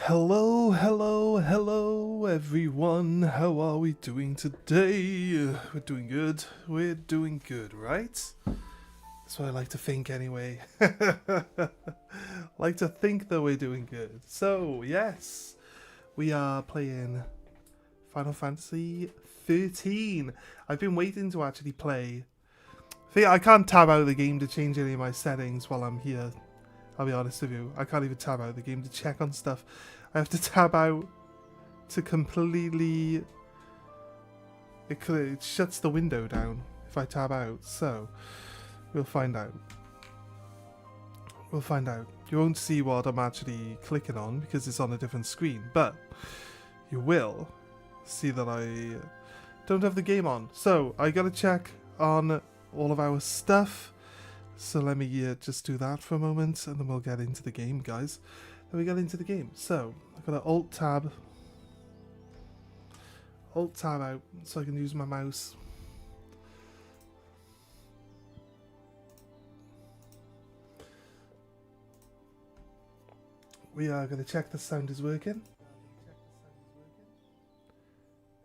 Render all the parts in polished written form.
Hello, hello, hello everyone. How are we doing today? We're doing good. We're doing good, right? That's what I like to think anyway. Like to think that we're doing good. So, yes, we are playing Final Fantasy 13. I've been waiting to actually play. I can't tab out of the game to change any of my settings while I'm here. I'll be honest with you. I can't even tab out of the game to check on stuff. I have to tab out to completely... It shuts the window down if I tab out. So, we'll find out. We'll find out. You won't see what I'm actually clicking on because it's on a different screen. But, you will see that I don't have the game on. So, I gotta check on all of our stuff. So let me just do that for a moment, and then we'll get into the game, guys. Then we get into the game. So, I've got an Alt Tab out, so I can use my mouse. We are going to check the sound is working.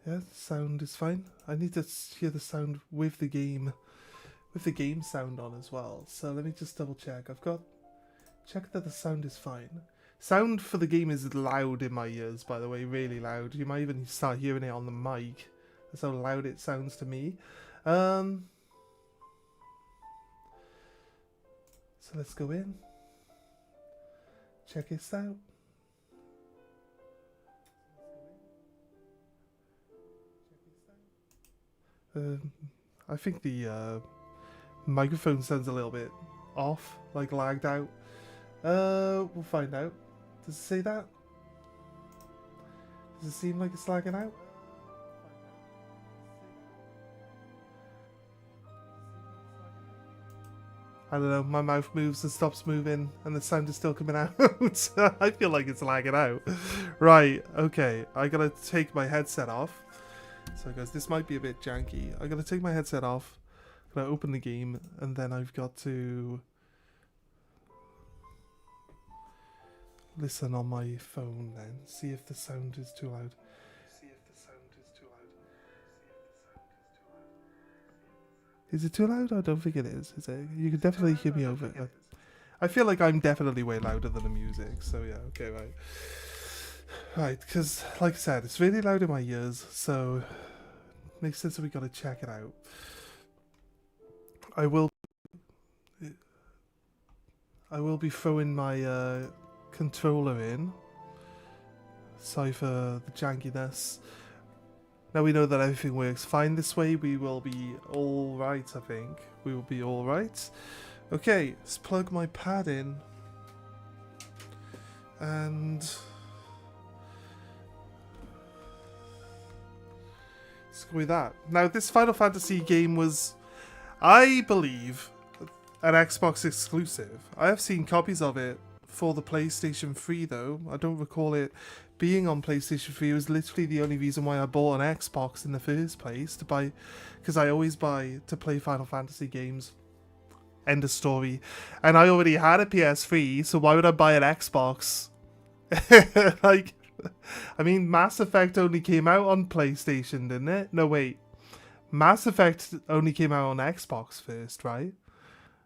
Yeah, the sound is fine. I need to hear the sound with the game sound on as well. So let me just double check. Check that the sound is fine. Sound for the game is loud in my ears, by the way, really loud. You might even start hearing it on the mic. That's how loud it sounds to me. So let's go in. Check this out. I think the microphone sounds a little bit off, like lagged out. We'll find out. Does it say that? Does it seem like it's lagging out? I don't know, my mouth moves and stops moving and the sound is still coming out. I feel like it's lagging out. Right, okay, I gotta take my headset off. So guys, this might be a bit janky. I gotta take my headset off. Gonna open the game, and then I've got to listen on my phone then, see if the sound is too loud. Is it too loud? I don't think it is. Is it? You can definitely hear me over it. I feel like I'm definitely way louder than the music, so yeah, okay, right. Right, because, like I said, it's really loud in my ears, so it makes sense that we gotta check it out. I will be throwing my controller in. Sorry for the jankiness. Now we know that everything works fine this way. We will be alright, I think. We will be alright. Okay, let's plug my pad in. And let's go with that. Now this Final Fantasy game was, I believe, an Xbox exclusive. I have seen copies of it for the PlayStation 3 though. I don't recall it being on PlayStation 3. It was literally the only reason why I bought an Xbox in the first place, to buy, because I always buy to play Final Fantasy games. End of story. And I already had a PS3, so why would I buy an Xbox? Like, I mean, Mass Effect only came out on PlayStation, didn't it? No, wait. Mass Effect only came out on Xbox first, right?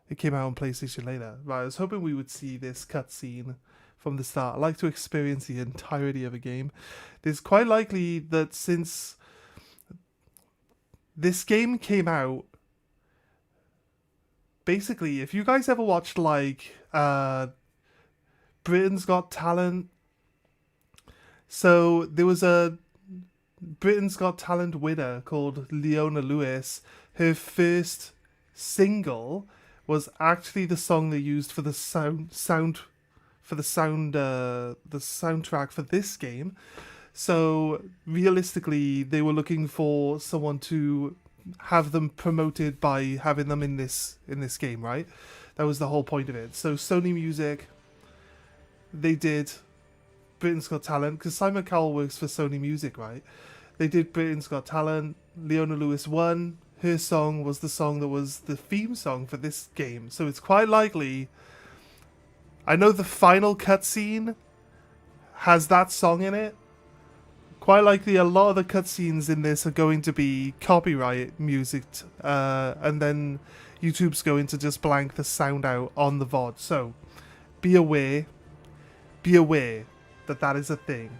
It came out on PlayStation later. Right, I was hoping we would see this cutscene from the start. I like to experience the entirety of a game. It's quite likely that since this game came out, basically, if you guys ever watched, like, Britain's Got Talent, so there was a Britain's Got Talent winner called Leona Lewis. Her first single was actually the song they used for the soundtrack for this game. So realistically, they were looking for someone to have them promoted by having them in this game, right? That was the whole point of it. So Sony Music, they did Britain's Got Talent, because Simon Cowell works for Sony Music, right? They did Britain's Got Talent. Leona Lewis won. Her song was the song that was the theme song for this game. So it's quite likely... I know the final cutscene has that song in it. Quite likely a lot of the cutscenes in this are going to be copyright music, and then YouTube's going to just blank the sound out on the VOD. So be aware that that is a thing.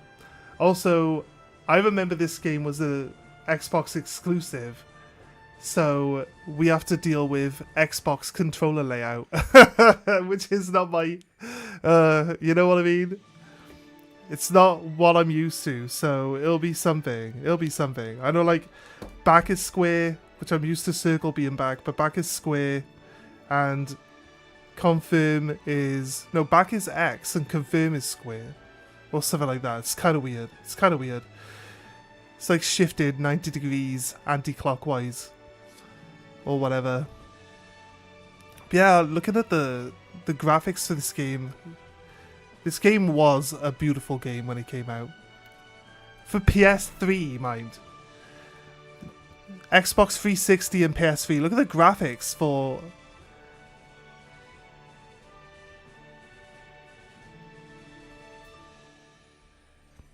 Also, I remember this game was a Xbox exclusive, so we have to deal with Xbox controller layout, which is not my, you know what I mean? It's not what I'm used to, so it'll be something. It'll be something. I know, like, back is square, which I'm used to circle being back, but back is square, and confirm is... No, back is X, and confirm is square. Or something like that. It's kind of weird. It's kind of weird. It's like shifted 90 degrees anti-clockwise. Or whatever. But yeah, looking at the graphics for this game... This game was a beautiful game when it came out. For PS3, mind. Xbox 360 and PS3. Look at the graphics for...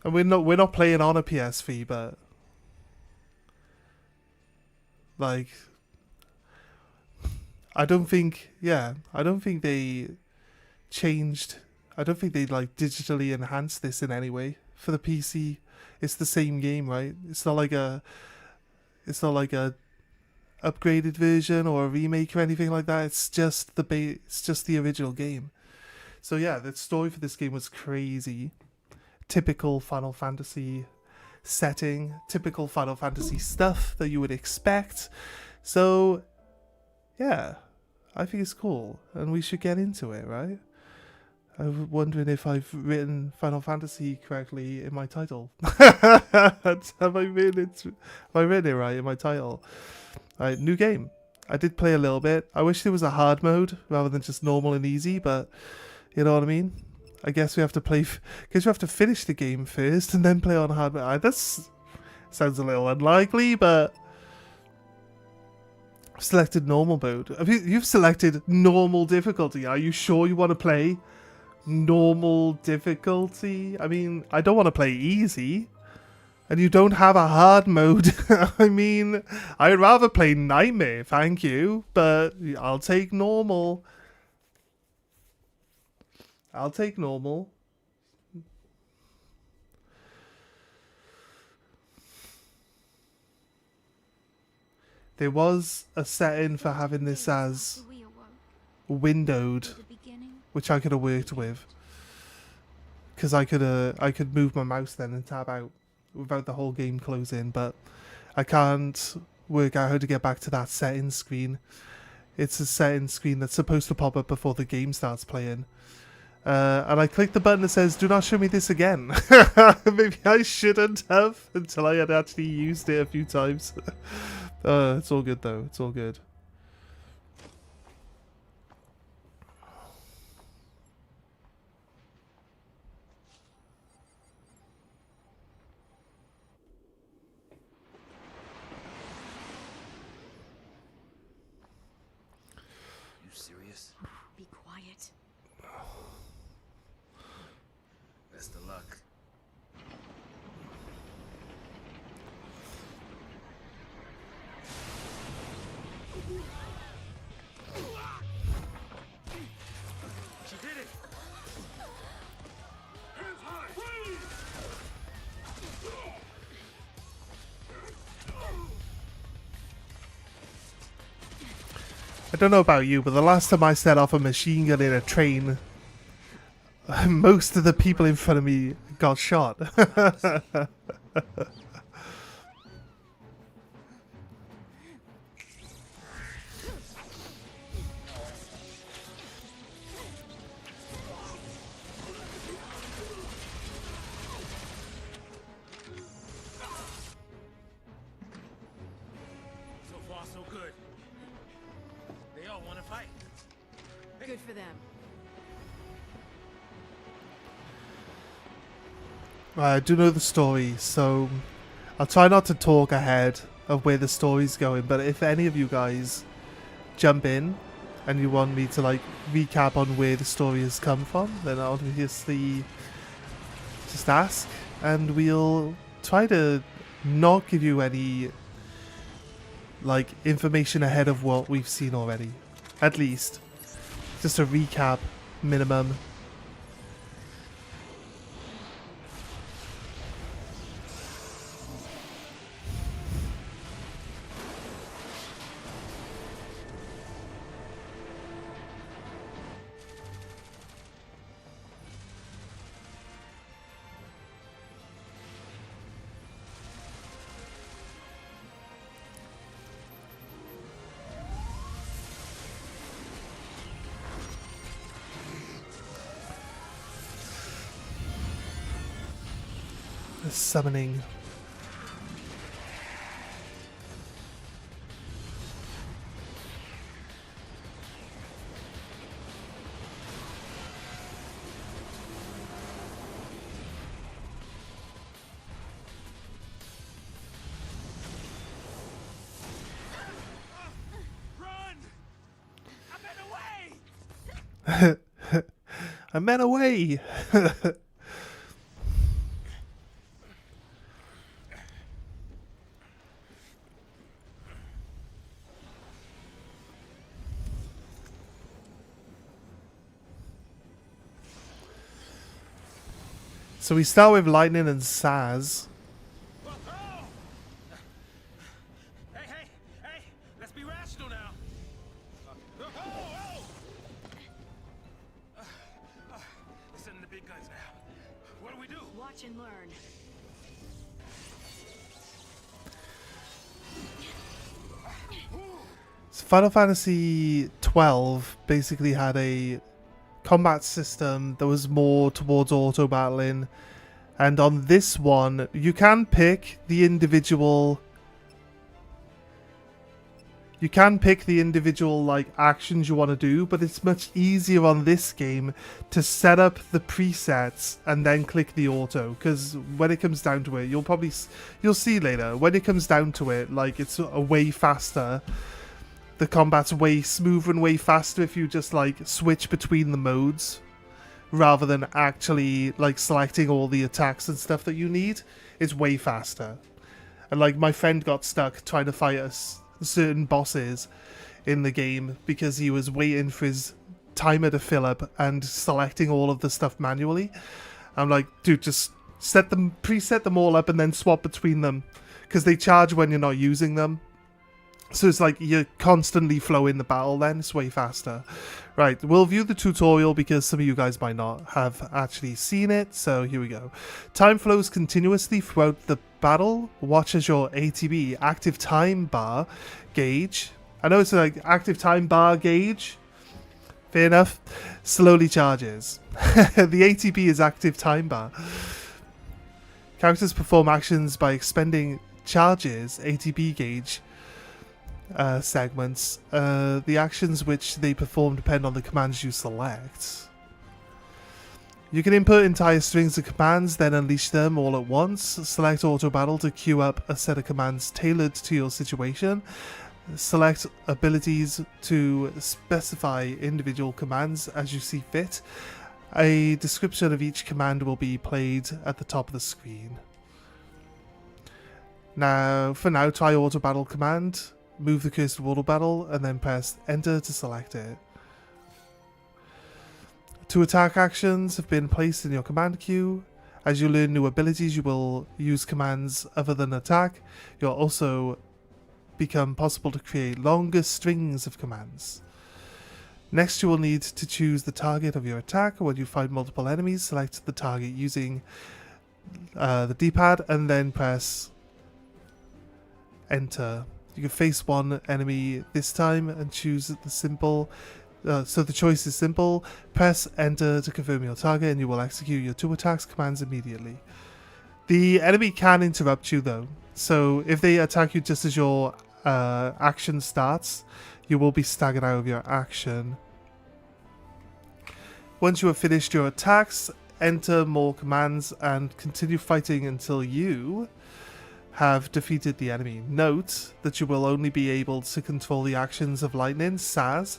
And we're not playing on a PS3, but... Like... I don't think they changed... I don't think they like digitally enhanced this in any way for the PC. It's the same game, right? It's not like a upgraded version or a remake or anything like that. It's just the original game. So yeah, the story for this game was crazy. Typical Final Fantasy setting, typical Final Fantasy stuff that you would expect. So yeah, I think it's cool and we should get into it, right? I'm wondering if I've written Final Fantasy correctly in my title. Have I written it right in my title? Alright, new game. I did play a little bit. I wish there was a hard mode rather than just normal and easy, but you know what I mean? I guess we have to play... Because you have to finish the game first and then play on hard mode. That sounds a little unlikely, but... I've selected normal mode. You've selected normal difficulty. Are you sure you want to play... normal difficulty? I mean, I don't want to play easy. And you don't have a hard mode. I mean, I'd rather play Nightmare, thank you. But I'll take normal. I'll take normal. There was a setting for having this as windowed, which I could have worked with, because I could move my mouse then and tab out without the whole game closing, but I can't work out how to get back to that settings screen. It's a settings screen that's supposed to pop up before the game starts playing. And I clicked the button that says, do not show me this again. Maybe I shouldn't have until I had actually used it a few times. It's all good though, it's all good. I don't know about you, but the last time I set off a machine gun in a train, most of the people in front of me got shot. Good for them. I do know the story, so I'll try not to talk ahead of where the story's going, but if any of you guys jump in and you want me to like recap on where the story has come from, then I'll obviously just ask, and we'll try to not give you any like information ahead of what we've seen already. At least. Just a recap minimum. Summoning. Run! I'm in the way! I meant away. So we start with Lightning and Saz. Hey, let's be rational now. Listen to the big guns now. What do we do? Watch and learn. So Final Fantasy 12 basically had a combat system that was more towards auto battling, and on this one you can pick the individual like actions you want to do, but it's much easier on this game to set up the presets and then click the auto, because when it comes down to it, you'll see later, when it comes down to it, like, it's a way faster. The combat's way smoother and way faster if you just like switch between the modes rather than actually like selecting all the attacks and stuff that you need. It's way faster. And like, my friend got stuck trying to fight certain bosses in the game because he was waiting for his timer to fill up and selecting all of the stuff manually. I'm like, dude, just preset them all up and then swap between them, because they charge when you're not using them. So it's like you're constantly flowing the battle then. It's way faster. Right, we'll view the tutorial because some of you guys might not have actually seen it. So here we go. Time flows continuously throughout the battle. Watch as your ATB, active time bar gauge. I know it's like active time bar gauge. Fair enough. Slowly charges. The ATB is active time bar. Characters perform actions by expending charges, ATB gauge, segments. The actions which they perform depend on the commands you select. You can input entire strings of commands, then unleash them all at once. Select auto battle to queue up a set of commands tailored to your situation. Select abilities to specify individual commands as you see fit. A description of each command will be played at the top of the screen. Now, for now, try auto battle command. Move the cursor to auto battle and then press enter to select it. 2 attack actions have been placed in your command queue. As you learn new abilities, you will use commands other than attack. You'll also become possible to create longer strings of commands. Next, you will need to choose the target of your attack. When you find multiple enemies, select the target using the D-pad and then press enter. You can face one enemy this time and choose the simple. So the choice is simple. Press enter to confirm your target and you will execute your 2 attacks commands immediately. The enemy can interrupt you though. So if they attack you just as your action starts, you will be staggered out of your action. Once you have finished your attacks, enter more commands and continue fighting until you have defeated the enemy. Note that you will only be able to control the actions of Lightning. Saz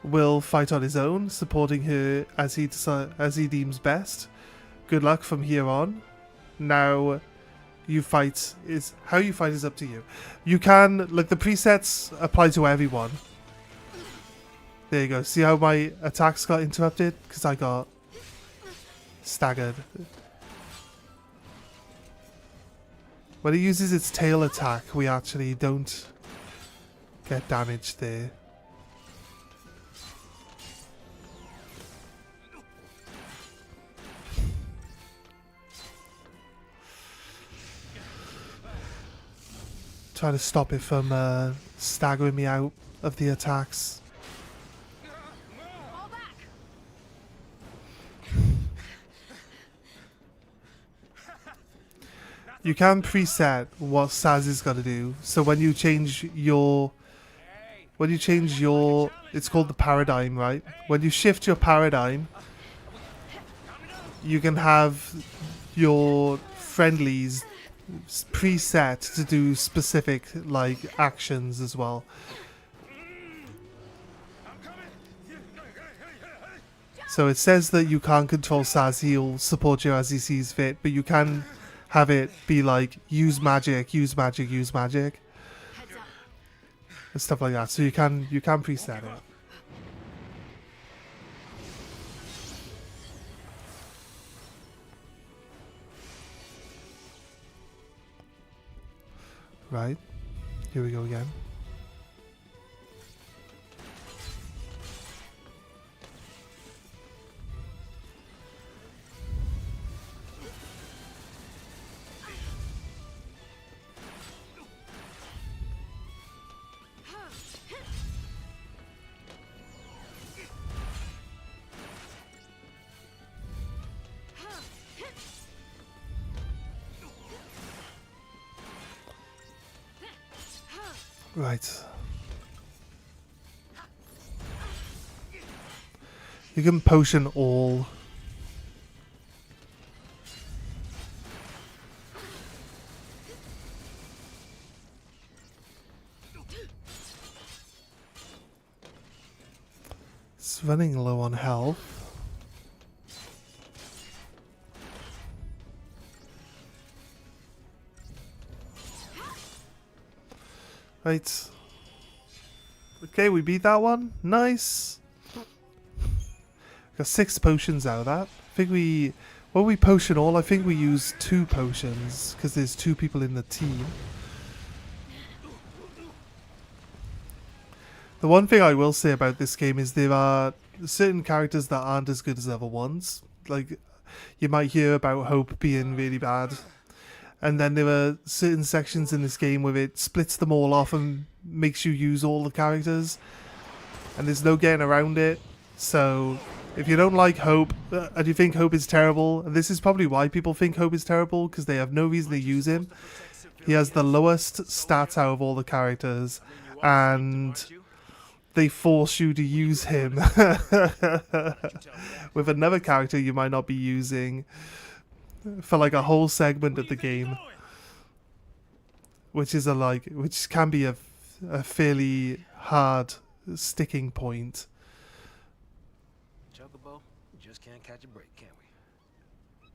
will fight on his own, supporting her as he deems best. good luck from here on. Now, you fight is how you fight is up to you. You can, like, the presets apply to everyone. There you go. See how my attacks got interrupted? Because I got staggered. When it uses its tail attack, we actually don't get damaged there. Trying to stop it from staggering me out of the attacks. You can preset what Saz is gonna do. So when you change your, it's called the paradigm, right? When you shift your paradigm, you can have your friendlies preset to do specific, like, actions as well. So it says that you can't control Saz, he'll support you as he sees fit, but you can have it be like, use magic, use magic, use magic. And stuff like that. So you can preset it. Right. Here we go again. Right. You can potion all. It's running low on health. Right. Okay, we beat that one. Nice. Got 6 potions out of that. I think when we potion all, I think we use 2 potions because there's 2 people in the team. The one thing I will say about this game is there are certain characters that aren't as good as other ones. Like, you might hear about Hope being really bad. And then there are certain sections in this game where it splits them all off and makes you use all the characters. And there's no getting around it. So if you don't like Hope and you think Hope is terrible, and this is probably why people think Hope is terrible, because they have no reason to use him. He has the lowest stats out of all the characters. And they force you to use him with another character you might not be using for like a whole segment of the game, which can be a fairly hard sticking point. Chocobo, we just can't catch a break, can we?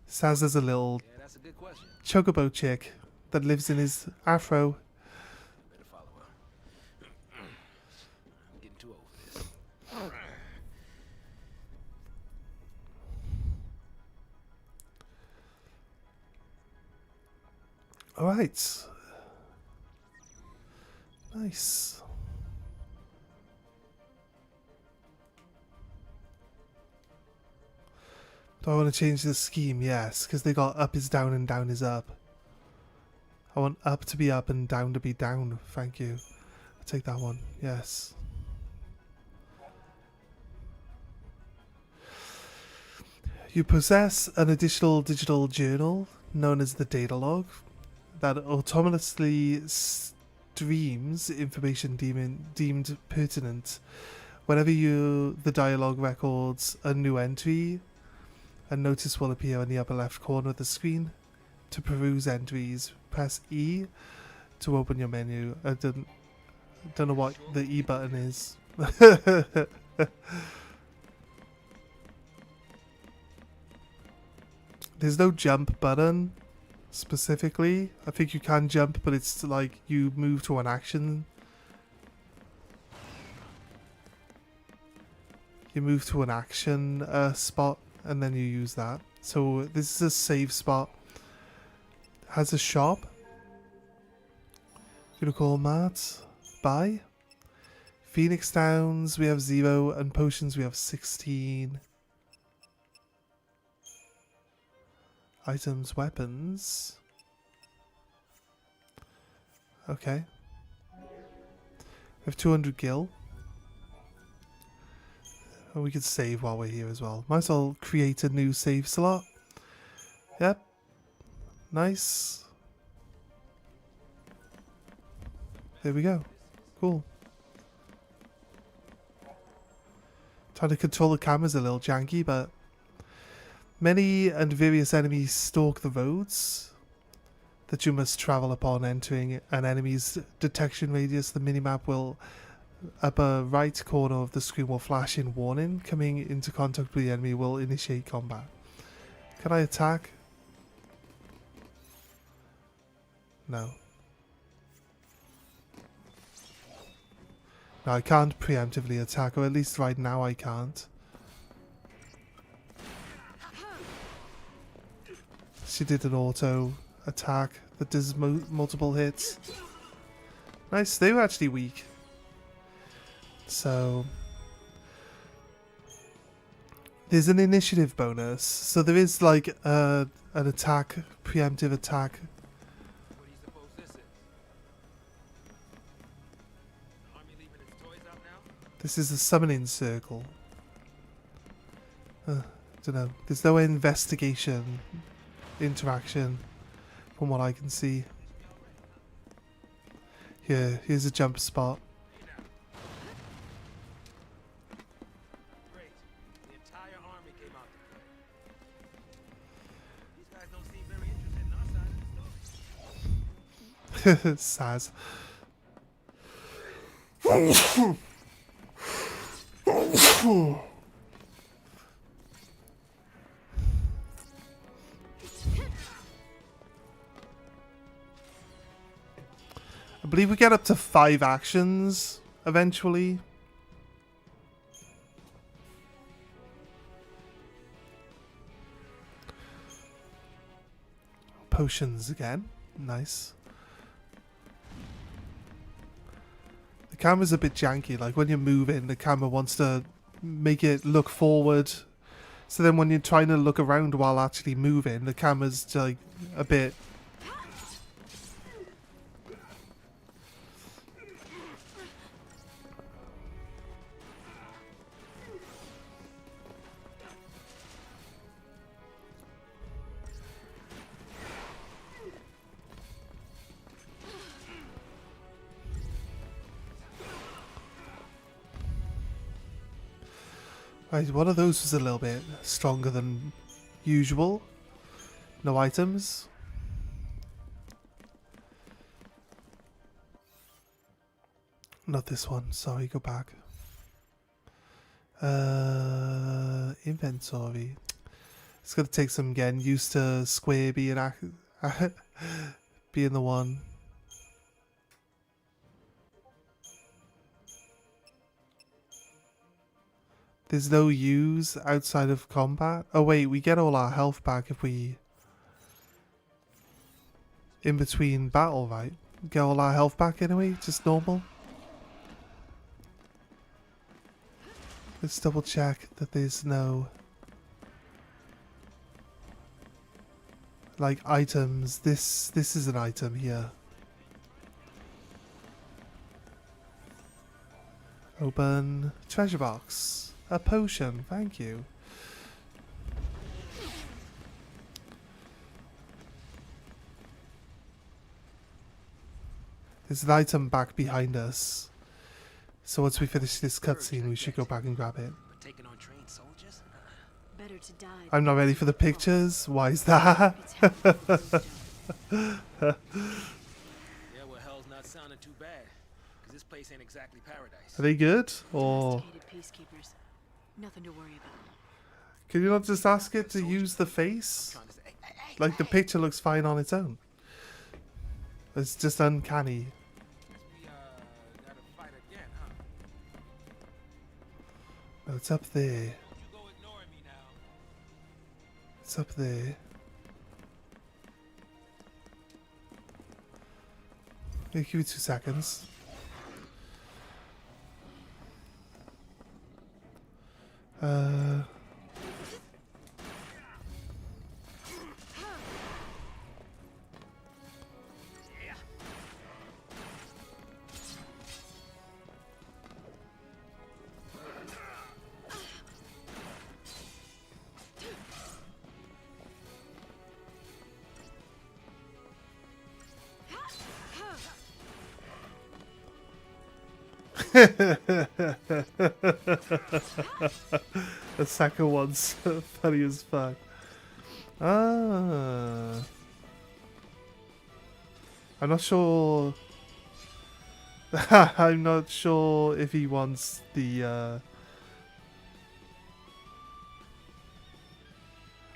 Saz has a little That's a good question. chocobo chick that lives in his afro. Better follow her. I'm getting too old for this. Alright. Nice. Do I want to change the scheme? Yes, because they got up is down and down is up. I want up to be up and down to be down. Thank you. I'll take that one. Yes. You possess an additional digital journal known as the data log that autonomously streams information deemed pertinent. Whenever the dialogue records a new entry, a notice will appear in the upper left corner of the screen. To peruse entries, press E to open your menu. I don't know what the E button is. There's no jump button specifically. I think you can jump, but it's like you move to an action. You move to an action spot and then you use that. So this is a save spot. Has a shop. Unicorn mat. Buy. Phoenix Downs we have 0 and potions we have 16. Items, weapons. Okay. We have 200 gil. And we could save while we're here as well. Might as well create a new save slot. Yep. Nice. There we go. Cool. Trying to control the camera's a little janky, but many and various enemies stalk the roads that you must travel upon entering an enemy's detection radius. The minimap will upper right corner of the screen will flash in warning. Coming into contact with the enemy will initiate combat. Can I attack? No. No, I can't preemptively attack, or at least right now I can't. She did an auto attack that does multiple hits. Nice, they were actually weak. So there's an initiative bonus. So there is like an attack, preemptive attack. What do you suppose this is? The army leaving its toys out now? This is a summoning circle. Don't know. There's no investigation interaction from what I can see. Here, here's a jump spot. Great. The entire army came out to play. These guys don't seem very interested in our side of the story. Saz. I believe we get up to 5 actions eventually. Potions again. Nice. The camera's a bit janky. Like when you're moving, the camera wants to make it look forward. So then when you're trying to look around while actually moving, the camera's like a bit... Right, one of those was a little bit stronger than usual. No items. Not this one, sorry, go back. Inventory. It's gonna take some getting used to square being being the one. There's no use outside of combat. Oh wait, we get all our health back if we... in between battle, right? Get all our health back anyway, just normal. Let's double check that there's no... like items. This is an item here. Open treasure box. A potion, thank you. There's an item back behind us. So once we finish this cutscene, we should go back and grab it. Taking on trained soldiers? Better to die. I'm not ready for the pictures. Why is that? Yeah, well, hell's not sounding too bad. Because this place ain't exactly paradise. Are they good? Or Domesticated peacekeepers. Nothing to worry about. can you not just ask it to use the face? Trying to say, hey, Like, the picture looks fine on its own. It's just uncanny. We gotta fight again, huh? No, it's up there. You go ignoring me now. It's up there. Give me 2 seconds. The second one's funny as fuck. Ah. I'm not sure. I'm not sure if he wants the.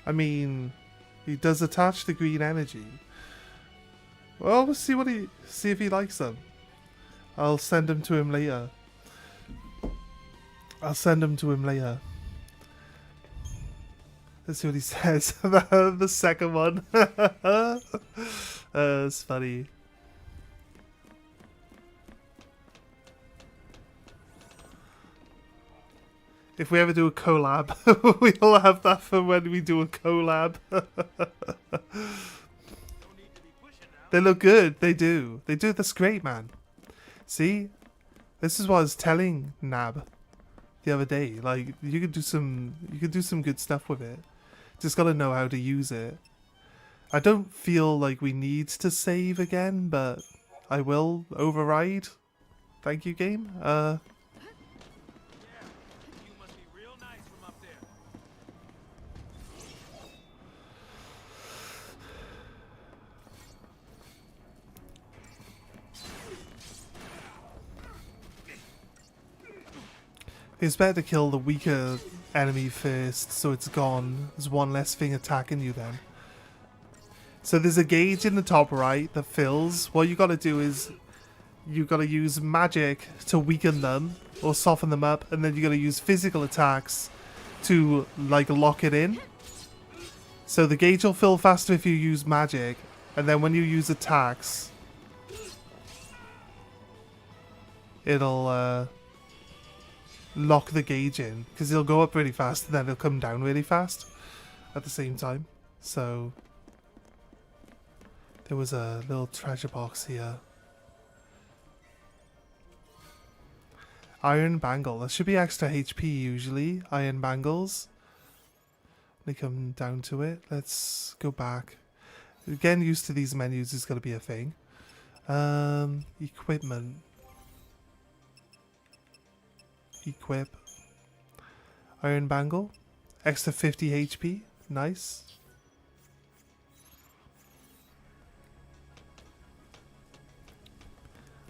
I mean, he does attach the green energy. Well, we'll see if he likes them. I'll send him to him later. Let's see what he says. The second one. It's funny. If we ever do a collab, we'll have that for when we do a collab. They look good. They do. They do. That's great, man. See? This is what I was telling Nab the other day. Like, you could do some good stuff with it. Just gotta know how to use it. I don't feel like we need to save again, but I will override. Thank you, game. It's better to kill the weaker enemy first, so it's gone. There's one less thing attacking you then. So there's a gauge in the top right that fills. What you gotta do is you gotta use magic to weaken them or soften them up, and then you gotta use physical attacks to like lock it in. So the gauge will fill faster if you use magic, and then when you use attacks, it'll lock the gauge in, because it'll go up really fast and then it'll come down really fast at the same time. So there was a little treasure box here. Iron bangle. That should be extra HP usually. Iron bangles. They come down to it. Let's go back. Getting used to these menus is going to be a thing. Equipment. Equip. Iron bangle. Extra 50 HP. Nice.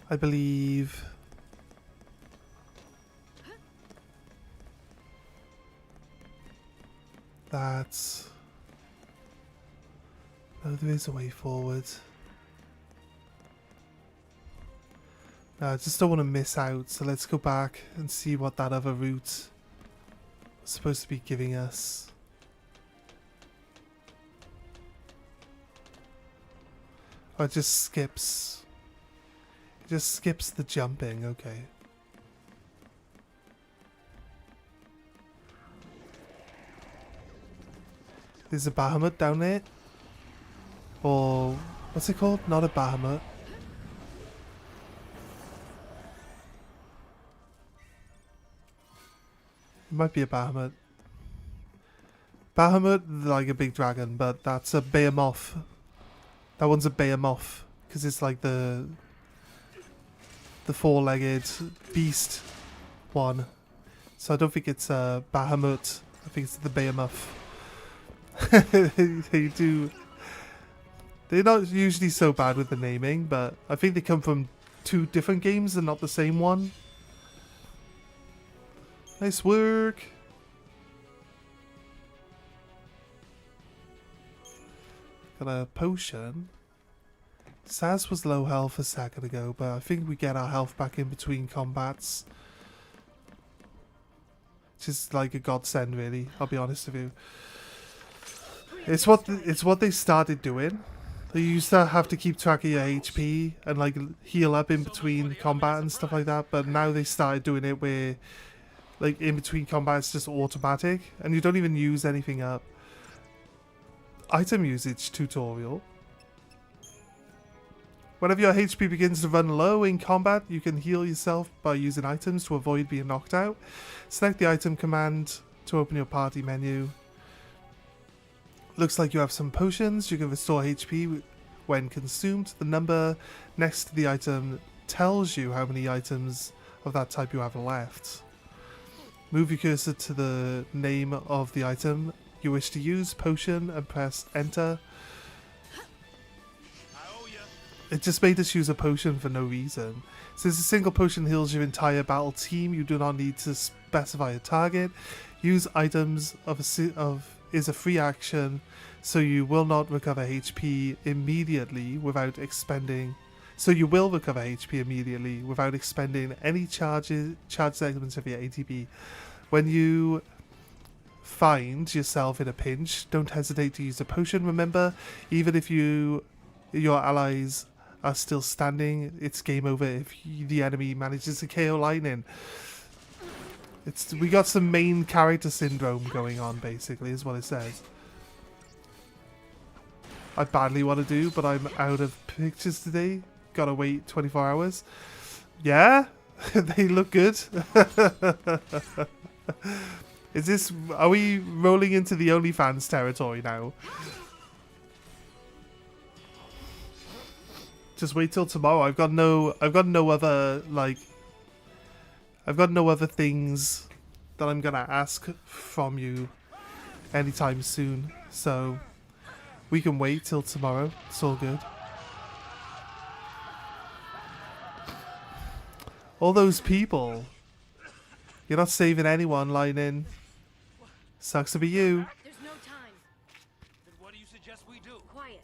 I believe that's... No, there is a way forward. No, I just don't want to miss out, so let's go back and see what that other route was supposed to be giving us. Oh, it just skips. It just skips the jumping, okay. There's a Bahamut down there. Or, what's it called? Not a Bahamut. It might be a Bahamut. Bahamut, like a big dragon, but that's a Behemoth. That one's a Behemoth, because it's like the four-legged beast one. So I don't think it's a Bahamut. I think it's the Behemoth. They do. They're not usually so bad with the naming, but I think they come from two different games and not the same one. Nice work. Got a potion. Saz was low health a second ago, but I think we get our health back in between combats. Which is like a godsend, really. I'll be honest with you. It's what they started doing. They used to have to keep track of your HP and like heal up in between combat and stuff like that, but now they started doing it where like in between combat it's just automatic and you don't even use anything up. Item usage tutorial. Whenever your HP begins to run low in combat, you can heal yourself by using items to avoid being knocked out. Select the item command to open your party menu. Looks like you have some potions. You can restore HP when consumed. The number next to the item tells you how many items of that type you have left. Move your cursor to the name of the item you wish to use, potion, and press enter. It just made us use a potion for no reason. Since a single potion heals your entire battle team, you do not need to specify a target. Use items is a free action, so you will not recover HP immediately without expending. So you will recover HP immediately without expending any charge segments of your ATB. When you find yourself in a pinch, don't hesitate to use a potion. Remember, even if your allies are still standing, it's game over if the enemy manages to KO Lightning. We got some main character syndrome going on, basically, is what it says. I badly want to do, but I'm out of pictures today. Gotta wait 24 hours. Yeah? They look good. Are we rolling into the OnlyFans territory now? Just wait till tomorrow. I've got no other things that I'm gonna ask from you anytime soon. So we can wait till tomorrow. It's all good. All those people. You're not saving anyone, Lightning. Sucks to be you. There's no time. Then what do you suggest we do? Quiet.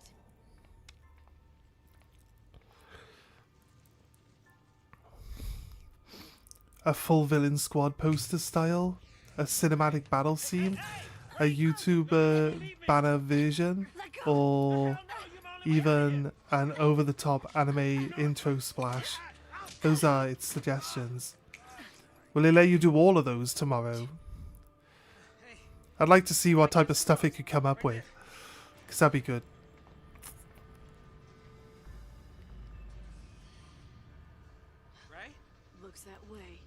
A full villain squad poster style, a cinematic battle scene, a YouTuber banner version, or even an over-the-top anime intro splash. Those are its suggestions. Will it let you do all of those tomorrow? I'd like to see what type of stuff it could come up with, because that'd be good. Right? Looks that way.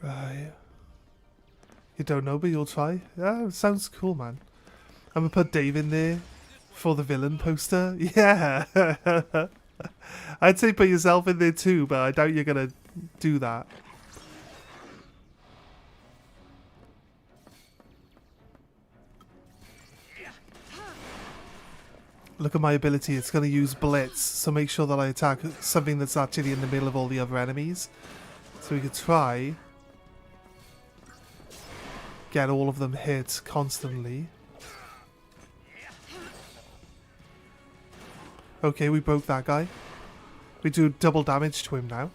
Right. You don't know, but you'll try. Yeah, it sounds cool, man. I'm gonna put Dave in there for the villain poster. Yeah. I'd say put yourself in there too, but I doubt you're gonna do that. Look at my ability. It's gonna use Blitz, so make sure that I attack something that's actually in the middle of all the other enemies. So we could try get all of them hit constantly. Okay, we broke that guy. We do double damage to him now.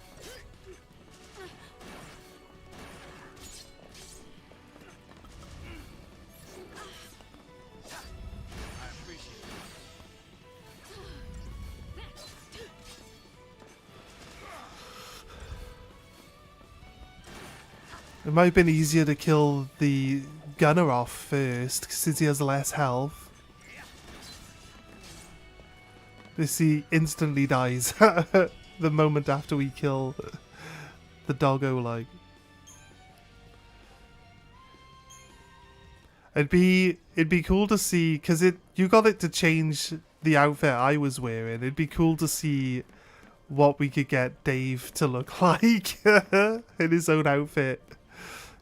It might have been easier to kill the gunner off first, since he has less health. This he instantly dies the moment after we kill the doggo, like. It'd be cool to see, because you got it to change the outfit I was wearing. It'd be cool to see what we could get Dave to look like in his own outfit.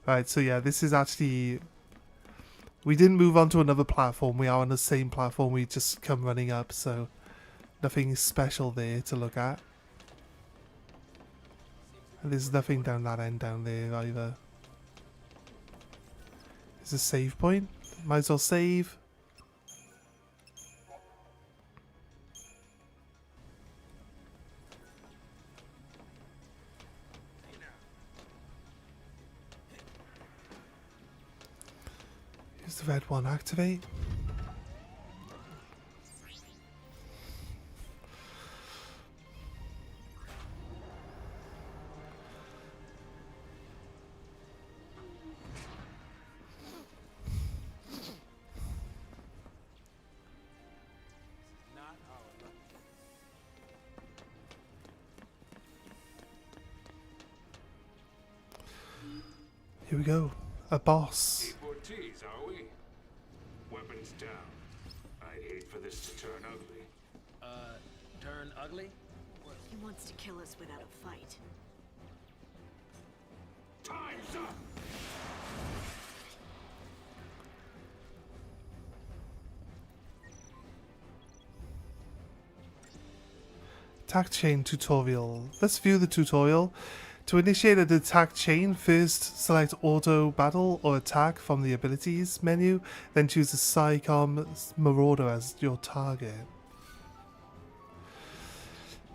Right, so yeah, this is actually We didn't move on to another platform. We are on the same platform. We just come running up, so nothing special there to look at. And there's nothing down that end down there either. There's a save point. Might as well save. Here's the red one. Activate. Here we go. A boss. Ortiz, are we? Weapons down. I'd hate for this to turn ugly. Turn ugly? He wants to kill us without a fight. Time's up! Attack chain tutorial. Let's view the tutorial. To initiate an attack chain, first select auto battle or attack from the abilities menu, then choose the Psycom Marauder as your target.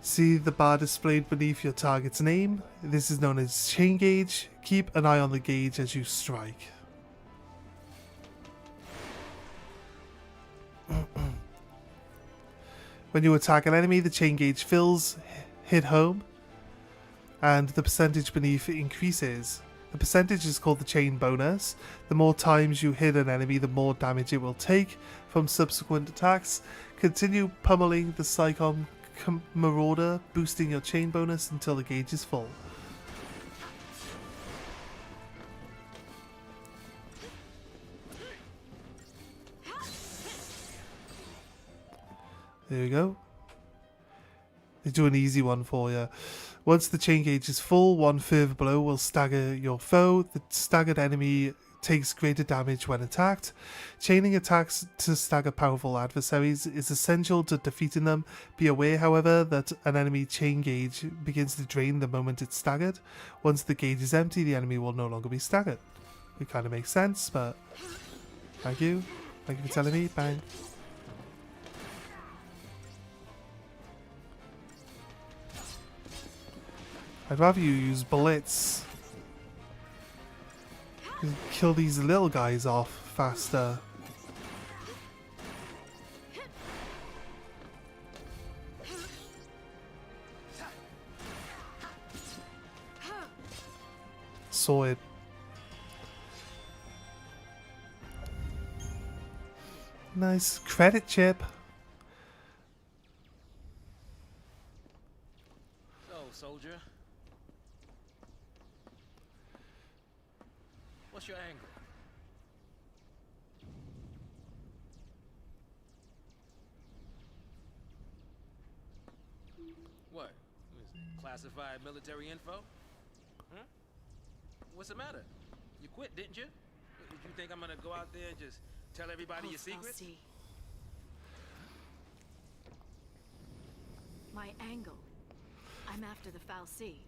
See the bar displayed beneath your target's name. This is known as chain gauge. Keep an eye on the gauge as you strike. When you attack an enemy, the chain gauge fills, hit home, and the percentage beneath increases. The percentage is called the chain bonus. The more times you hit an enemy, the more damage it will take from subsequent attacks. Continue pummeling the Psycom Marauder, boosting your chain bonus until the gauge is full. There we go. They do an easy one for you. Once the chain gauge is full, one further blow will stagger your foe. The staggered enemy takes greater damage when attacked. Chaining attacks to stagger powerful adversaries is essential to defeating them. Be aware, however, that an enemy chain gauge begins to drain the moment it's staggered. Once the gauge is empty, the enemy will no longer be staggered. It kind of makes sense, but thank you. Thank you for telling me. Bang. I'd rather you use bullets. You kill these little guys off faster. Sword. Nice credit chip. So, soldier. What's your angle? What? Classified military info? Huh? What's the matter? You quit, didn't you? Did you think I'm gonna go out there and just tell everybody your secrets? My angle. I'm after the Foul Sea.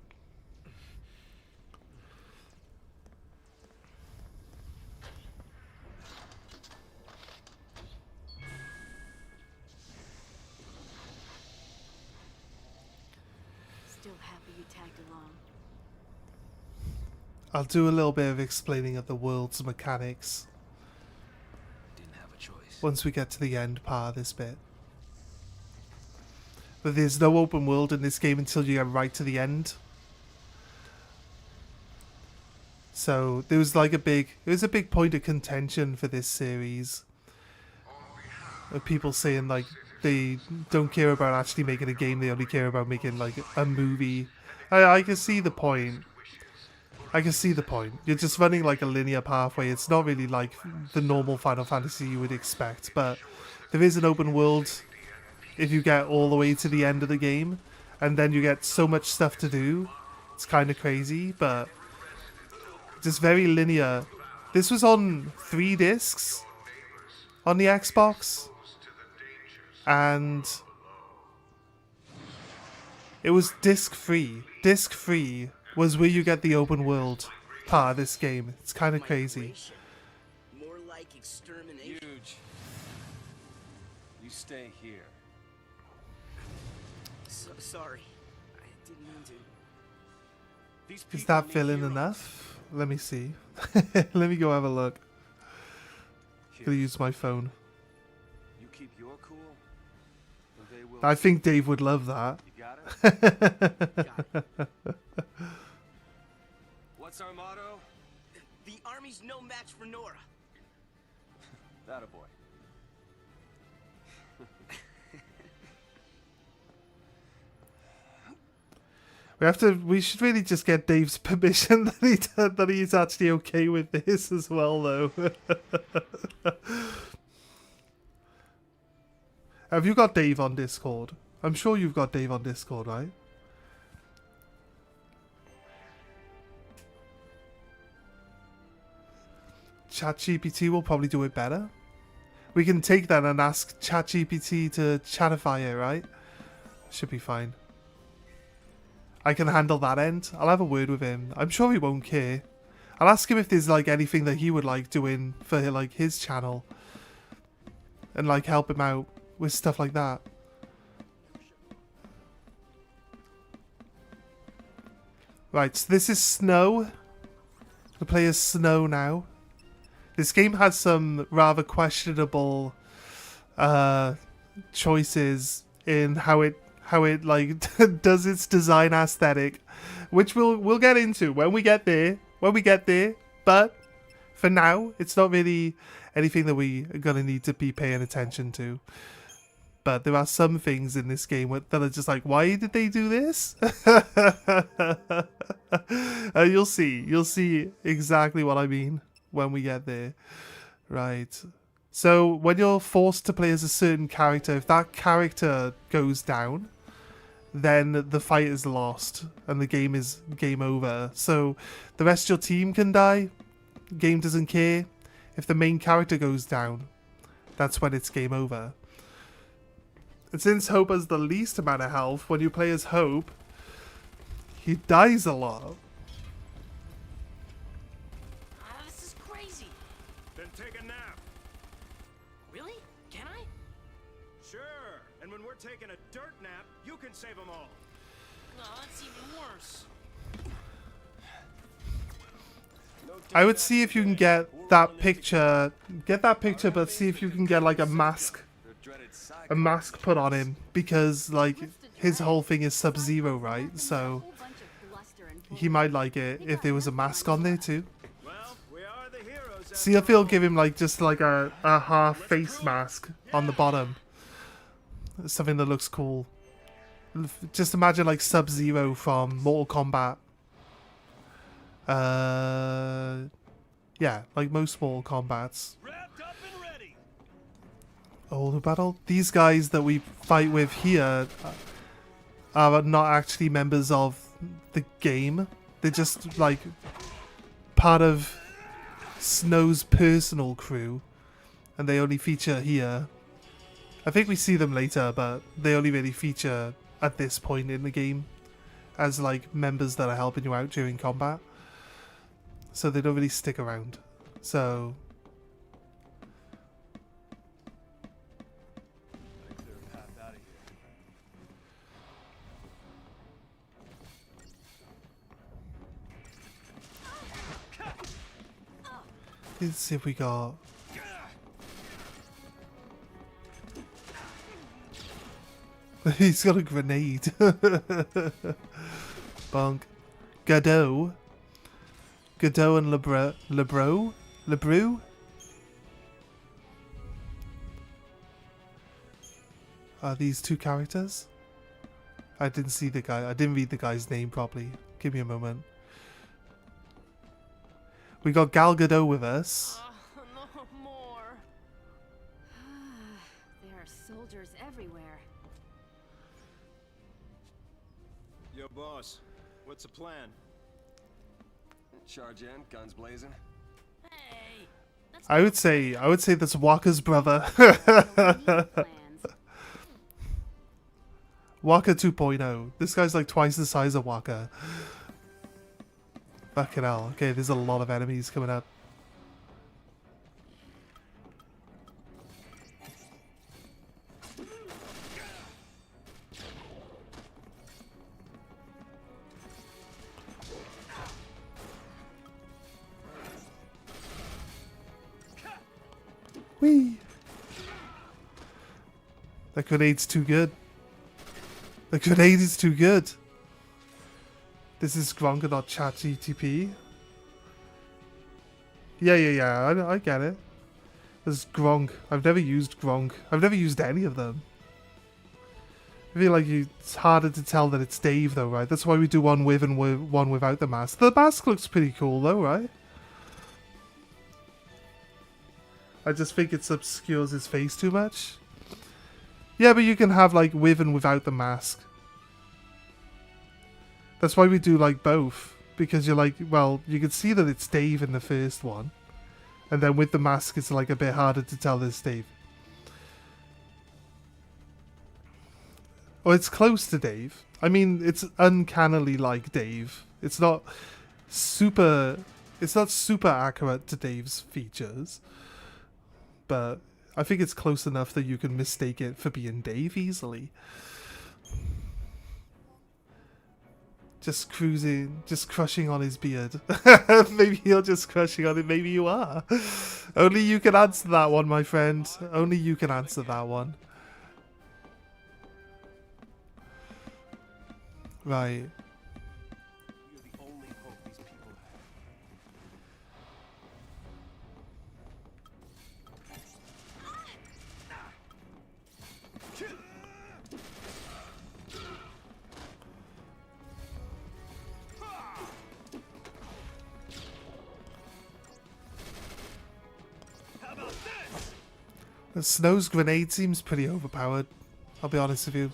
Still happy you tagged along. I'll do a little bit of explaining of the world's mechanics Didn't have a choice. once we get to the end part of this bit. But there's no open world in this game until you get right to the end. So there was like a big point of contention for this series. Of people saying like they don't care about actually making a game, they only care about making like a movie. I can see the point. I can see the point. You're just running like a linear pathway. It's not really like the normal Final Fantasy you would expect, but there is an open world if you get all the way to the end of the game, and then you get so much stuff to do. It's kind of crazy, but just very linear. This was on 3 discs, on the Xbox, and it was disc free. Disc free was where you get the open world part of this game. It's kind of crazy. More like extermination. Huge. You stay here. Sorry. I didn't mean to. These Is people that need filling heroes. enough? Let me see. Let me go have a look. I'm gonna Here, use my phone. you keep your cool, and they will. I think Dave would love that. You got it? Got it. What's our motto? The army's no match for Nora. That a boy. We should really just get Dave's permission that he's actually okay with this as well, though. Have you got Dave on Discord? I'm sure you've got Dave on Discord, right? ChatGPT will probably do it better. We can take that and ask ChatGPT to chatify it, right? Should be fine. I can handle that end. I'll have a word with him. I'm sure he won't care. I'll ask him if there's like anything that he would like doing for like his channel, and like help him out with stuff like that. Right, so this is Snow. The play as Snow now. This game has some rather questionable choices in how it like does its design aesthetic, which we'll get into when we get there. But for now, it's not really anything that we are gonna need to be paying attention to. But there are some things in this game that are just like, why did they do this? You'll see exactly what I mean when we get there. Right. So when you're forced to play as a certain character, if that character goes down, then the fight is lost and the game is game over. So the rest of your team can die. Game doesn't care. If the main character goes down, that's when it's game over. And since Hope has the least amount of health, when you play as Hope, he dies a lot. This is crazy. Then take a nap. Really? Can I? Sure. And when we're taking a dirt nap, you can save them all. No, that's even worse. I would see if you can get that picture, but see if you can get like a mask put on him, because like his whole thing is Sub-Zero, right? So he might like it if there was a mask on there too. Well, we are the heroes. See if they'll give him like just like a half face mask on the bottom. Something that looks cool. Just imagine like Sub-Zero from Mortal Kombat. Yeah, like most Mortal Kombats. Wrapped up and ready. Oh, the battle. These guys that we fight with here are not actually members of the game. They're just like part of Snow's personal crew, and they only feature here. I think we see them later, but they only really feature at this point in the game as like members that are helping you out during combat. So they don't really stick around. So Clear a path out of here. let's see if we got. He's got a grenade. Bonk. Godot and Lebrew? Are these two characters? I didn't see the guy. I didn't read the guy's name properly. Give me a moment. We got Gal Gadot with us. No more. There are soldiers everywhere. Yo, boss. What's the plan? Charge in, guns blazing. Hey, I would say that's Walker's brother. Plans. Walker 2.0. This guy's like twice the size of Walker. Fucking hell. Okay, there's a lot of enemies coming up. Whee! That grenade's too good. The grenade is too good. This is Gronk, not ChatGTP. Yeah. I get it. This is Gronk. I've never used Gronk. I've never used any of them. I feel like it's harder to tell that it's Dave, though, right? That's why we do one with and one without the mask. The mask looks pretty cool, though, right? I just think it obscures his face too much. Yeah, but you can have, like, with and without the mask. That's why we do, like, both. Because you're like, well, you can see that it's Dave in the first one. And then with the mask, it's, like, a bit harder to tell that it's Dave. Oh, it's close to Dave. I mean, it's uncannily like Dave. It's not super accurate to Dave's features. But I think it's close enough that you can mistake it for being Dave easily. Just cruising, just crushing on his beard. Maybe you're just crushing on it, maybe you are. Only you can answer that one, my friend. Only you can answer that one. Right. You're the only hope these people have. The Snow's grenade seems pretty overpowered. I'll be honest with you.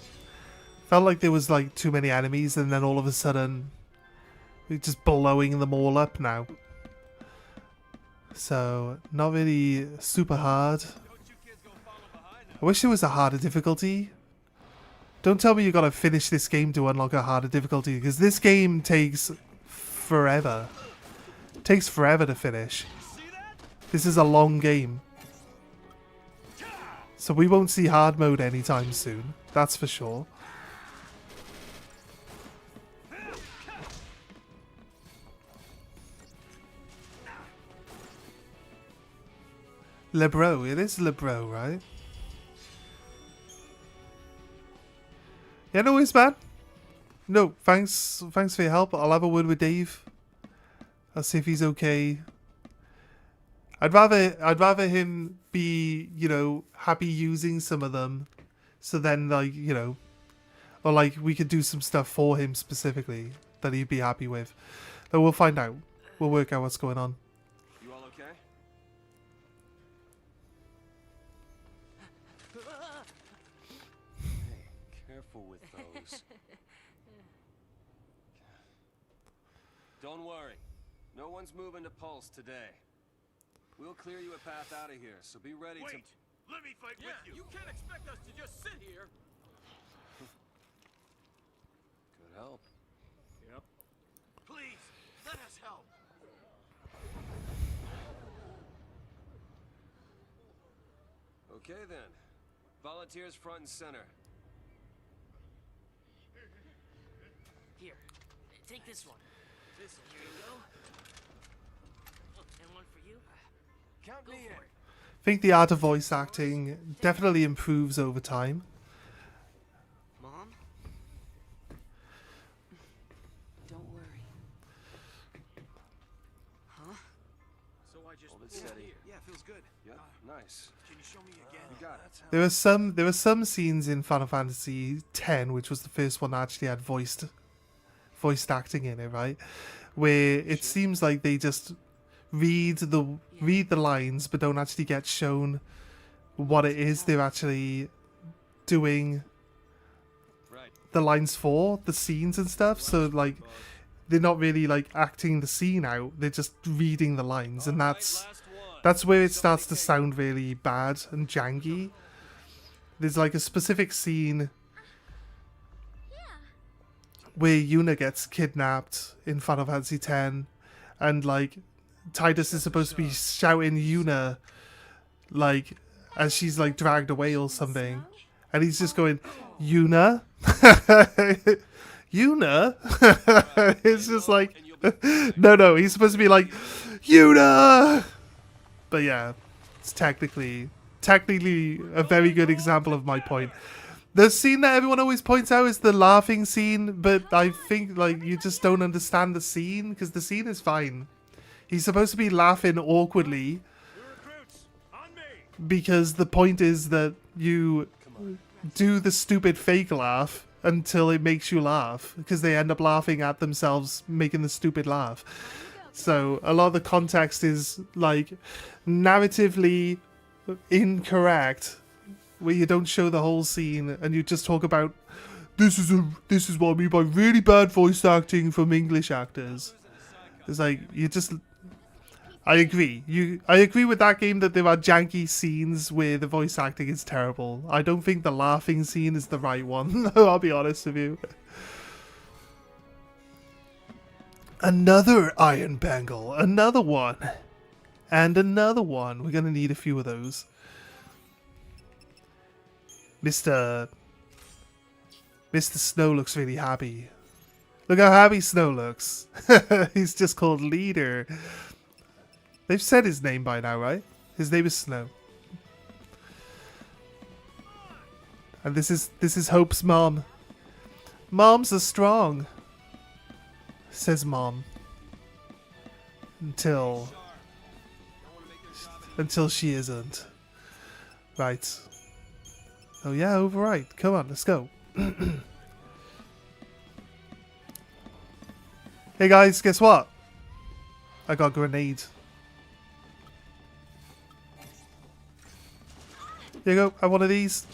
Felt like there was like too many enemies and then all of a sudden we're just blowing them all up now. So, not really super hard. I wish there was a harder difficulty. Don't tell me you gotta finish this game to unlock a harder difficulty, because this game takes forever. It takes forever to finish. This is a long game. So we won't see hard mode anytime soon. That's for sure. Lebro, it is Lebro, right? Yeah, no worries, man. No, thanks for your help. I'll have a word with Dave. I'll see if he's okay. I'd rather him be, you know, happy using some of them, so then, like, you know, or like we could do some stuff for him specifically that he'd be happy with. But we'll find out. We'll work out what's going on. You all okay? Hey, careful with those. Don't worry. No one's moving to Pulse today. We'll clear you a path out of here, so be ready to... Wait! Let me fight with you! You can't expect us to just sit here. Good help. Yep. Please, let us help! Okay then. Volunteers front and center. Here, take this one. Here you go. And one for you. Count Go me in. for it. I think the art of voice acting definitely improves over time. Mom? Don't worry. Huh? So I just... Hold it steady. Yeah, feels good. Yep, nice. Can you show me again? You got it. There were some scenes in Final Fantasy X, which was the first one that actually had voiced acting in it, right? Where it seems like they just read the lines but don't actually get shown what it is they're actually doing Right. the lines for, the scenes and stuff. So like they're not really like acting the scene out, they're just reading the lines, and that's That's where it starts to sound really bad and janky. There's like a specific scene where Yuna gets kidnapped in Final Fantasy X, and like Tidus is supposed to be shouting Yuna like as she's like dragged away or something, and he's just going, Yuna? Yuna? It's just like, no, he's supposed to be like, Yuna! But yeah, it's technically a very good example of my point. The scene that everyone always points out is the laughing scene, but I think like you just don't understand the scene, because the scene is fine. He's supposed to be laughing awkwardly, because the point is that you do the stupid fake laugh until it makes you laugh, because they end up laughing at themselves making the stupid laugh. So a lot of the context is like narratively incorrect, where you don't show the whole scene and you just talk about this is what I mean by really bad voice acting from English actors. It's like you just I agree with that game that there are janky scenes where the voice acting is terrible. I don't think the laughing scene is the right one. I'll be honest with you. Another iron bangle, another one, and another one. We're gonna need a few of those. Mr. Snow looks really happy. Look how happy Snow looks. He's just called Leader. They've said his name by now, right? His name is Snow. And this is Hope's mom. Moms are strong, says Mom. Until she isn't. Right. Oh yeah, override. Come on, let's go. Hey guys, guess what? I got a grenade. Here you go, have one of these.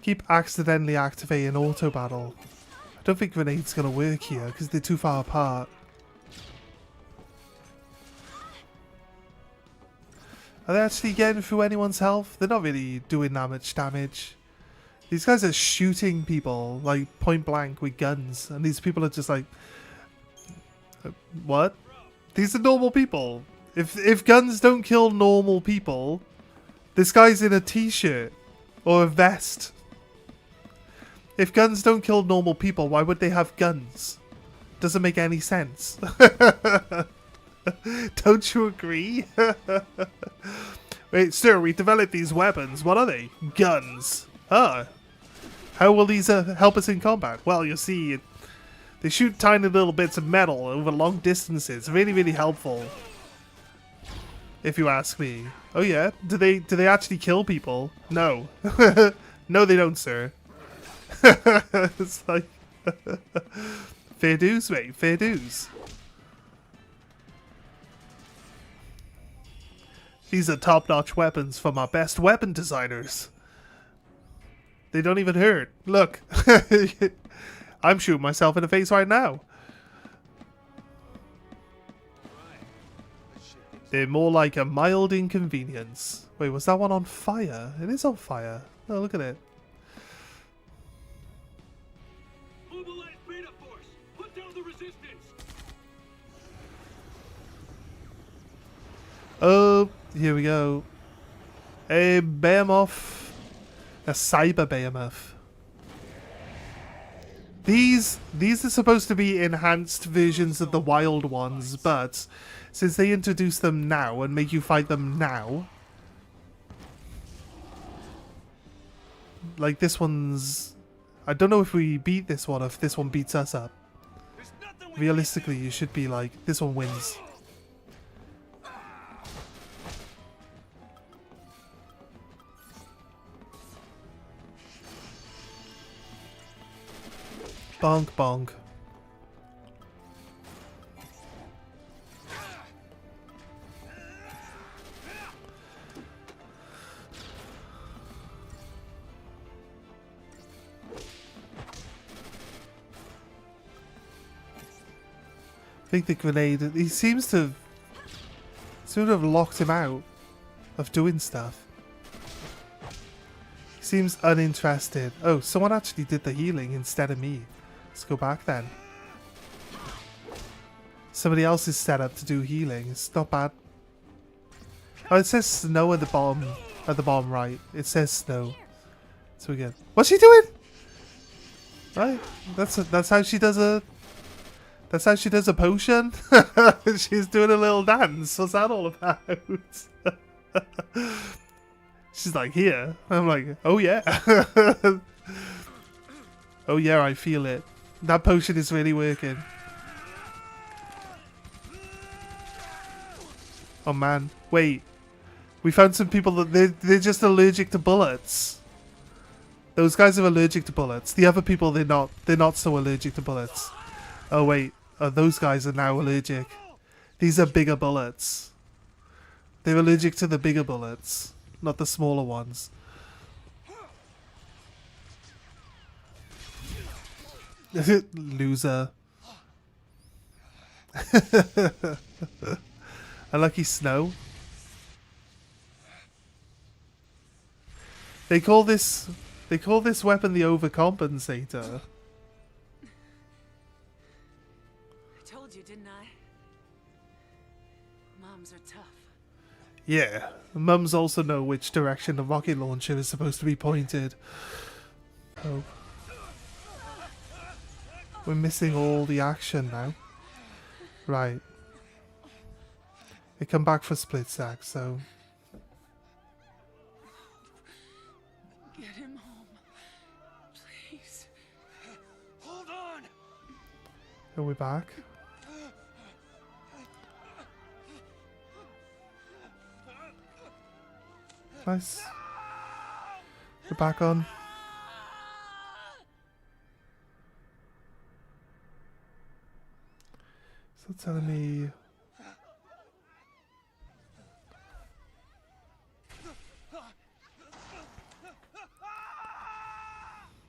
Keep accidentally activating auto battle. I don't think grenades gonna work here because they're too far apart. Are they actually getting through anyone's health? They're not really doing that much damage. These guys are shooting people like point blank with guns, and these people are just like, what? These are normal people. If guns don't kill normal people, this guy's in a t-shirt or a vest. If guns don't kill normal people, why would they have guns? Doesn't make any sense. Don't you agree? Wait, sir, we developed these weapons. What are they? Guns. Ah. How will these help us in combat? Well, you see, they shoot tiny little bits of metal over long distances. Really, really helpful. If you ask me. Oh yeah? Do they actually kill people? No. No, they don't, sir. It's like fair dues, mate. Fair dues. These are top-notch weapons from our best weapon designers. They don't even hurt. Look. I'm shooting myself in the face right now. They're more like a mild inconvenience. Wait, was that one on fire? It is on fire. Oh, look at it. Mobilize beta force. Put down the resistance. Oh, here we go. A behemoth. A cyber behemoth. These are supposed to be enhanced versions of the wild ones, but since they introduce them now and make you fight them now, like this one's, I don't know if we beat this one or if this one beats us up. Realistically, you should be like, this one wins. Bonk, bonk. think the grenade... He seems to have... sort of locked him out of doing stuff. He seems uninterested. Oh, someone actually did the healing instead of me. Let's go back then. Somebody else is set up to do healing. It's not bad. Oh, it says snow at the bottom right. It says snow. So we're good. What's she doing? Right. That's how she does a... That's how she does a potion. She's doing a little dance. What's that all about? She's like, here. I'm like, oh yeah. Oh yeah, I feel it. That potion is really working. Oh man, wait. We found some people that they're just allergic to bullets. Those guys are allergic to bullets. The other people, they're not so allergic to bullets. Oh wait, those guys are now allergic. These are bigger bullets. They're allergic to the bigger bullets, not the smaller ones. Loser. Unlucky snow. They call this weapon the overcompensator. I told you, didn't I? Moms are tough. Yeah, mums also know which direction the rocket launcher is supposed to be pointed. Oh. We're missing all the action now. Right. They come back for split sec, so... Get him home. Please. Hold on! Are we back? Nice. We're back on. So telling me...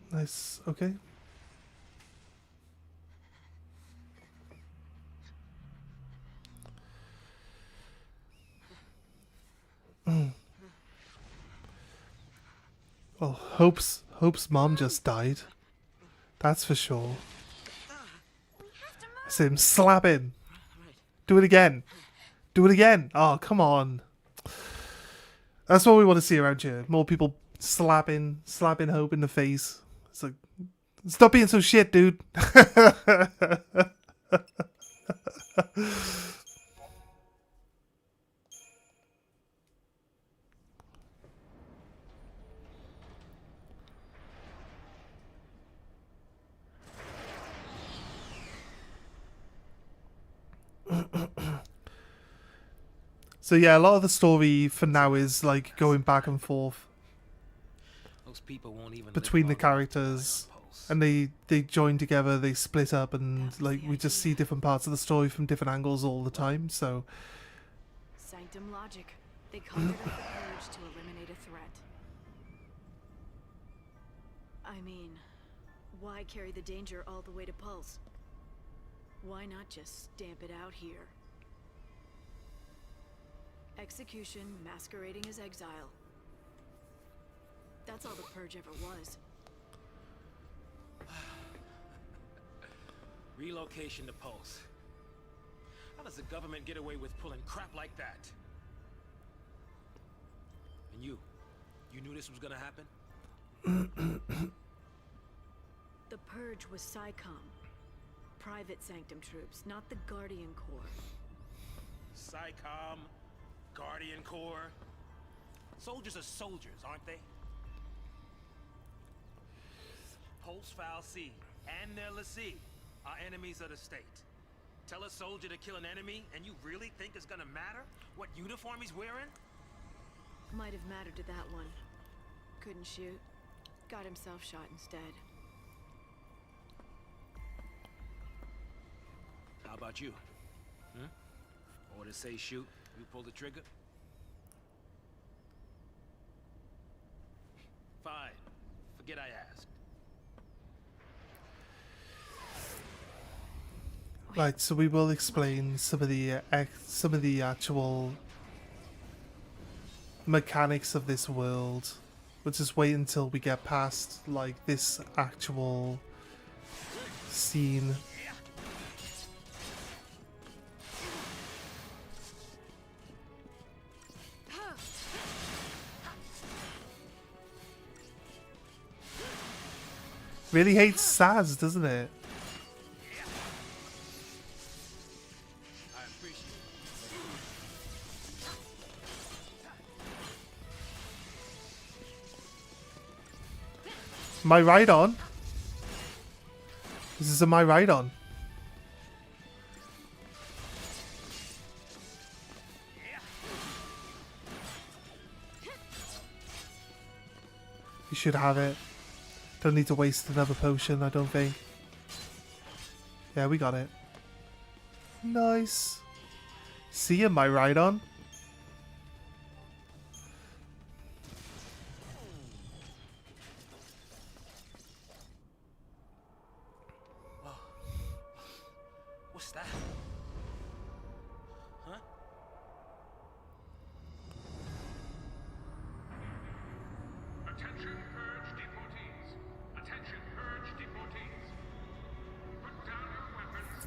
Nice, okay. Well, Hope's mom just died. That's for sure. I see him slap him. Do it again. Do it again. Oh, come on. That's what we want to see around here. More people slapping Hope in the face. It's like, stop being so shit, dude. So yeah, a lot of the story for now is like going back and forth Those people won't even between the characters, and they join together, they split up, and like we just see different parts of the story from different angles all the time. So Sanctum logic. They conjured up the purge to eliminate a threat. I mean, why carry the danger all the way to Pulse? Why not just stamp it out here? Execution masquerading as exile. That's all the purge ever was. Relocation to Pulse. How does the government get away with pulling crap like that? And you knew this was gonna happen? The purge was SciComm. Private Sanctum troops, not the Guardian Corps. SciComm, Guardian Corps. Soldiers are soldiers, aren't they? Pulse Foul C and their lessee are enemies of the state. Tell a soldier to kill an enemy, and you really think it's gonna matter what uniform he's wearing? Might have mattered to that one. Couldn't shoot. Got himself shot instead. How about you? Orders say shoot, you pull the trigger? Fine. Forget I asked. Right, so we will explain some of the actual mechanics of this world. We'll just wait until we get past like this actual scene. Really hates Saz, doesn't it? I appreciate Am I right on? This is am I right on? You should have it. Don't need to waste another potion, I don't think. Yeah, we got it. Nice. See, am I right on? What's that? Huh? Attention, purge deportees. Attention, purge deportees. Put down your weapons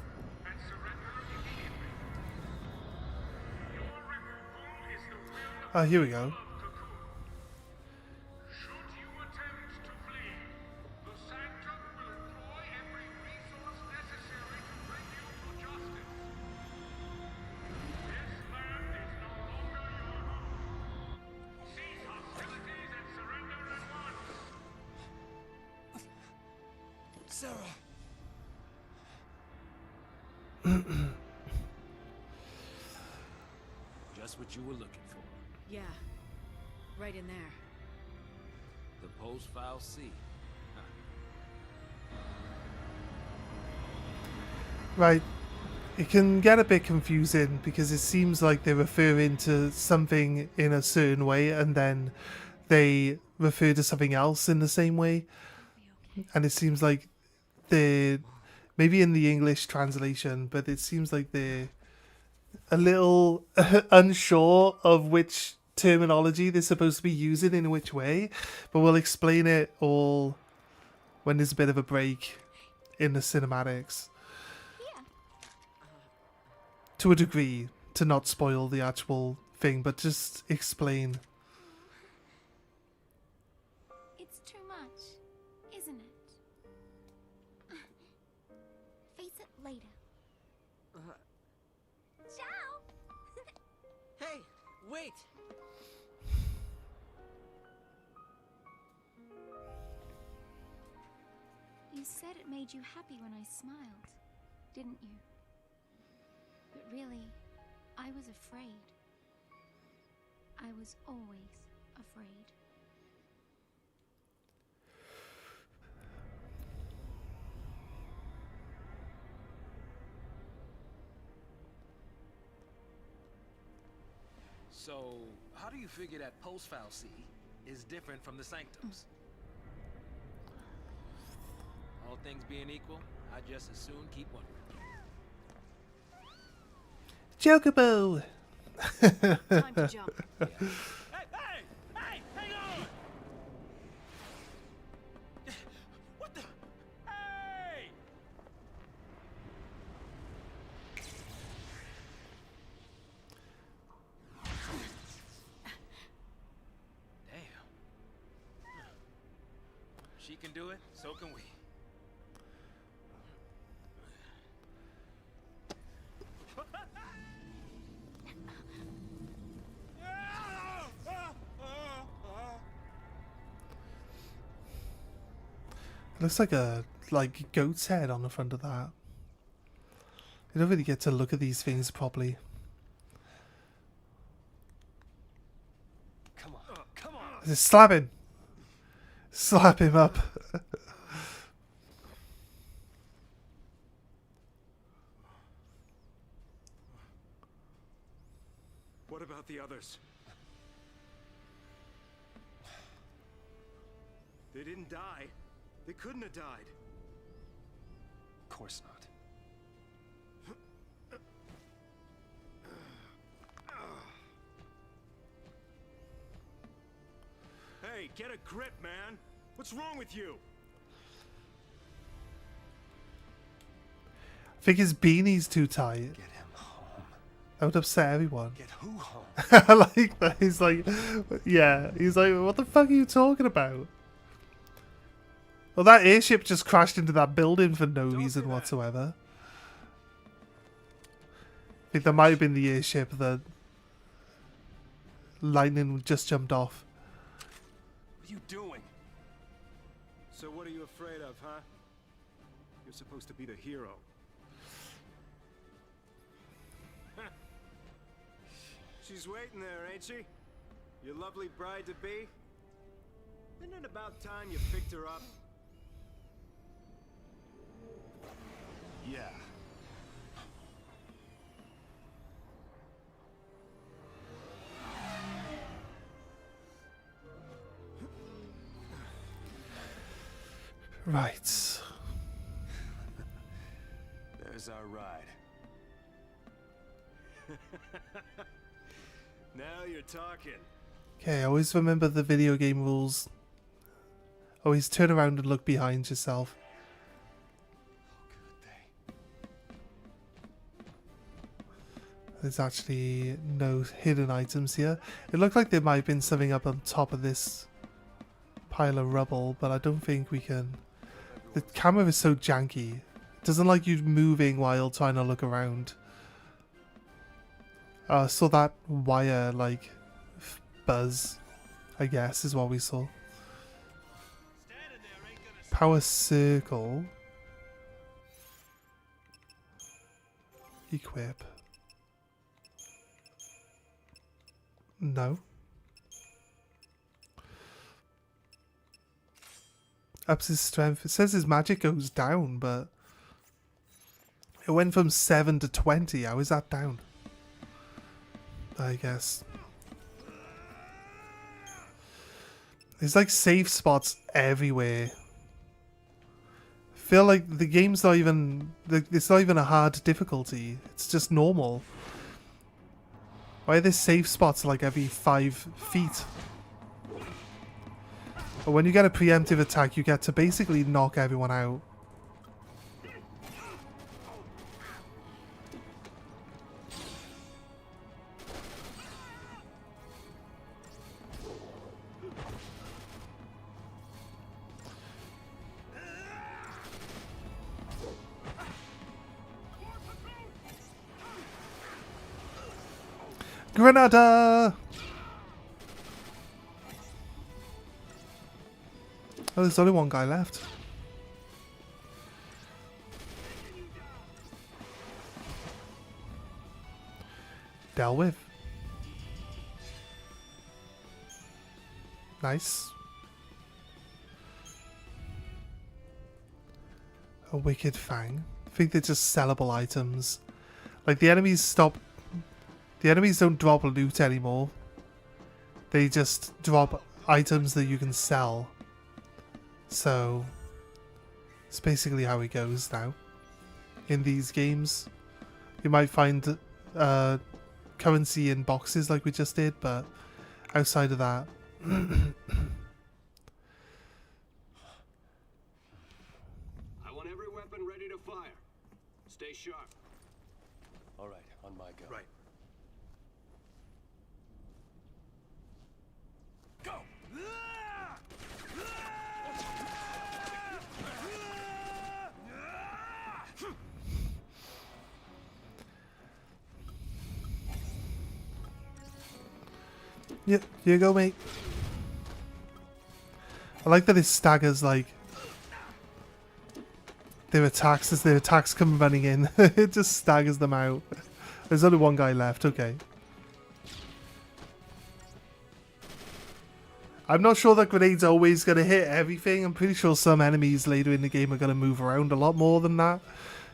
and surrender immediately. Your removal is the will Oh, here we go. of Cocoon. Should you attempt to flee, the Sanctum will employ every resource necessary to bring you to justice. This land is no longer your home. Cease hostilities and surrender at once. Sarah. Just what you were looking for. Yeah. Right in there. The post-file C. Right. It can get a bit confusing because it seems like they're referring to something in a certain way and then they refer to something else in the same way. And it seems like they're maybe in the English translation, but it seems like they're a little unsure of which terminology they're supposed to be using in which way. But we'll explain it all when there's a bit of a break in the cinematics. To a degree, to not spoil the actual thing, but just explain. It's too much, isn't it? Face it later. Ciao! Hey, wait! You said it made you happy when I smiled, didn't you? But really, I was afraid. I was always afraid. So, how do you figure that post-file C is different from the sanctums? All things being equal, I just as soon keep wondering. Chocobo! Time to jump. Hey, hey! Hey! Hang on! What the? Hey! Damn. She can do it, so can we. Looks like a goat's head on the front of that. You don't really get to look at these things properly. Come on, come on. Just slap him! Slap him up. What about the others? They didn't die. They couldn't have died. Of course not. Hey, get a grip, man. What's wrong with you? I think his beanie's too tight. Get him home. That would upset everyone. Get who home? I like that. He's like, yeah. He's like, what the fuck are you talking about? Well, that airship just crashed into that building for no reason whatsoever. I think that might have been the airship that lightning just jumped off. What are you doing? So what are you afraid of, huh? You're supposed to be the hero. She's waiting there, ain't she? Your lovely bride-to-be? Isn't it about time you picked her up? Yeah. Right. There's our ride. Now you're talking. Okay, always remember the video game rules. Always turn around and look behind yourself. There's actually no hidden items here. It looked like there might have been something up on top of this pile of rubble, but I don't think we can. The camera is so janky. It doesn't like you moving while trying to look around. Saw that wire, like, buzz, I guess, is what we saw. Power circle. Equip. No. Ups his strength. It says his magic goes down, but it went from 7 to 20. How is that down? I guess. There's like safe spots everywhere. I feel like the game's not even... It's not even a hard difficulty. It's just normal. Why are there safe spots like every 5 feet? But when you get a preemptive attack, you get to basically knock everyone out. Granada! Oh, there's only one guy left. Dealt with. Nice. A wicked fang. I think they're just sellable items. Like the enemies stop. The enemies don't drop loot anymore. They just drop items that you can sell. So, it's basically how it goes now. In these games, you might find currency in boxes like we just did, but outside of that... I want every weapon ready to fire. Stay sharp. All right, on my go. Right. Go! Yeah, here you go, mate. I like that it staggers, like, their attacks as their attacks come running in. It just staggers them out. There's only one guy left, okay. I'm not sure that grenades are always going to hit everything. I'm pretty sure some enemies later in the game are going to move around a lot more than that.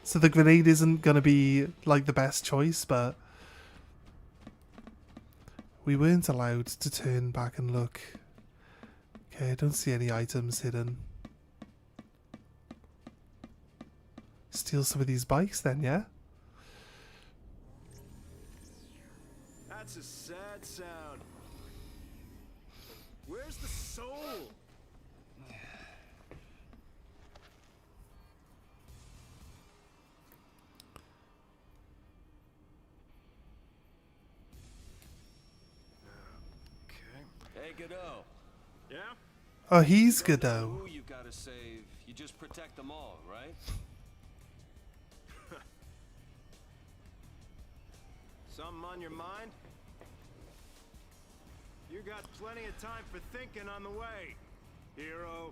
So the grenade isn't going to be, like, the best choice, but... We weren't allowed to turn back and look. Okay, I don't see any items hidden. Steal some of these bikes then, yeah? That's a sad sound. Where's the soul. Okay. Hey, Godot. Yeah? Oh, he's You good don't know though. who you gotta save. You just protect them all, right? Something on your mind? You got plenty of time for thinking on the way, hero.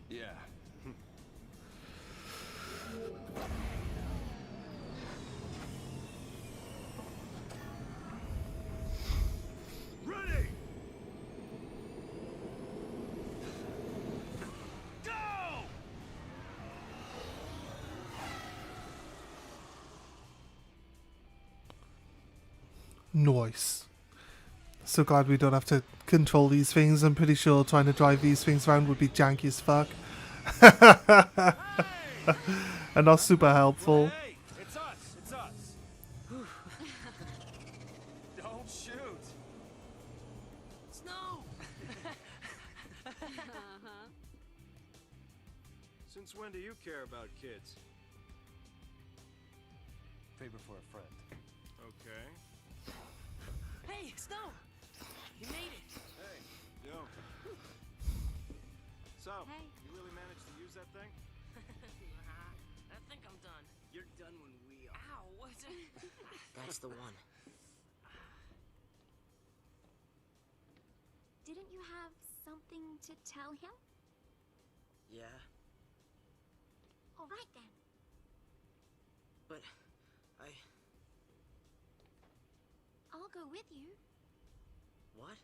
Yeah. Ready! Go! Nice. So glad we don't have to control these things. I'm pretty sure trying to drive these things around would be janky as fuck. And not super helpful. Hey, it's us. It's us. Don't shoot. Snow! Since when do you care about kids? Favor for a friend. Okay. Hey, Snow! You made it! Hey, yo. So, Hey. you really managed to use that thing? I think I'm done. You're done when we are. Ow, what's it? That's the one. Didn't you have something to tell him? Yeah, All right then. but I'll go with you. what?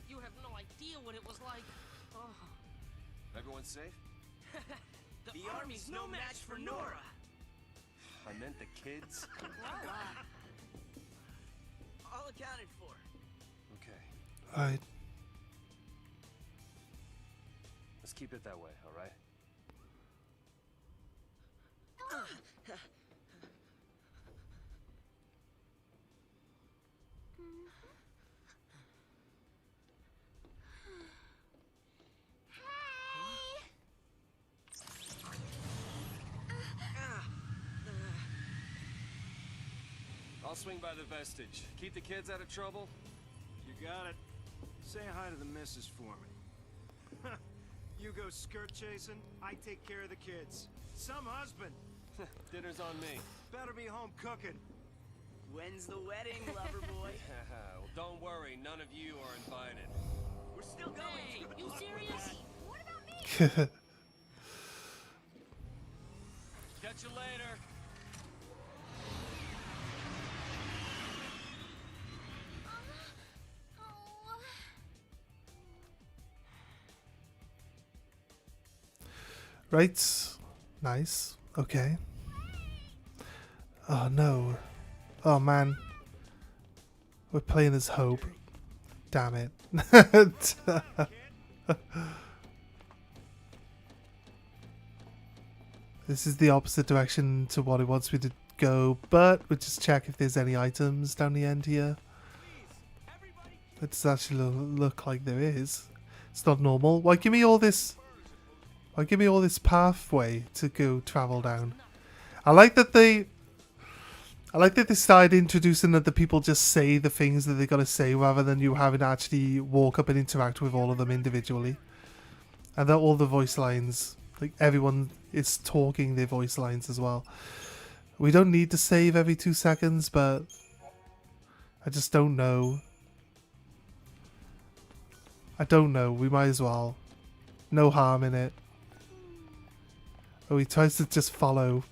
You have no idea what it was like. Oh, Everyone safe? the army's no match for Nora. I meant the kids. All accounted for. Okay. Alright. Let's keep it that way, all right? I'll swing by the vestige. Keep the kids out of trouble. You got it. Say hi to the missus for me. You go skirt chasing, I take care of the kids. Some husband. Dinner's on me. Better be home cooking. When's the wedding, lover boy? Well, don't worry. None of you are invited. We're still going. Hey, you serious? What about me? Catch you later. Oh. Right. Nice. Okay. Oh no. Oh man. We're playing as Hope. Damn it. This is the opposite direction to what it wants me to go, but we'll just check if there's any items down the end here. It does actually look like there is. It's not normal. Why give me all this? Why give me all this pathway to go travel down? I like that they started introducing that the people just say the things that they gotta say rather than you having to actually walk up and interact with all of them individually. And that all the voice lines, like everyone is talking their voice lines as well. We don't need to save every 2 seconds, but I just don't know. I don't know. We might as well. No harm in it. Oh, he tries to just follow.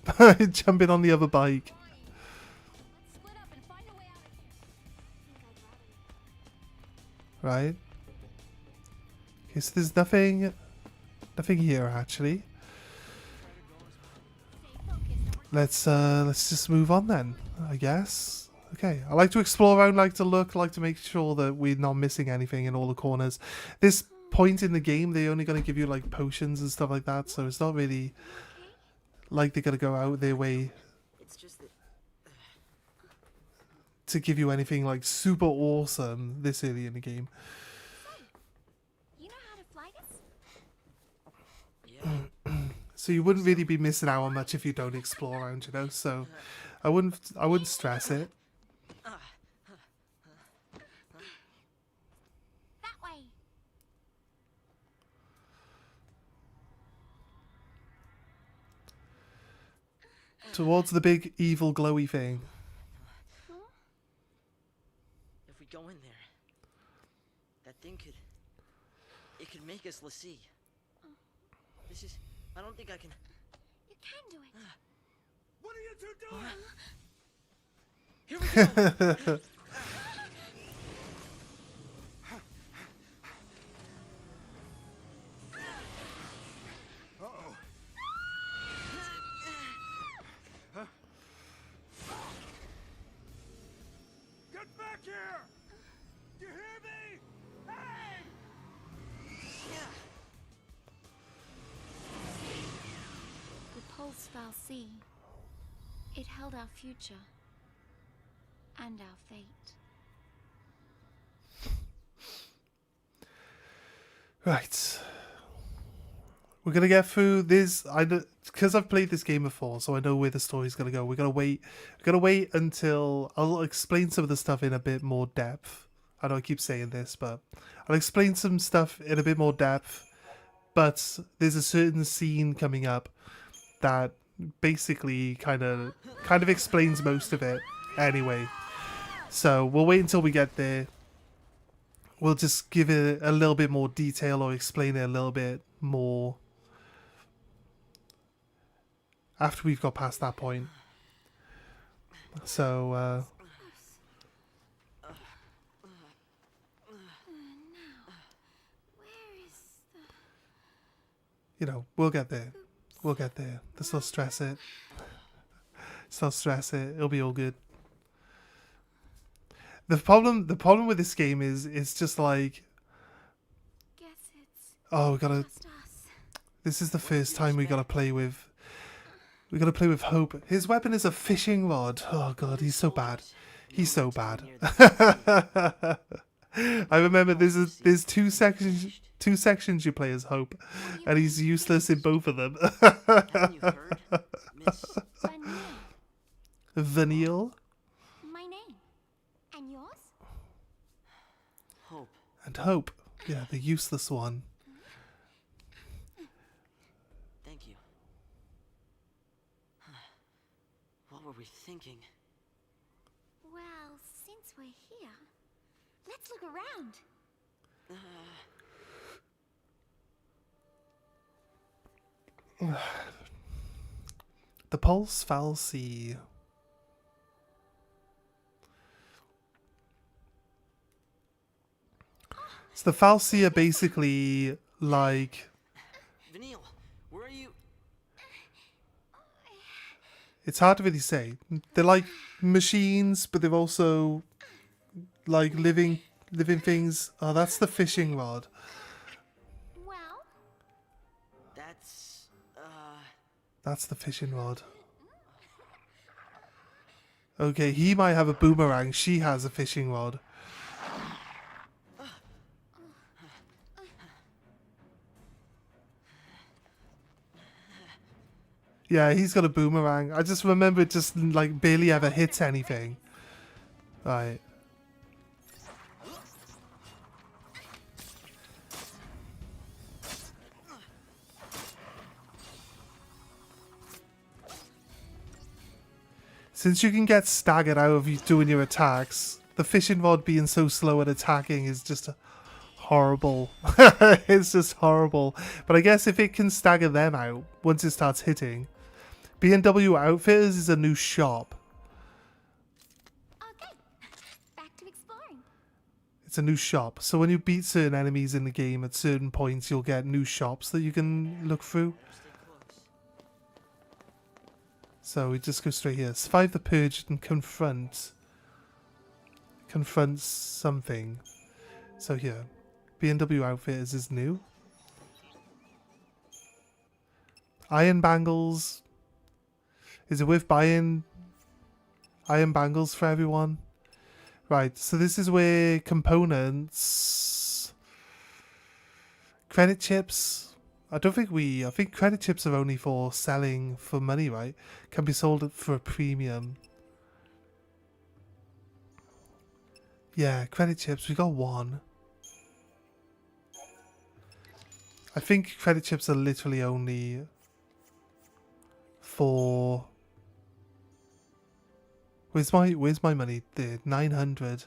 Jumping on the other bike. Let's split up and find a way out of here. Right? Okay, so there's nothing here actually. Let's just move on then, I guess. Okay, I like to explore around, like to look, like to make sure that we're not missing anything in all the corners. This point in the game, they're only going to give you like potions and stuff like that, so it's not really like they're gonna go out their way It's just that to give you anything like super awesome this early in the game. You know how to fly this? yeah. So you wouldn't really be missing out on much if you don't explore around, you know. So I wouldn't stress it. That way. Towards the big evil glowy thing. If we go in there, that thing could make us Lassie. This is. I don't think I can. You can do it. What are you two doing? Here we go. Uh-oh. Get back here! You hear me? Hey! The Pulse Foul Sea. It held our future and our fate. Right. We're gonna get through this. I know because I've played this game before, so I know where the story's gonna go. We're gonna wait. We're gonna wait until I'll explain some of the stuff in a bit more depth. I know I keep saying this, but I'll explain some stuff in a bit more depth. But there's a certain scene coming up that basically kind of explains most of it anyway. So we'll wait until we get there. We'll just give it a little bit more detail or explain it a little bit more after we've got past that point. So, you know, we'll get there. We'll get there. Let's not stress it. Let's not stress it. It'll be all good. The problem with this game is it's just like, Guess it's oh, we gotta. just us. This is the first time we gotta play with. We gotta play with Hope. His weapon is a fishing rod. Oh god, he's so bad. He's so bad. I remember there's two sections you play as Hope, and he's useless in both of them. Haven't you heard, Miss? Vanille, Vanille my name. And yours? Hope. and Hope. Yeah, the useless one. Thank you. What were we thinking? Well, since we're here, let's look around. The Pulse Foul Sea. So the Foul Sea are basically like, Vanille, where are you? it's hard to really say. They're like machines, but they're also like living things. Oh, that's the fishing rod. Well, That's the fishing rod. Okay, he might have a boomerang. She has a fishing rod. Yeah, he's got a boomerang. I just remember it just like barely ever hits anything. Right. Since you can get staggered out of you doing your attacks, the fishing rod being so slow at attacking is just horrible. It's just horrible. But I guess if it can stagger them out once it starts hitting. B&W Outfitters is a new shop. okay. Back to exploring. It's a new shop. So when you beat certain enemies in the game at certain points, you'll get new shops that you can look through. So we just go straight here. Survive the purge and confront something. So here, B&W Outfitters is new. Iron bangles, Is it worth buying iron bangles for everyone? Right, so this is where components... Credit chips... I think credit chips are only for selling for money, right? Can be sold for a premium. Yeah, credit chips, we got one. I think credit chips are literally only for... Where's my money? There, 900. Do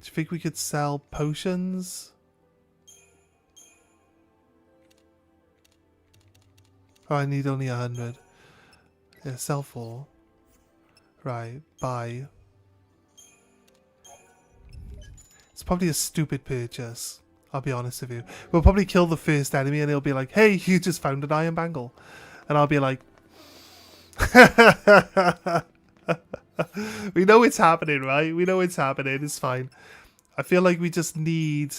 you think we could sell potions? Oh, I need only 100. Yeah, sell for. Right, buy. It's probably a stupid purchase. I'll be honest with you. We'll probably kill the first enemy and he'll be like, hey, you just found an iron bangle. And I'll be like... We know it's happening, right? We know it's happening. It's fine. I feel like we just need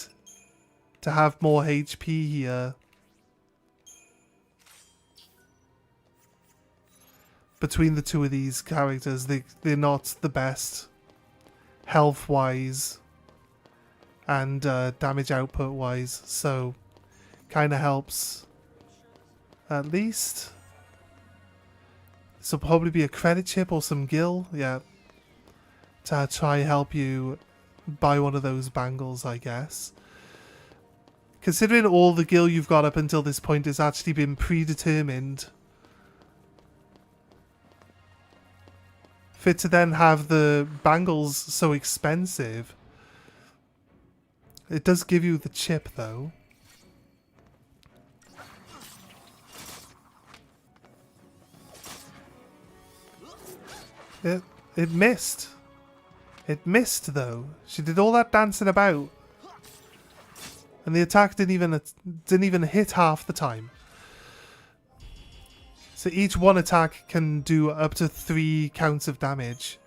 to have more HP here. Between the two of these characters, they're not the best health-wise and damage output-wise, so kind of helps at least. This will probably be a credit chip or some gil, yeah, to try help you buy one of those bangles, I guess. Considering all the gil you've got up until this point has actually been predetermined, for it to then have the bangles so expensive, it does give you the chip though. It missed. It missed though. She did all that dancing about, and the attack didn't even hit half the time. So each one attack can do up to 3 counts of damage,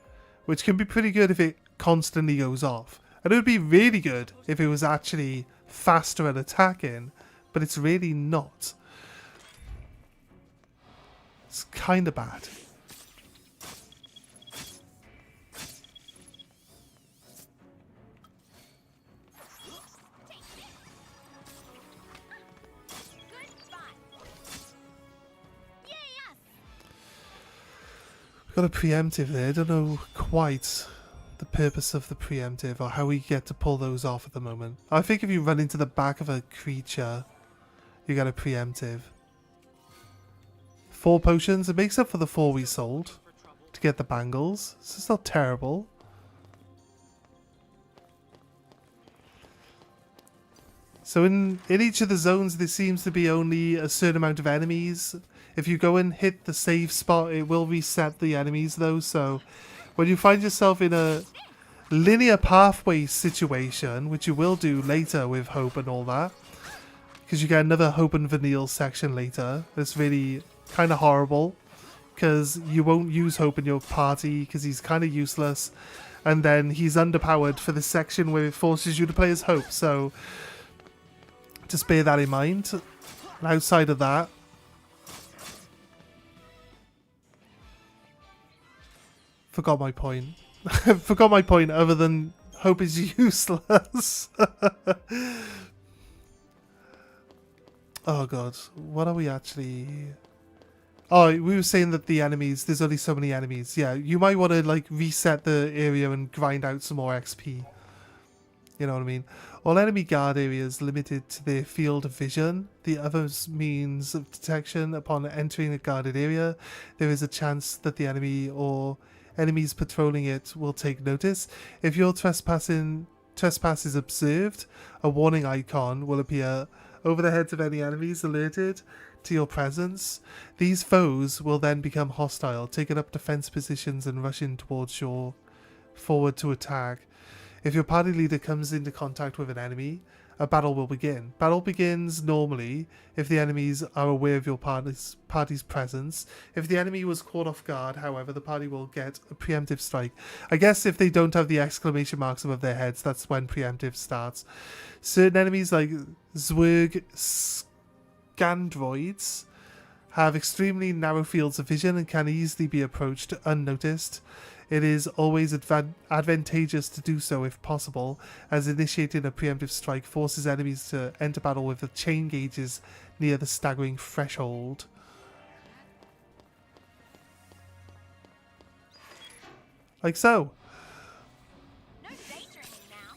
which can be pretty good if it constantly goes off. And it would be really good if it was actually faster at attacking, but it's really not. It's kind of bad. Got a preemptive there. I don't know quite the purpose of the preemptive or how we get to pull those off at the moment. I think if you run into the back of a creature, you get a preemptive. 4 potions. It makes up for the 4 we sold to get the bangles. So it's not terrible. So in each of the zones, there seems to be only a certain amount of enemies. If you go and hit the save spot, it will reset the enemies though. So when you find yourself in a linear pathway situation, which you will do later with Hope and all that, because you get another Hope and Vanille section later. It's really kind of horrible, because you won't use Hope in your party because he's kind of useless. And then he's underpowered for the section where it forces you to play as Hope. So just bear that in mind. And outside of that, forgot my point. Forgot my point other than Hope is useless. Oh god, what are we actually... Oh, we were saying that the enemies, there's only so many enemies. Yeah, you might want to like reset the area and grind out some more XP. You know what I mean? All enemy guard areas limited to their field of vision. The other means of detection upon entering a guarded area. There is a chance that the enemy or enemies patrolling it will take notice. If your trespass is observed, a warning icon will appear over the heads of any enemies alerted to your presence. These foes will then become hostile, taking up defense positions and rushing towards your forward to attack. If your party leader comes into contact with an enemy, a battle will begin. Battle begins normally if the enemies are aware of your party's presence. If the enemy was caught off guard, however, the party will get a preemptive strike. I guess if they don't have the exclamation marks above their heads, that's when preemptive starts. Certain enemies like Zwerg Scandroids have extremely narrow fields of vision and can easily be approached unnoticed. It is always advantageous to do so if possible, as initiating a preemptive strike forces enemies to enter battle with the chain gauges near the staggering threshold. Like so. No danger in now.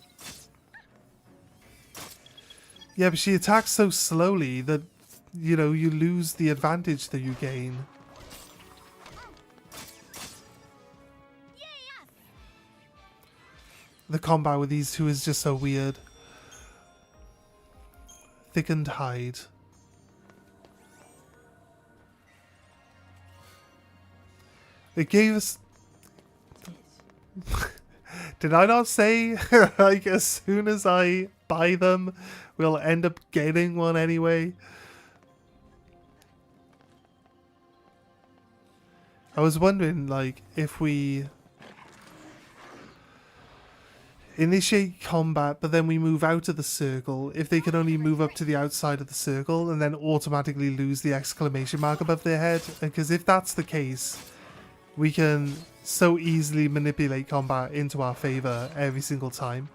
Yeah, but she attacks so slowly that, you know, you lose the advantage that you gain. The combat with these two is just so weird. Thickened hide. It gave us... Did I not say, like, as soon as I buy them, we'll end up getting one anyway? I was wondering, like, if we initiate combat, but then we move out of the circle, if they can only move up to the outside of the circle and then automatically lose the exclamation mark above their head. Because if that's the case, we can so easily manipulate combat into our favor every single time.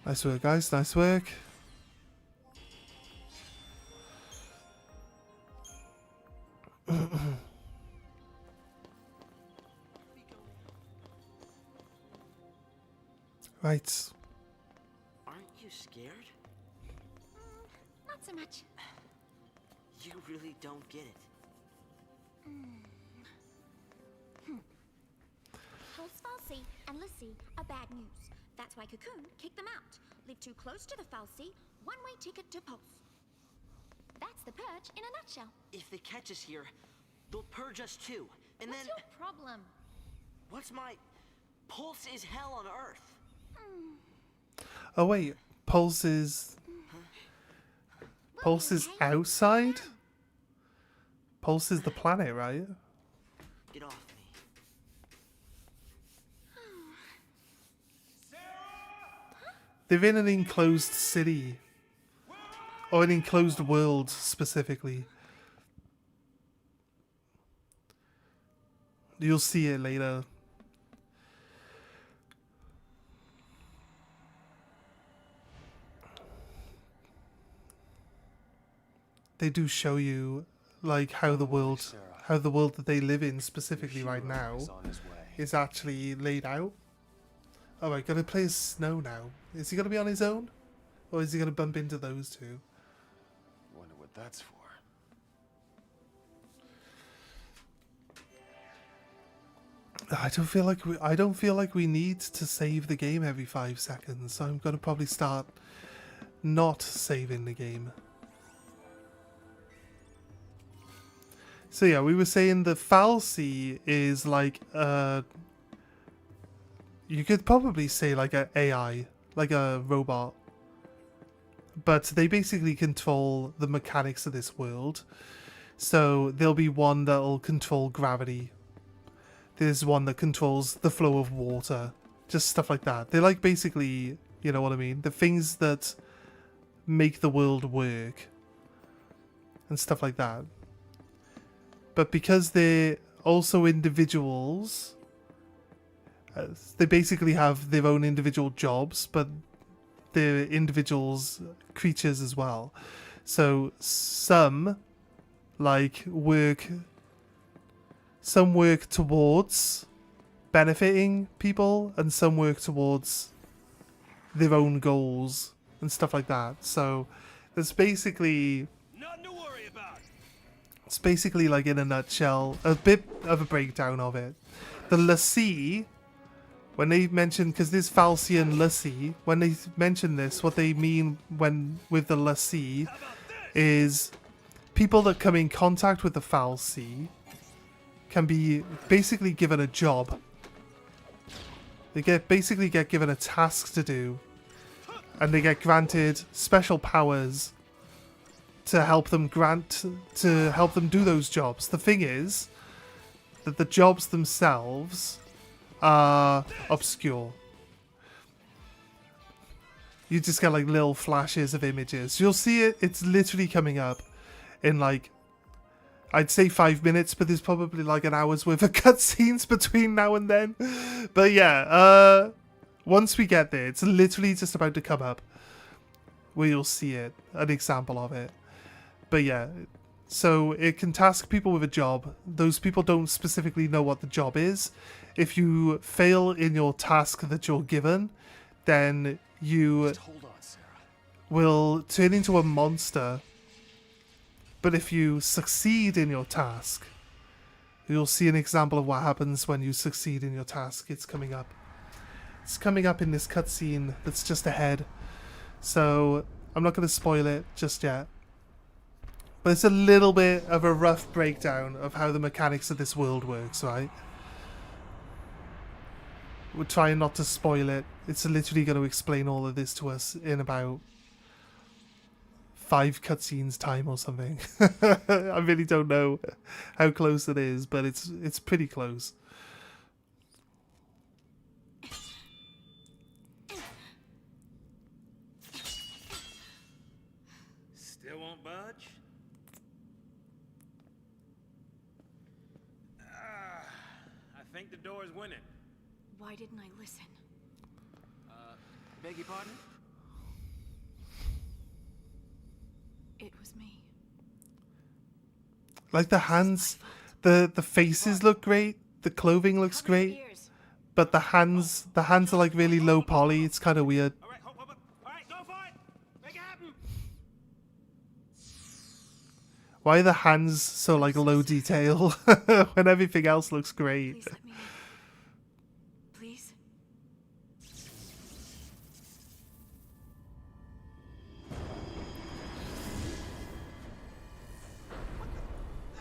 Nice work, guys. Nice work. Right. Aren't you scared? Not so much. You really don't get it. Pulse Falsey and Lissy are bad news. That's why Cocoon kicked them out. Live too close to the Falsey, one-way ticket to Pulse. That's the purge in a nutshell. If they catch us here, they'll purge us too. And What's then... your problem? What's my... Pulse is hell on Earth. Oh wait, Pulse is... Pulse is outside? Pulse is the planet, right? Get off me. They're in an enclosed city. Or an enclosed world, specifically. You'll see it later. They do show you, like, how the world that they live in, specifically right now, is actually laid out. Alright, gotta play as Snow now. Is he gonna be on his own? Or is he gonna bump into those two? Wonder what that's for. I don't feel like we need to save the game every 5 seconds, so I'm gonna probably start not saving the game. So yeah, we were saying the Falsey is like you could probably say like an AI, like a robot. But they basically control the mechanics of this world. So there'll be one that'll control gravity. There's one that controls the flow of water. Just stuff like that. They're like basically, you know what I mean? The things that make the world work. And stuff like that. But because they're also individuals, they basically have their own individual jobs, but they're individuals, creatures as well. So some work towards benefiting people, and some work towards their own goals and stuff like that. So there's basically... It's basically, like, in a nutshell, a bit of a breakdown of it. The Lassie, when they mention, because there's Falsey and Lassie, when they mention this, what they mean with the Lassie is people that come in contact with the Falsey can be basically given a job. They basically get given a task to do, and they get granted special powers to help them do those jobs. The thing is that the jobs themselves are obscure. You just get like little flashes of images. You'll see it. It's literally coming up in like, I'd say 5 minutes, but there's probably like an hour's worth of cutscenes between now and then. But yeah, once we get there, it's literally just about to come up where you'll see it, an example of it. But yeah, so it can task people with a job. Those people don't specifically know what the job is. If you fail in your task that you're given, then you Hold on, Sarah. will turn into a monster. But if you succeed in your task, you'll see an example of what happens when you succeed in your task. It's coming up. It's coming up in this cutscene that's just ahead. So I'm not going to spoil it just yet. But it's a little bit of a rough breakdown of how the mechanics of this world works, right? We're trying not to spoil it. It's literally going to explain all of this to us in about 5 cutscenes time or something. I really don't know how close it is, but it's pretty close. Still won't budge? I think the door is winning. Why didn't I listen? Beg your pardon? It was me. Like the hands, the faces look great, the clothing looks Cover your great, ears. but the hands are like really low poly. It's kind of weird. All right, hold up. All right, go for it. Make it happen. Why are the hands so like low detail when everything else looks great? Please let me in. Please?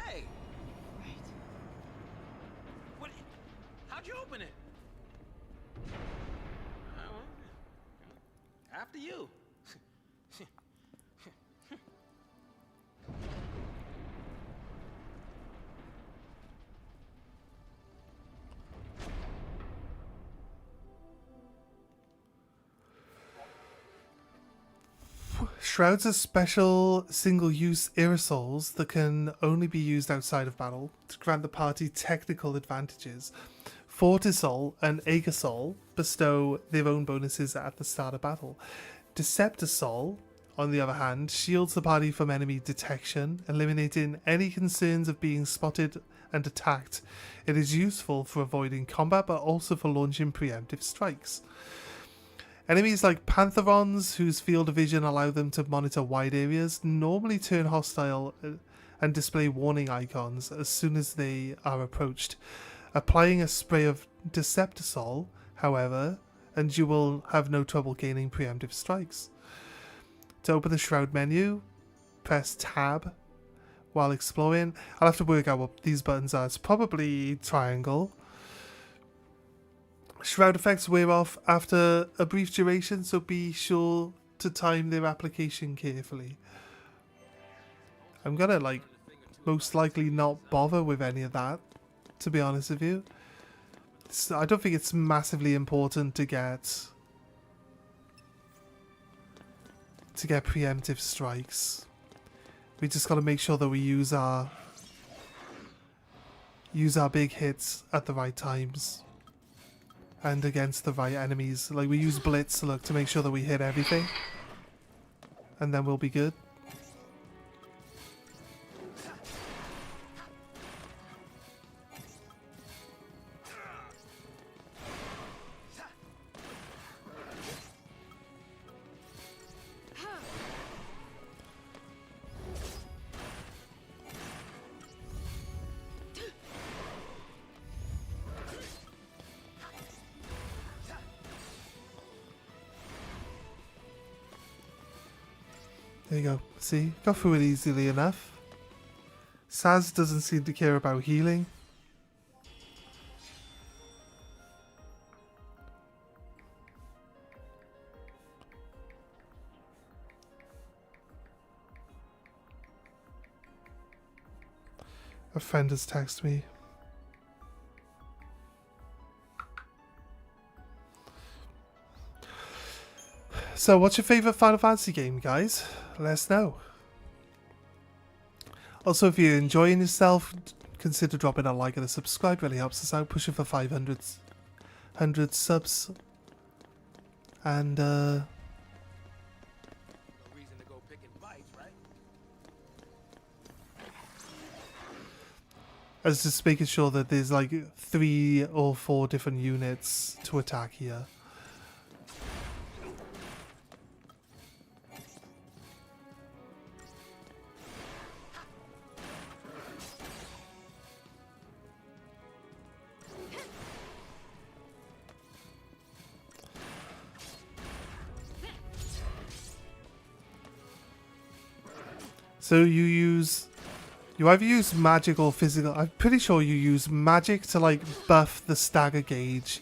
Hey, Right. what? How'd you open it? After you. Shrouds are special single-use aerosols that can only be used outside of battle to grant the party technical advantages. Fortisol and Aegasol bestow their own bonuses at the start of battle. Deceptisol, on the other hand, shields the party from enemy detection, eliminating any concerns of being spotted and attacked. It is useful for avoiding combat, but also for launching preemptive strikes. Enemies like Pantherons, whose field of vision allow them to monitor wide areas, normally turn hostile and display warning icons as soon as they are approached. Applying a spray of Deceptisol, however, and you will have no trouble gaining preemptive strikes. To open the Shroud menu, press Tab while exploring. I'll have to work out what these buttons are. It's probably triangle. Shroud effects wear off after a brief duration, so be sure to time their application carefully. I'm gonna like most likely not bother with any of that, to be honest with you. I don't think it's massively important to get preemptive strikes. We just gotta make sure that we use our big hits at the right times. And against the right enemies. Like, we use Blitz, look, to make sure that we hit everything. And then we'll be good. There you go. See? Got through it easily enough. Saz doesn't seem to care about healing. A friend has texted me. So, what's your favourite Final Fantasy game, guys? Let us know. Also, if you're enjoying yourself, consider dropping a like and a subscribe. Really helps us out. Pushing for 500 subs. And, No reason to go picking fights, right? I was just making sure that there's like 3 or 4 different units to attack here. So you either use magic or physical. I'm pretty sure you use magic to like buff the stagger gauge,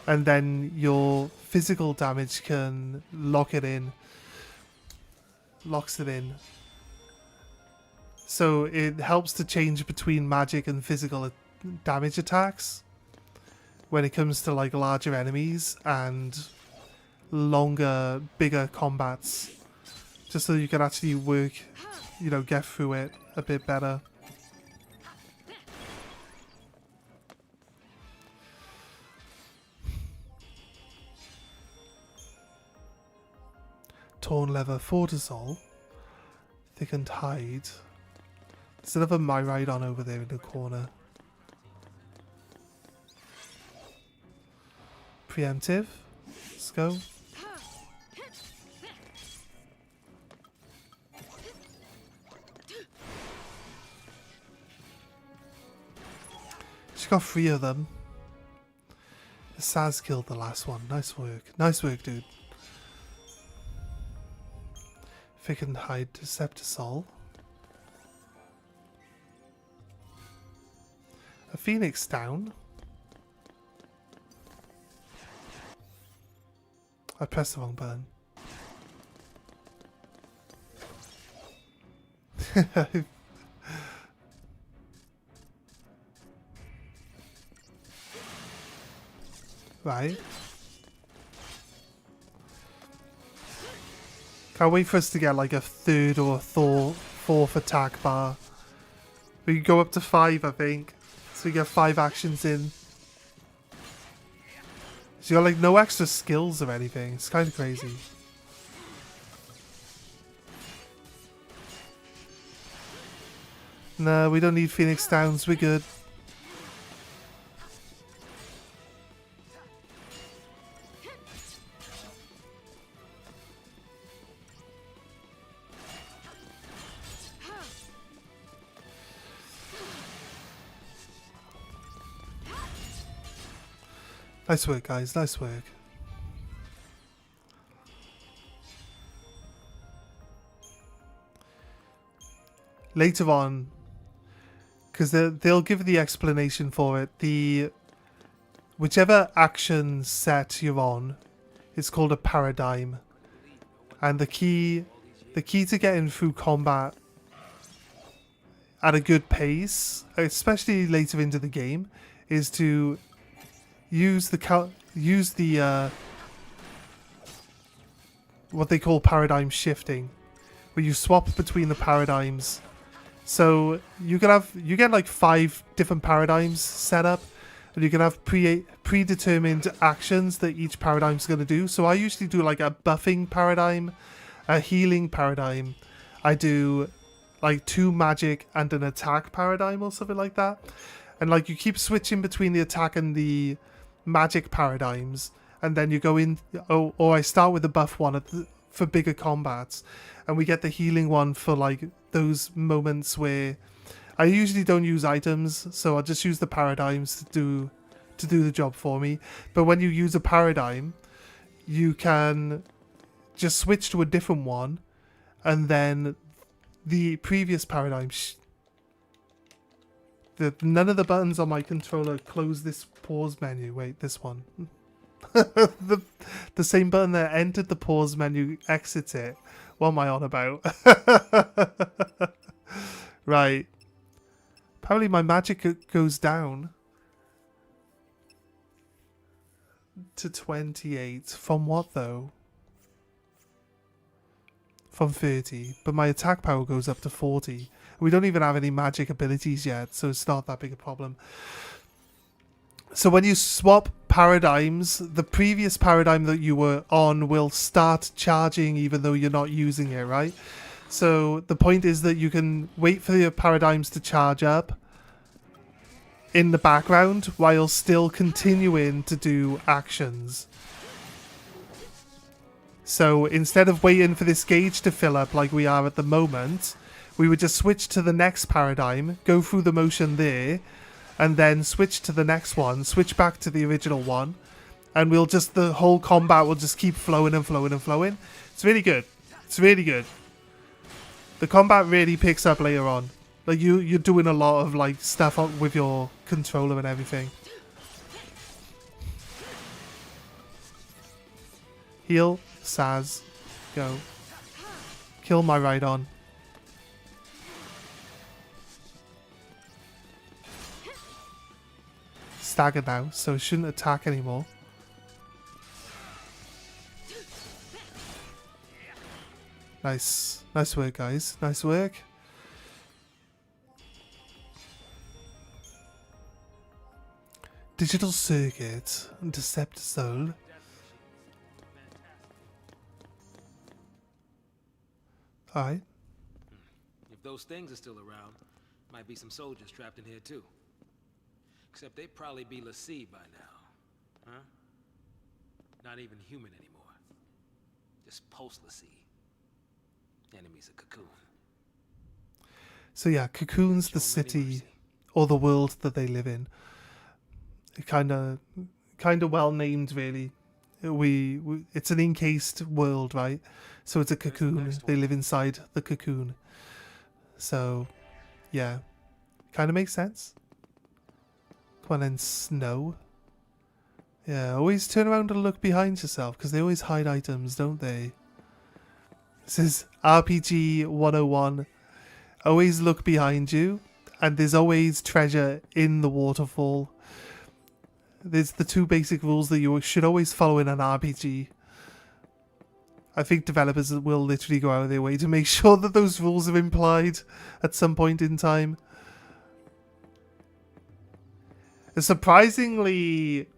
and then your physical damage can locks it in. So it helps to change between magic and physical damage attacks when it comes to like larger enemies and longer, bigger combats, just so you can actually work, you know, get through it a bit better. Torn leather Fortisol. Thickened hide. There's another Myridon over there in the corner. Preemptive. Let's go. She got 3 of them. Saz killed the last one. Nice work. Nice work, dude. Thickened hide Deceptisol. A Phoenix down. I pressed the wrong button. Right. Can't wait for us to get like a 3rd or a 4th attack bar. We can go up to 5, I think. So we get 5 actions in. So you got like no extra skills or anything. It's kind of crazy. No, we don't need Phoenix Downs. We're good. Nice work, guys. Nice work. Later on, because they'll give the explanation for it. Whichever action set you're on, it's called a paradigm, and the key to getting through combat at a good pace, especially later into the game, is to use the what they call paradigm shifting, where you swap between the paradigms. So you get like 5 different paradigms set up, and you can have predetermined actions that each paradigm's going to do. So I usually do like a buffing paradigm, a healing paradigm. I do like 2 magic and an attack paradigm or something like that. And like you keep switching between the attack and the magic paradigms, and then you go in, or I start with the buff one for bigger combats, and we get the healing one for like those moments where I usually don't use items, so I'll just use the paradigms to do the job for me. But when you use a paradigm, you can just switch to a different one, and then the previous paradigm none of the buttons on my controller close this pause menu. Wait, this one. the same button that entered the pause menu exits it. What am I on about? Right. Apparently my magic goes down to 28. From what though? From 30. But my attack power goes up to 40. We don't even have any magic abilities yet, so it's not that big a problem. So when you swap paradigms, the previous paradigm that you were on will start charging even though you're not using it, right? So the point is that you can wait for your paradigms to charge up in the background while still continuing to do actions. So instead of waiting for this gauge to fill up like we are at the moment, we would just switch to the next paradigm, go through the motion there, and then switch to the next one, switch back to the original one, and we'll just, the whole combat will just keep flowing and flowing and flowing. It's really good. It's really good. The combat really picks up later on. Like you're doing a lot of like stuff with your controller and everything. Heal, Saz, go. Kill my Rhydon. Staggered now, so it shouldn't attack anymore. Nice. Nice work, guys. Nice work. Digital circuit. Decept soul. Alright. If those things are still around, might be some soldiers trapped in here too. Except they'd probably be l'Cie by now. Huh? Not even human anymore. Just post-l'Cie. Enemies of Cocoon. So yeah, Cocoon's the city or the world that they live in. Kind of well named, really. It's an encased world, right? So it's a cocoon. They live inside the cocoon. So, yeah, kind of makes sense. Come on then, Snow. Yeah, always turn around and look behind yourself because they always hide items, don't they? This is RPG 101. Always look behind you, and there's always treasure in the waterfall. There's the two basic rules that you should always follow in an RPG. I think developers will literally go out of their way to make sure that those rules are implied at some point in time. Surprisingly,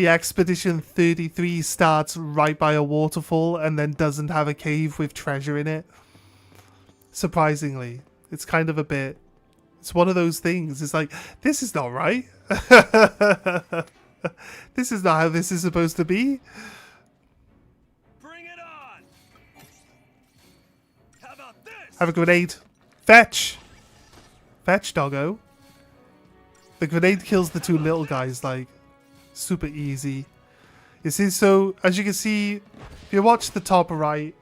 Expedition 33 starts right by a waterfall and then doesn't have a cave with treasure in it. Surprisingly. It's kind of a bit... It's one of those things. It's like, this is not right. This is not how this is supposed to be. Bring it on. How about this? Have a grenade. Fetch. Fetch, doggo. The grenade kills the two little guys, like, super easy. You see, so, as you can see, if you watch the top right,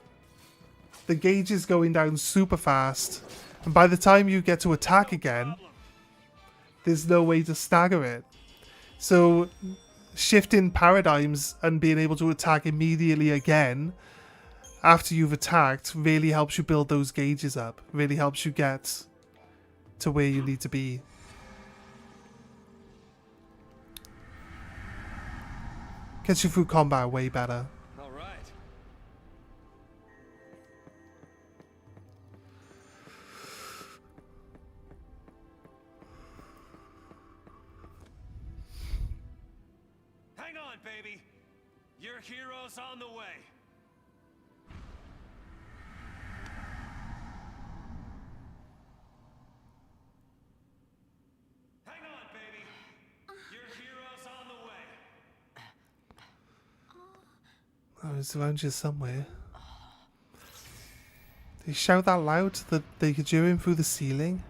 the gauge is going down super fast. And by the time you get to attack again, there's no way to stagger it. So, shifting paradigms and being able to attack immediately again after you've attacked really helps you build those gauges up. Really helps you get to where you need to be. Gets you through combat way better. All right. Hang on, baby. Your hero's on the way. Hang on, baby. Your hero's on the way. Oh, it's around here somewhere. Did he shout that loud that they could hear him through the ceiling?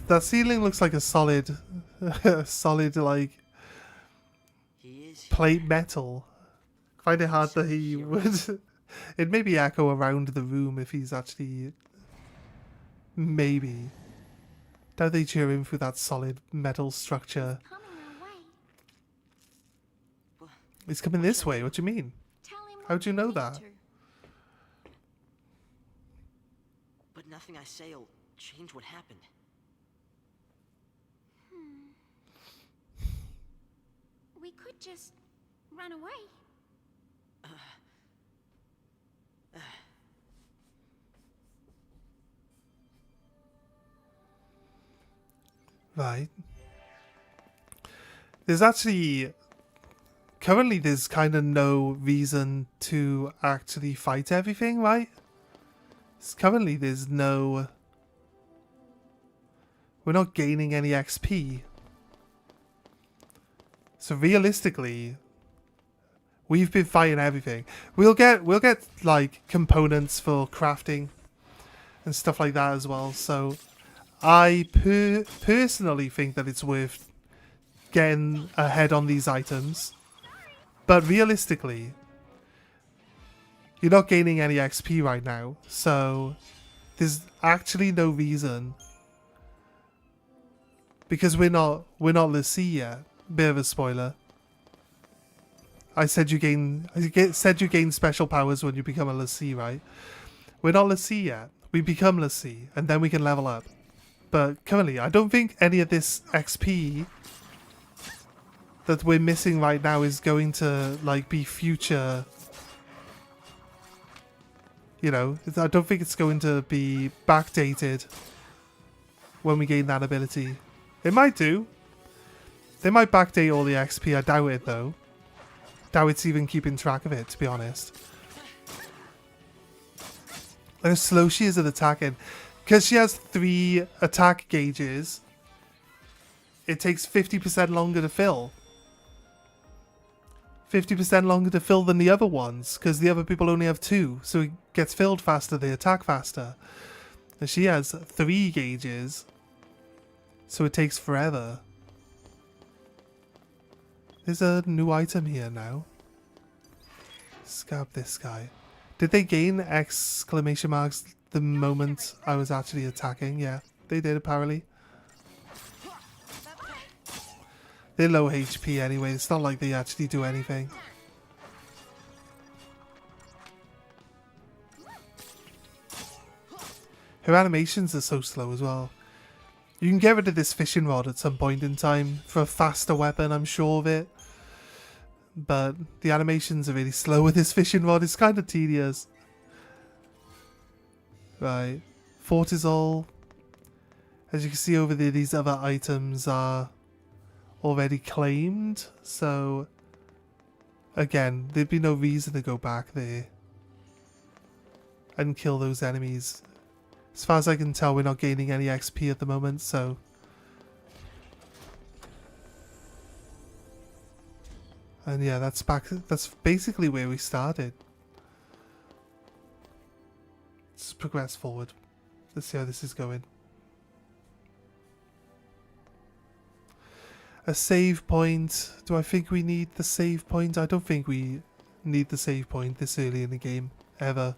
That ceiling looks like a solid, solid like plate metal. I find it hard that he would. It maybe echo around the room if he's actually. Maybe. Doubt they cheer him through that solid metal structure. He's coming this way. What do you mean? Tell him How'd you know that? to. nothing I say will change what happened. We could just run away. Right. There's actually... Currently, there's kind of no reason to actually fight everything, right? Currently, there's no... We're not gaining any XP. So realistically, we've been fighting everything. We'll get like components for crafting and stuff like that as well. So I personally think that it's worth getting ahead on these items. But realistically, you're not gaining any XP right now, so there's actually no reason, because we're not Lassie yet. Bit of a spoiler. I said you gain special powers when you become a Lassie, right? We're not Lassie yet. We become Lassie, and then we can level up. But currently, I don't think any of this XP that we're missing right now is going to like be future. You know, I don't think it's going to be backdated when we gain that ability. It might do. They might backdate all the XP. I doubt it though. Doubt it's even keeping track of it, to be honest. Look how slow she is at attacking. Because she has 3 attack gauges, it takes 50% longer to fill. 50% longer to fill than the other ones, because the other people only have 2, so it gets filled faster, they attack faster. And she has 3 gauges, so it takes forever. There's a new item here now. Scab this guy. Did they gain exclamation marks the moment I was actually attacking? Yeah, they did apparently. They're low HP anyway, it's not like they actually do anything. Her animations are so slow as well. You can get rid of this fishing rod at some point in time for a faster weapon, I'm sure of it. But the animations are really slow with this fishing rod, it's kind of tedious. Right, Fortizol. As you can see over there, these other items are already claimed, so again, there'd be no reason to go back there and kill those enemies. As far as I can tell, we're not gaining any XP at the moment, so and yeah, that's basically where we started. Let's progress forward. Let's see how this is going. A save point. Do I think we need the save point? I don't think we need the save point this early in the game, ever.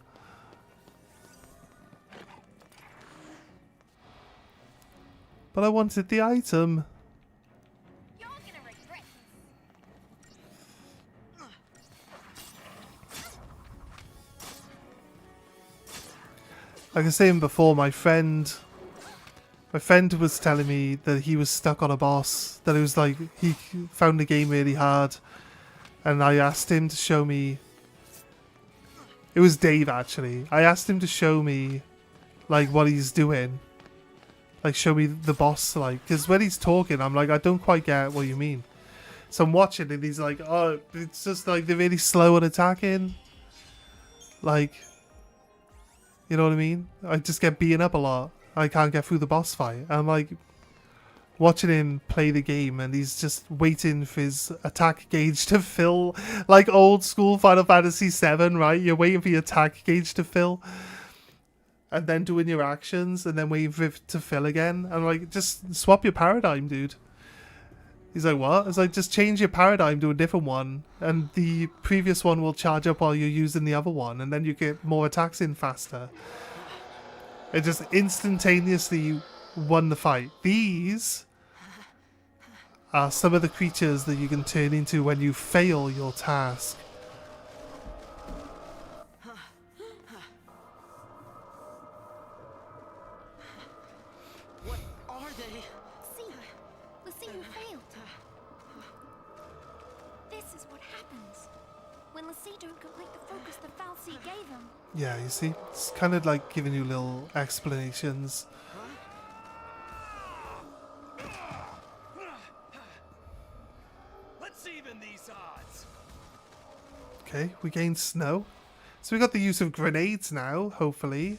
But I wanted the item. You're gonna regret Like I was saying before, my friend was telling me that he was stuck on a boss, that it was like he found the game really hard, and I asked him to show me. It was Dave actually. I asked him to show me like what he's doing, like show me the boss, like, because when he's talking I'm like, I don't quite get what you mean. So I'm watching and he's like, oh, it's just like they're really slow at attacking, like, you know what I mean? I just get beaten up a lot. I can't get through the boss fight. I'm like watching him play the game and he's just waiting for his attack gauge to fill, like old school Final Fantasy VII, right? You're waiting for your attack gauge to fill and then doing your actions and then waiting for it to fill again. I'm like, just swap your paradigm, dude. He's like, what? It's like, just change your paradigm to a different one and the previous one will charge up while you're using the other one and then you get more attacks in faster. It just instantaneously won the fight. These are some of the creatures that you can turn into when you fail your task. they? See, Lucy, you failed. This is what happens when Lucy don't complete the focus the Fal'Cie gave him. Yeah, you see, it's kind of like giving you little explanations. Let's even these odds. Okay, we gained snow. So we got the use of grenades now, hopefully.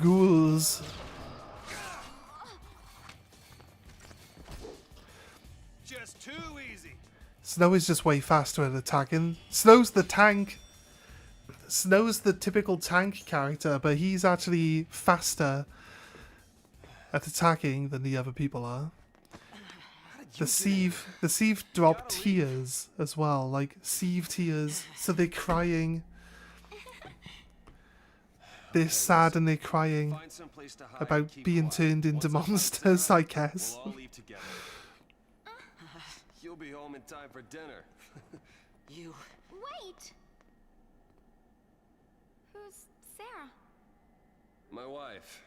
Ghouls. Just too easy. Snow is just way faster at attacking. Snow's the tank. Snow's the typical tank character, but he's actually faster at attacking than the other people are. The sieve drop tears as well, like sieve tears, so they're crying. They're sad and they're crying Find some place to hide and about keep being quiet. turned into Once I find monsters, time, I guess. We'll all leave together. You'll be home in time for dinner. You. Wait! Who's Sarah? My wife.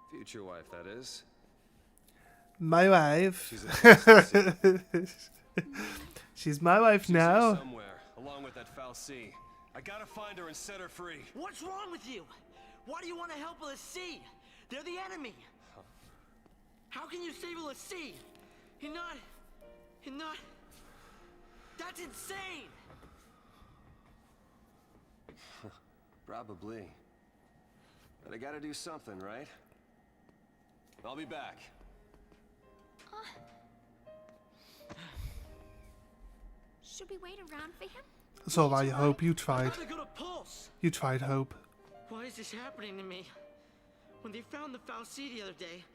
Future wife, that is. My wife. She's a She's my wife She's here now. somewhere, along with that Fal'Cie. I gotta find her and set her free. What's wrong with you? Why do you want to help Lassie? They're the enemy. How can you save Lassie? You're not. That's insane. Probably. But I gotta do something, right? I'll be back. Should we wait around for him? So I hope you I tried. gotta go to Pulse. You tried Hope. Why is this happening to me? When they found the Fal'Cie the other day,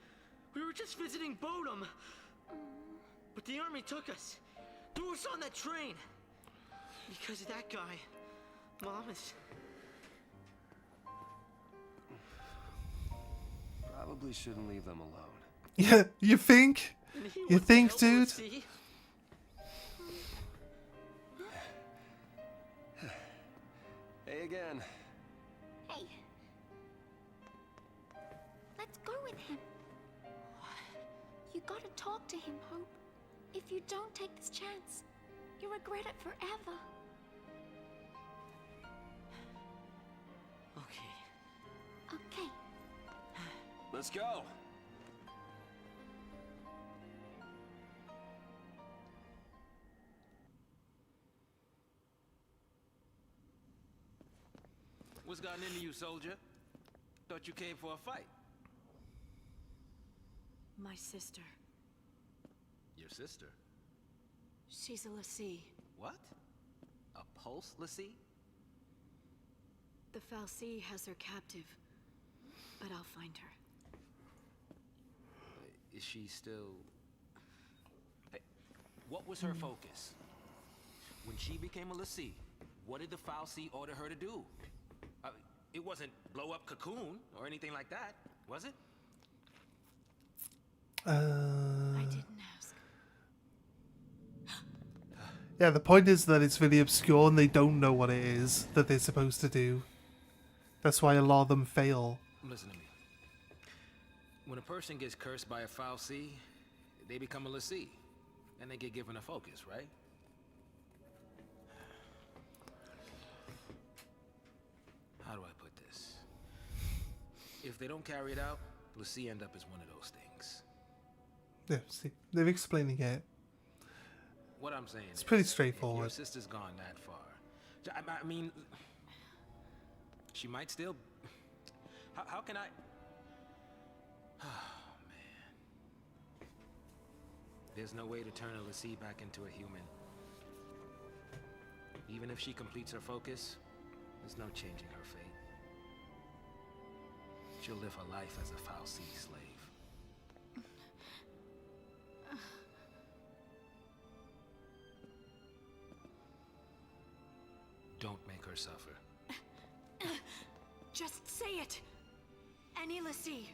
we were just visiting Bodum. But the army took us, threw us on that train. Because of that guy, Mom is... Probably shouldn't leave them alone. Yeah, you think? and he You wants to think, help dude? Lassie. Hey again. Hey. Let's go with him. You gotta talk to him, Hope. If you don't take this chance, you'll regret it forever. Okay. Okay. Let's go. What's gotten into you, soldier? Thought you came for a fight. My sister. Your sister? She's a Lassie. What? A pulse Lassie? The Fal'Cie has her captive, but I'll find her. Is she still... Hey, what was her focus? When she became a Lassie, what did the Fal'Cie order her to do? It wasn't blow up Cocoon or anything like that, was it? I didn't ask. Yeah, the point is that it's really obscure and they don't know what it is that they're supposed to do. That's why a lot of them fail. Listen to me. When a person gets cursed by a Fal'Cie, they become a Lassie, and they get given a focus, right? How do I put this? If they don't carry it out, Lassie end up as one of those things. Yeah, see, they're explaining it. What I'm saying It's pretty is, straightforward. If your sister's gone that far, I mean, she might still. How can I? Oh man, there's no way to turn a Lassie back into a human. Even if she completes her focus, there's no changing her fate. She'll live her life as a Fal'Cie slave. Don't make her suffer. Just say it! Any Lassie,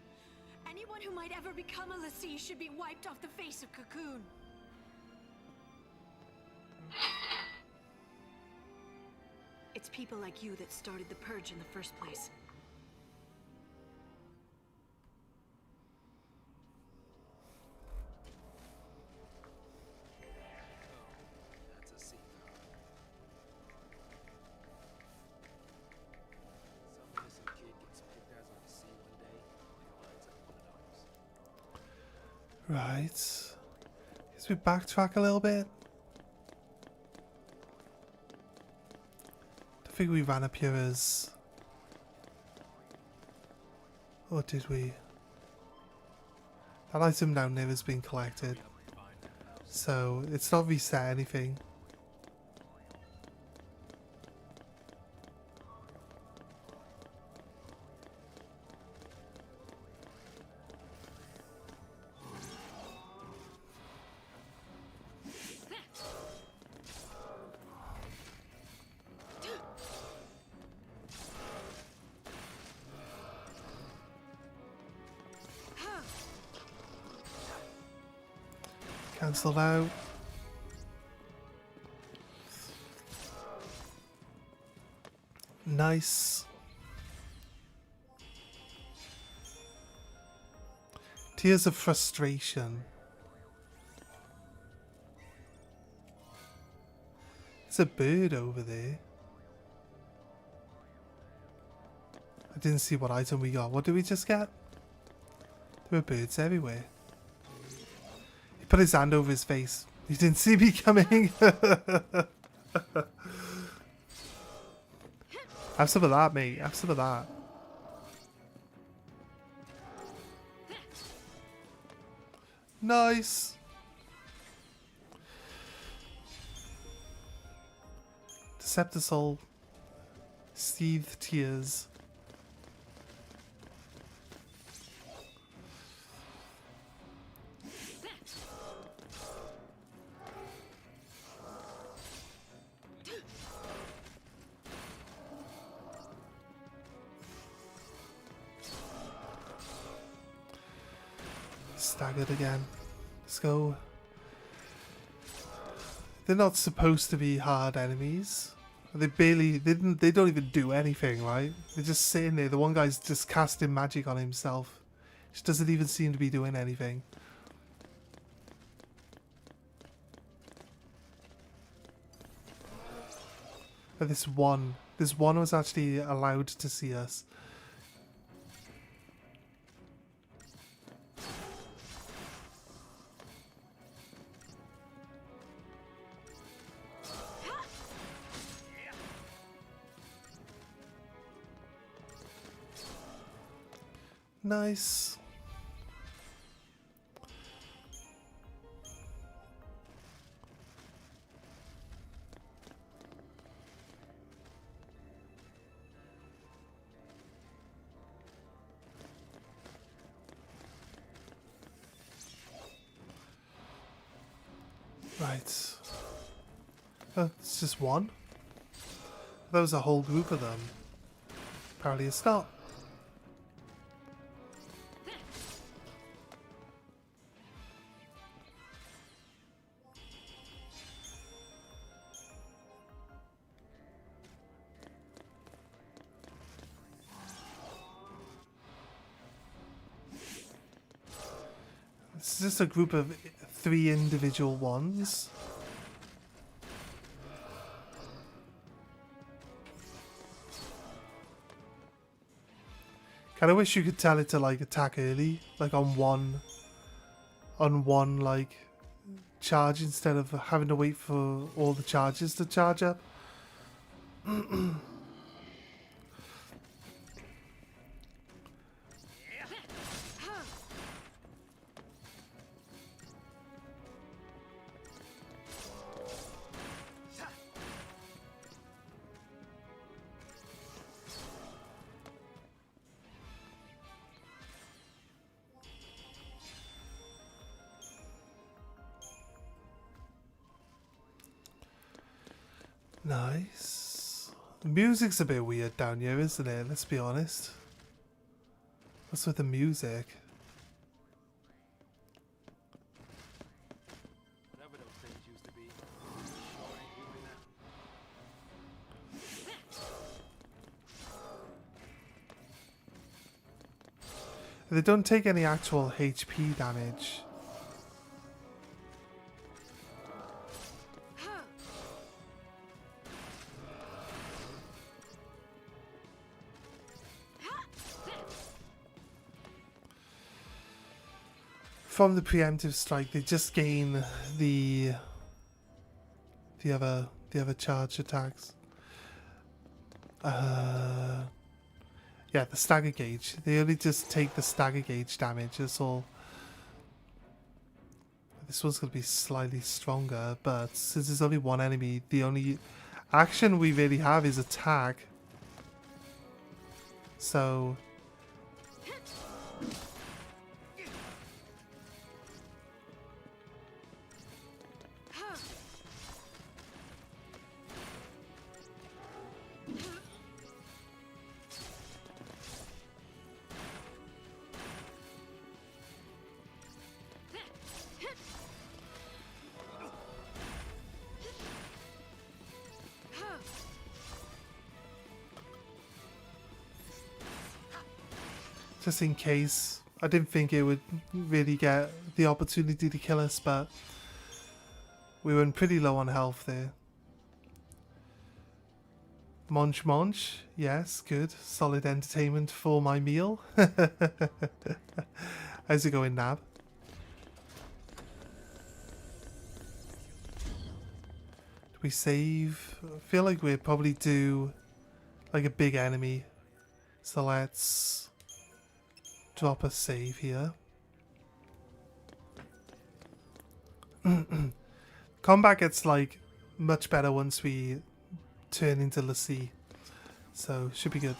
anyone who might ever become a Lassie should be wiped off the face of Cocoon. It's people like you that started the purge in the first place. That's a secret. Some innocent kid gets picked as on the sea one day and winds up one of those. Right. Guess we backtrack a little bit. I think we ran up here as... Or did we? That item down there has been collected. So it's not reset anything. Cancelled out. Nice. Tears of frustration. There's a bird over there. I didn't see what item we got. What did we just get? There were birds everywhere. He put his hand over his face. He didn't see me coming. Have some of that, mate. Have some of that. Nice. Deceptisol. Seethe tears. Staggered again. Let's go. They're not supposed to be hard enemies. They don't even do anything, right? They're just sitting there. The one guy's just casting magic on himself. Just doesn't even seem to be doing anything. But this one was actually allowed to see us. Nice. Right. Oh, it's just one? There was a whole group of them. Apparently it's not. It's just a group of 3 individual ones. Kinda wish you could tell it to like attack early, like on one like charge instead of having to wait for all the charges to charge up. Nice. The music's a bit weird down here, isn't it? Let's be honest. What's with the music? Whatever those things used to be, sure ain't human now. They don't take any actual HP damage. From the preemptive strike, they just gain the other charge attacks. Yeah, the stagger gauge. They only just take the stagger gauge damage. That's all. This one's gonna be slightly stronger, but since there's only one enemy, the only action we really have is attack. So. Just in case. I didn't think it would really get the opportunity to kill us, but we went pretty low on health there. Munch munch. Yes, good. Solid entertainment for my meal. How's it going, Nab? Do we save? I feel like we'd probably do like a big enemy. So let's drop a save here. Combat gets like much better once we turn into Lassie, so should be good.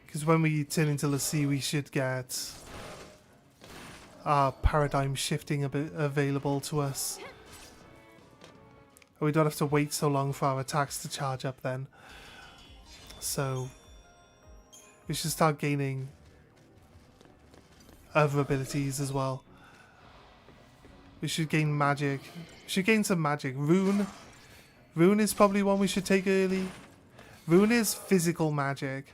Because when we turn into Lassie, we should get our paradigm shifting a bit available to us. We don't have to wait so long for our attacks to charge up then. So we should start gaining other abilities as well. We should gain magic. We should gain some magic. Rune. Rune is probably one we should take early. Rune is physical magic.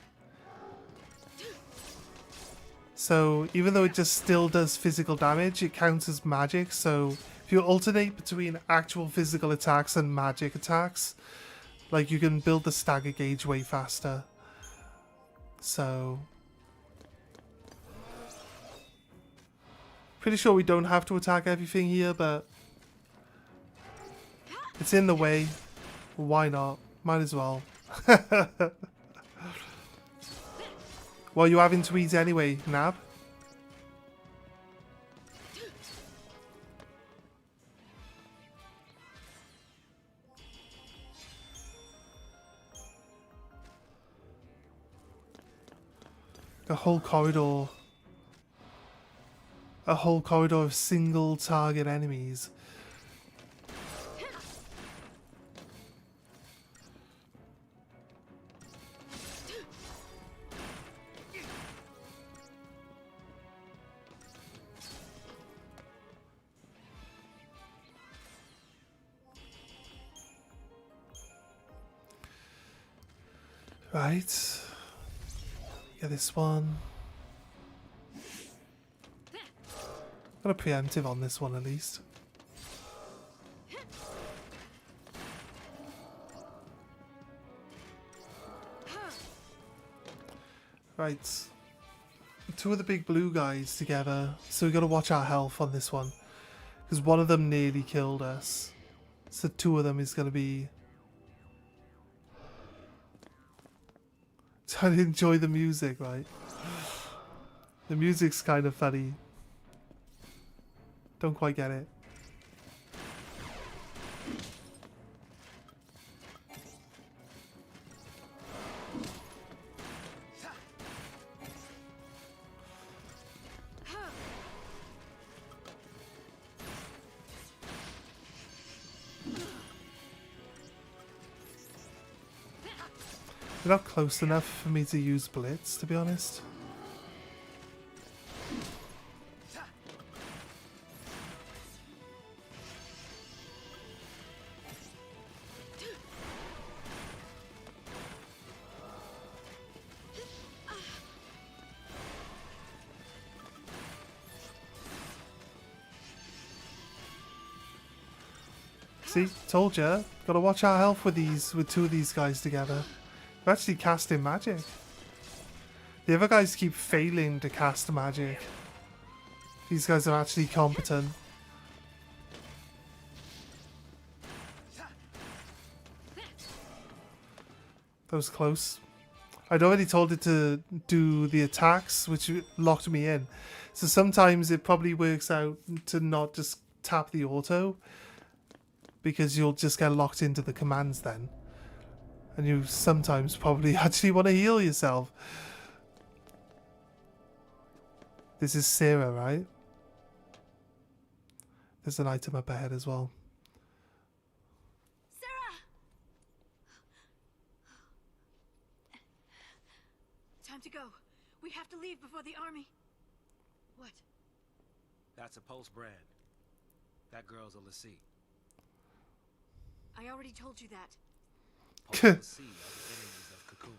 So even though it just still does physical damage, it counts as magic. So if you alternate between actual physical attacks and magic attacks, like you can build the stagger gauge way faster. So pretty sure we don't have to attack everything here, but it's in the way. Why not? Might as well. Well, you're having to eat anyway, Nab. A whole corridor. A whole corridor of single target enemies. Right. Get this one. Got a preemptive on this one at least. Right. Two of the big blue guys together. So we got to watch our health on this one. Because one of them nearly killed us. So two of them is going to be... Trying to enjoy the music, right? The music's kind of funny. Don't quite get it. They're not close enough for me to use Blitz, to be honest. See, told ya. Gotta watch our health with two of these guys together. We're actually casting magic. The other guys keep failing to cast magic. These guys are actually competent. That was close. I'd already told it to do the attacks, which locked me in. So sometimes it probably works out to not just tap the auto, because you'll just get locked into the commands then. And you sometimes probably actually want to heal yourself. This is Sarah, right? There's an item up ahead as well. Sarah! Time to go. We have to leave before the army. What? That's a Pulse brand. That girl's a Lassie. I already told you that. Pulse and Lassie are the enemies of Cocoon.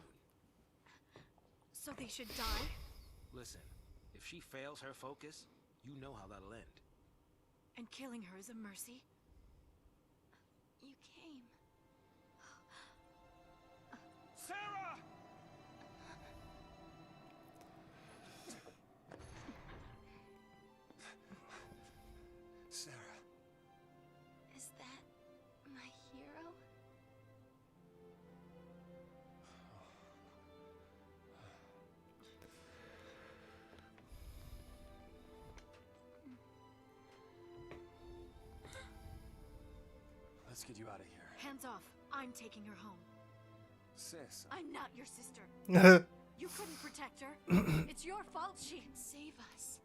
So they should die? Listen, if she fails her focus, you know how that'll end. And killing her is a mercy? You came. Sarah! Sarah. Is that my hero? Let's get you out of here. Hands off. I'm taking her home. Sis, I'm not your sister. You couldn't protect her. It's your fault she... Save us.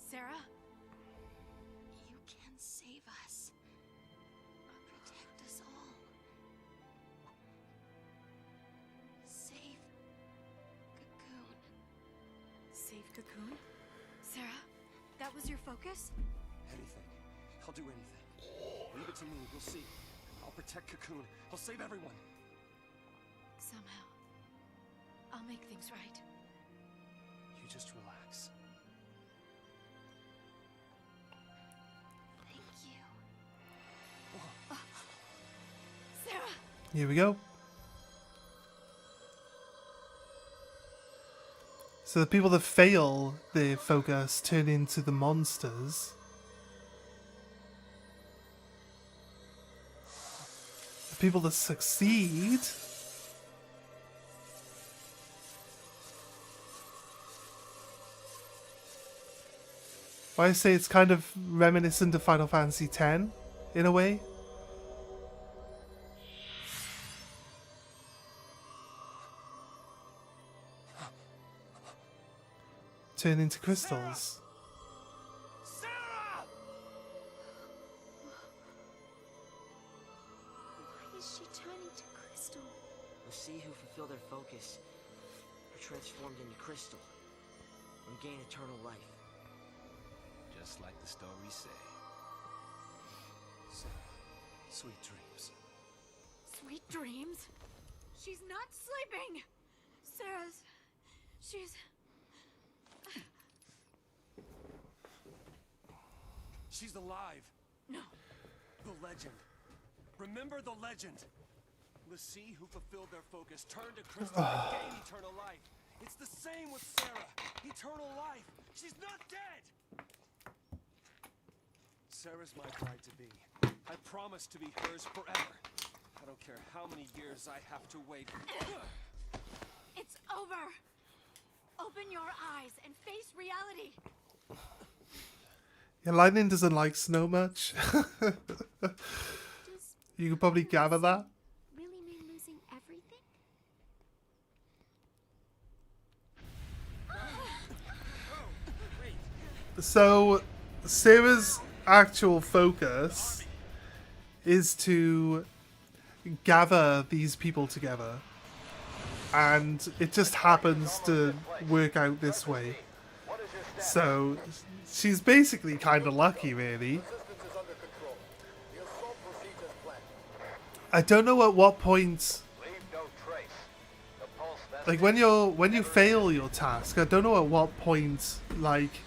Sarah? You can save us. Protect us all. Save Cocoon. Save Cocoon? Sarah? That was your focus? anything. I'll do anything. Leave it to me, we'll see. I'll protect Cocoon. I'll save everyone. Somehow. I'll make things right. You just relax. Thank you. Sarah! Here we go. So the people that fail their focus turn into the monsters. The people that succeed I say it's kind of reminiscent of Final Fantasy X in a way. Turn into crystals. Sarah! Why is she turning to crystal? The Sea who fulfill their focus are transformed into crystal and gain eternal life. Just like the stories say. Sarah, sweet dreams. Sweet dreams? She's not sleeping! Sarah's... She's... She's alive. No. The legend. Remember the legend. The sea who fulfilled their focus turned to crystal and gained eternal life. It's the same with Sarah. Eternal life. She's not dead. Sarah's my bride to be. I promise to be hers forever. I don't care how many years I have to wait. It's over! Open your eyes and face reality! Yeah, Lightning doesn't like snow much. You could probably gather that. Really mean losing everything? So, Sarah's actual focus is to gather these people together. And it just happens to work out this way. So, she's basically kind of lucky, really. I don't know at what point, like when you fail your task, I don't know at what point, like,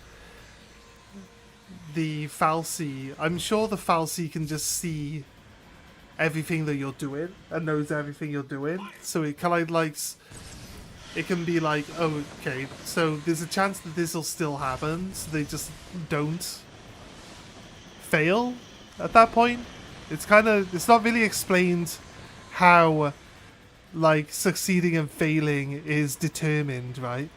the Fal'Cie, I'm sure the Fal'Cie can just see everything that you're doing and knows everything you're doing. So it kind of like, it can be like, oh, okay, so there's a chance that this will still happen, so they just don't fail at that point. It's kind of, it's not really explained how, like, succeeding and failing is determined, right?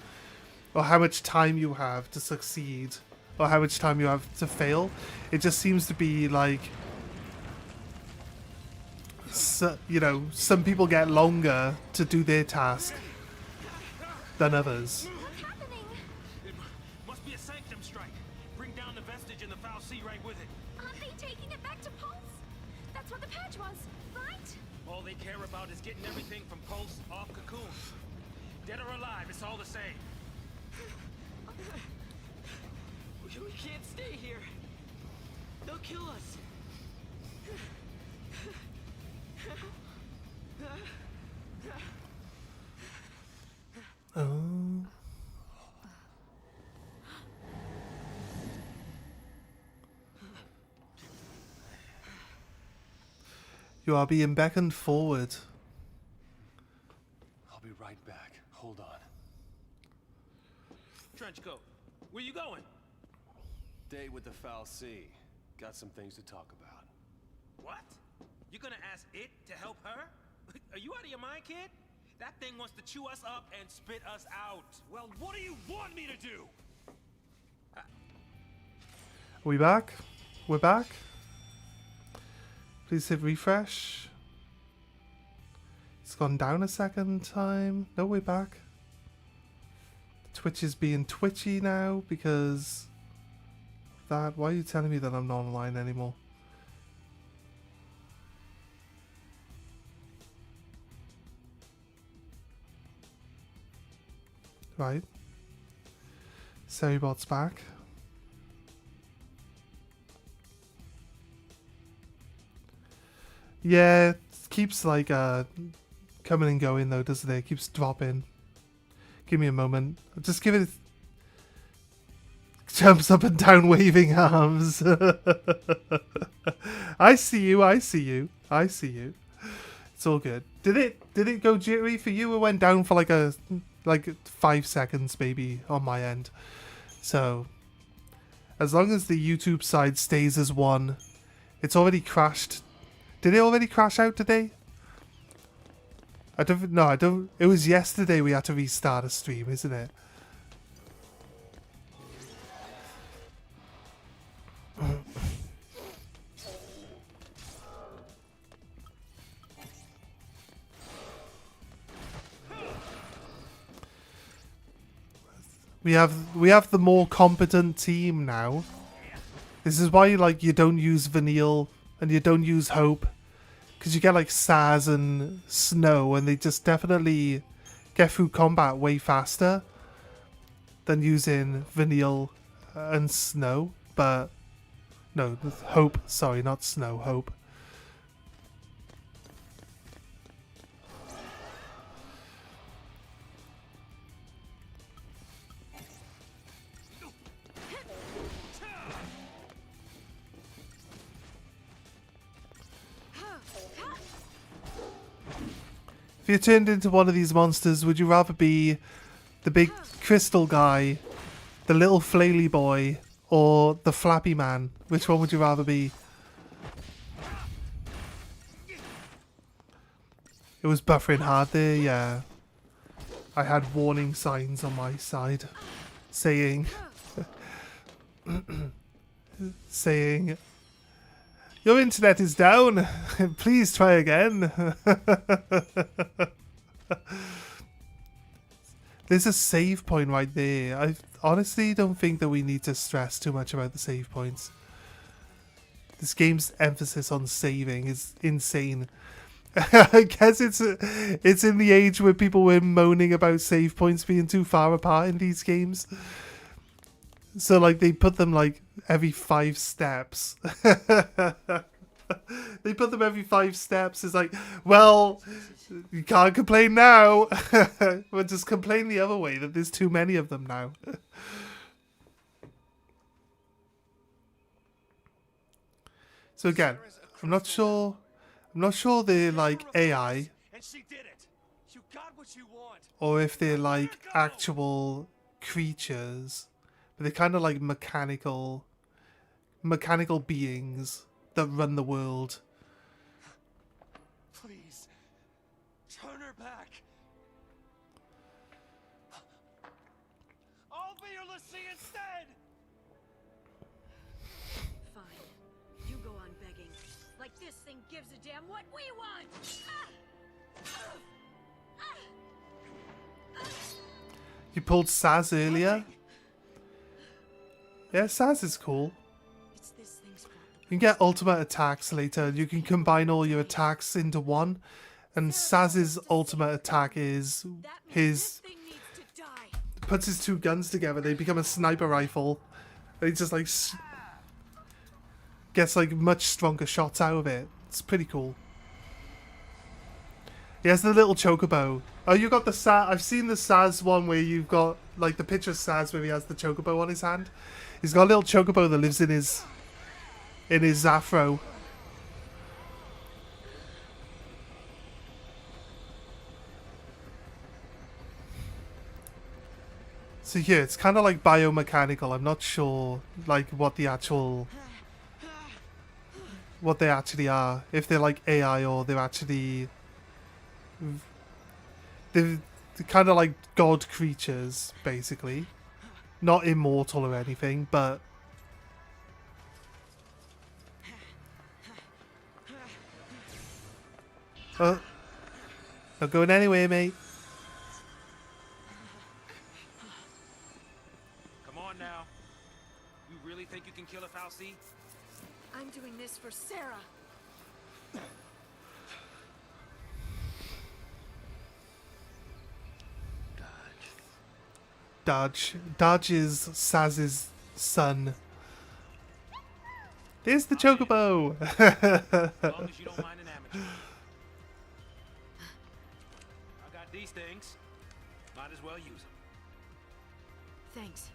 Or how much time you have to succeed, or how much time you have to fail. It just seems to be like, so, you know, some people get longer to do their task than others. What's happening? It must be a sanctum strike. Bring down the vestige and the foul sea right with it. Aren't they taking it back to Pulse? That's what the patch was, right? All they care about is getting everything from Pulse off Cocoon. Dead or alive, it's all the same. We can't stay here. They'll kill us. Oh. You are being beckoned forward. I'll be right back. Hold on. Trenchcoat, where you going? Date with the foul sea. Got some things to talk about. What? You're gonna ask it to help her? Are you out of your mind, kid? That thing wants to chew us up and spit us out. Well, what do you want me to do? Are we back? We're back? Please hit refresh. It's gone down a second time. No, we're back. Twitch is being twitchy now because that. Why are you telling me that I'm not online anymore? Right. Seribot's back. Yeah, it keeps like coming and going though, doesn't it? It keeps dropping. Give me a moment. Just give it. Jumps up and down waving arms. I see you, I see you, I see you. It's all good. Did it go jittery for you? It went down for like 5 seconds maybe on my end. So as long as the YouTube side stays as one, it's already crashed. Did it already crash out today? I don't. It was yesterday we had to restart a stream, isn't it? We have the more competent team now. This is why you don't use Vanille and you don't use Hope, because you get like Saz and Snow, and they just definitely get through combat way faster than using Vanille and Snow. But no, Hope. Sorry, not Snow. Hope. If you turned into one of these monsters, would you rather be the big crystal guy, the little flaily boy, or the flappy man? Which one would you rather be? It was buffering hard there, yeah. I had warning signs on my side saying saying, your internet is down. Please try again. There's a save point right there. I honestly don't think that we need to stress too much about the save points. This game's emphasis on saving is insane. I guess it's in the age where people were moaning about save points being too far apart in these games. So like they put them like every 5 steps. They put them every 5 steps. It's like, well, you can't complain now. But just complain the other way, that there's too many of them now. So again, I'm not sure I'm not sure they're like AI And she did it. You got what you want. or if they're like actual creatures, but they're kind of like mechanical beings that run the world. Please, turn her back. I'll be your Lassie instead. Fine. You go on begging. Like this thing gives a damn what we want! You pulled Saz earlier. Yeah, Saz is cool. It's this thing's fault. You can get ultimate attacks later. You can combine all your attacks into one. And Saz's ultimate attack is That means his... this thing needs to die. puts his two guns together. They become a sniper rifle. And he just like... gets like much stronger shots out of it. It's pretty cool. He has the little chocobo. Oh, you got the Saz. I've seen the Saz one where you've got like the picture of Saz where he has the chocobo on his hand. He's got a little chocobo that lives in his afro. So yeah, it's kind of like biomechanical. I'm not sure like what they actually are. If they're like AI or they're actually they're kind of like god creatures, basically. Not immortal or anything, but not going anywhere, mate. Come on now. You really think you can kill a Fal'Cie? I'm doing this for Sarah. Dodge is Saz's son. There's the chocobo. As long as you don't mind an amateur. I got these things. Might as well use them. Thanks.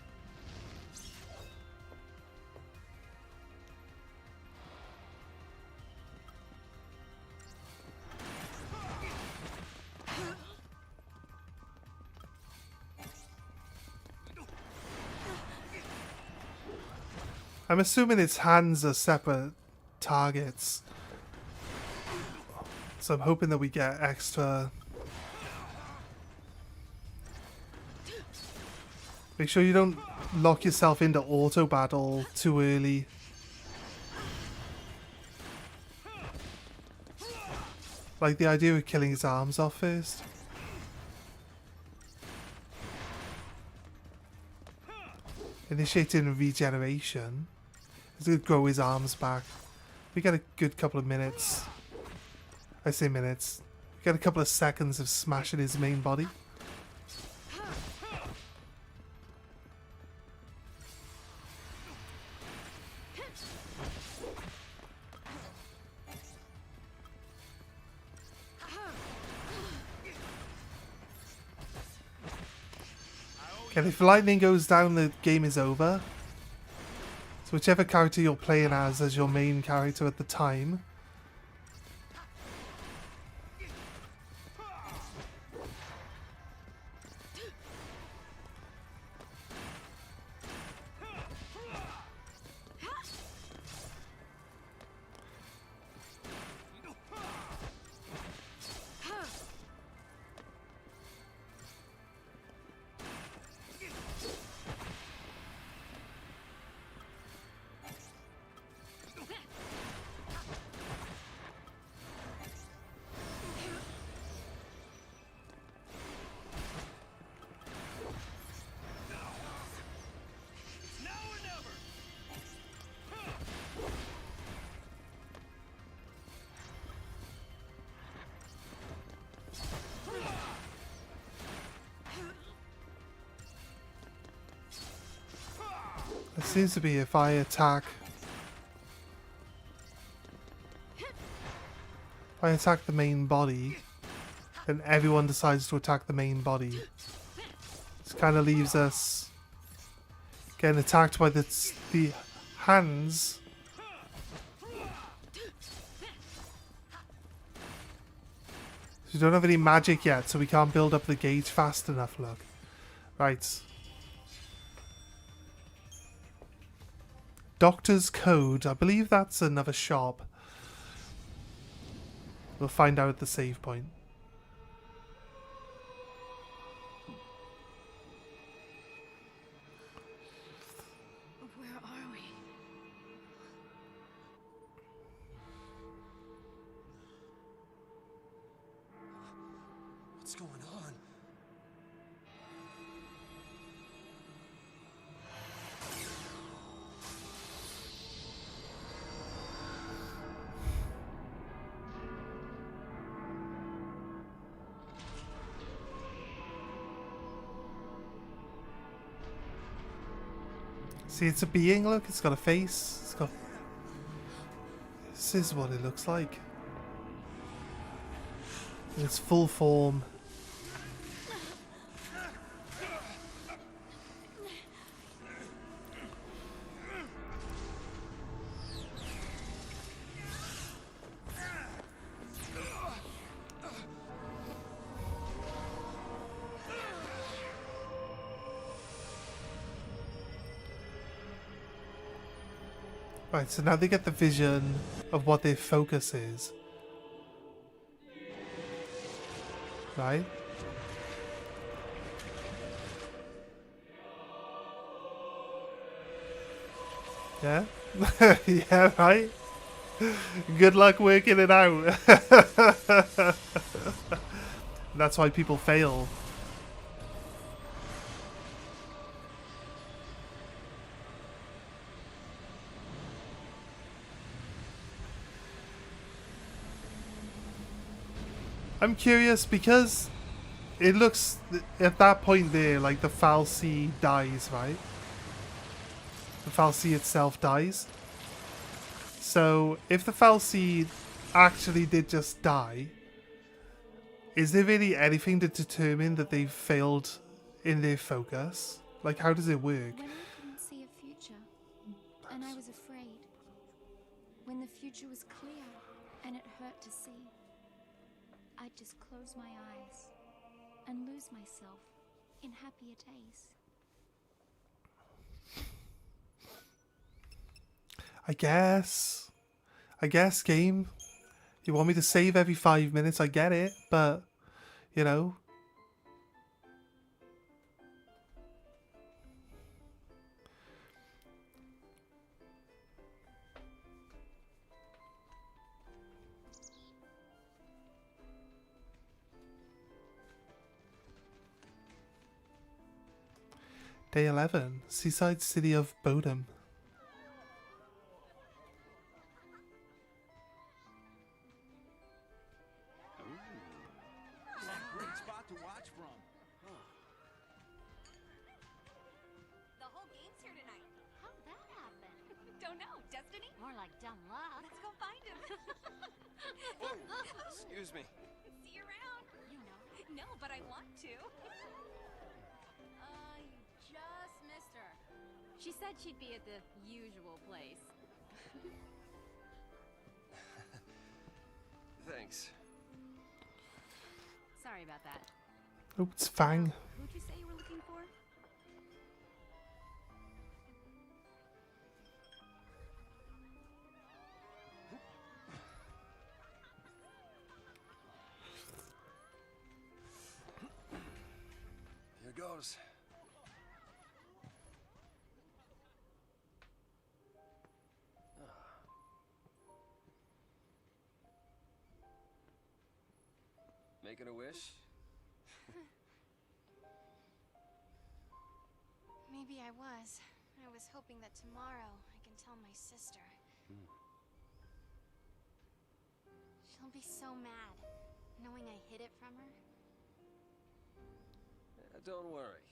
I'm assuming its hands are separate targets. So I'm hoping that we get extra. Make sure you don't lock yourself into auto battle too early. Like the idea of killing his arms off first. Initiating regeneration. He's going to grow his arms back. We get a good couple of minutes. I say minutes. We get a couple of seconds of smashing his main body. Okay, if lightning goes down, the game is over. So whichever character you're playing as your main character at the time. It seems to be if I attack... If I attack the main body, then everyone decides to attack the main body. This kind of leaves us getting attacked by the hands We don't have any magic yet, so we can't build up the gauge fast enough, look. Right. Doctor's Code. I believe that's another shop. We'll find out at the save point. Where are we? What's going on? See, it's a being, look. It's got a face. It's got... This is what it looks like. In its full form. Right, so now they get the vision of what their focus is. Right? Yeah? Yeah, right? Good luck working it out. That's why people fail. I'm curious because it looks at that point there like the fal'Cie dies, right? The fal'Cie itself dies. So if the fal'Cie actually did just die, is there really anything to determine that they've failed in their focus? Like, how does it work? When I couldn't see a future, and I was afraid. When the future was clear, and it hurt to see. I'd just close my eyes and lose myself in happier days. I guess, game. You want me to save every 5 minutes, I get it, but, you know. Day 11, seaside city of Bodom. Great spot to watch from. The whole game's here tonight. How'd that happen? Don't know. Destiny? More like dumb luck. Let's go find him. Whoa, excuse me. See you around. You know. No, but I want to. You just missed her. She said she'd be at the usual place. Thanks. Sorry about that. Oh, it's Fang. Who'd you say you were looking for? Here goes. Making a wish? Maybe I was. I was hoping that tomorrow I can tell my sister. She'll be so mad, knowing I hid it from her. Don't worry.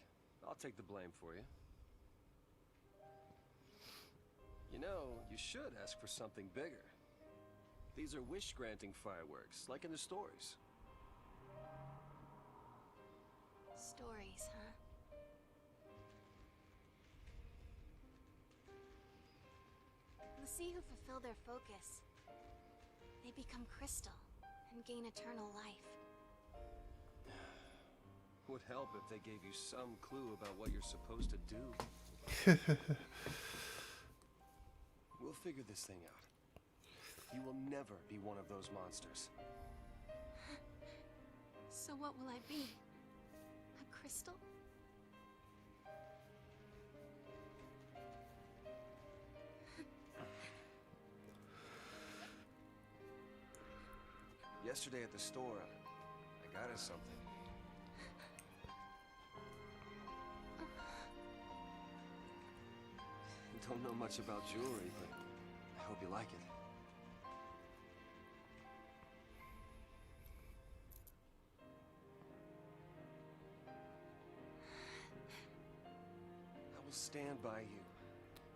I'll take the blame for you. You know, you should ask for something bigger. These are wish-granting fireworks, like in the stories. Stories, huh? The sea who fulfill their focus, they become crystal and gain eternal life. Would help if they gave you some clue about what you're supposed to do. We'll figure this thing out. You will never be one of those monsters. So what will I be? A crystal? Yesterday at the store, I got us something. Don't know much about jewelry, but I hope you like it. I will stand by you,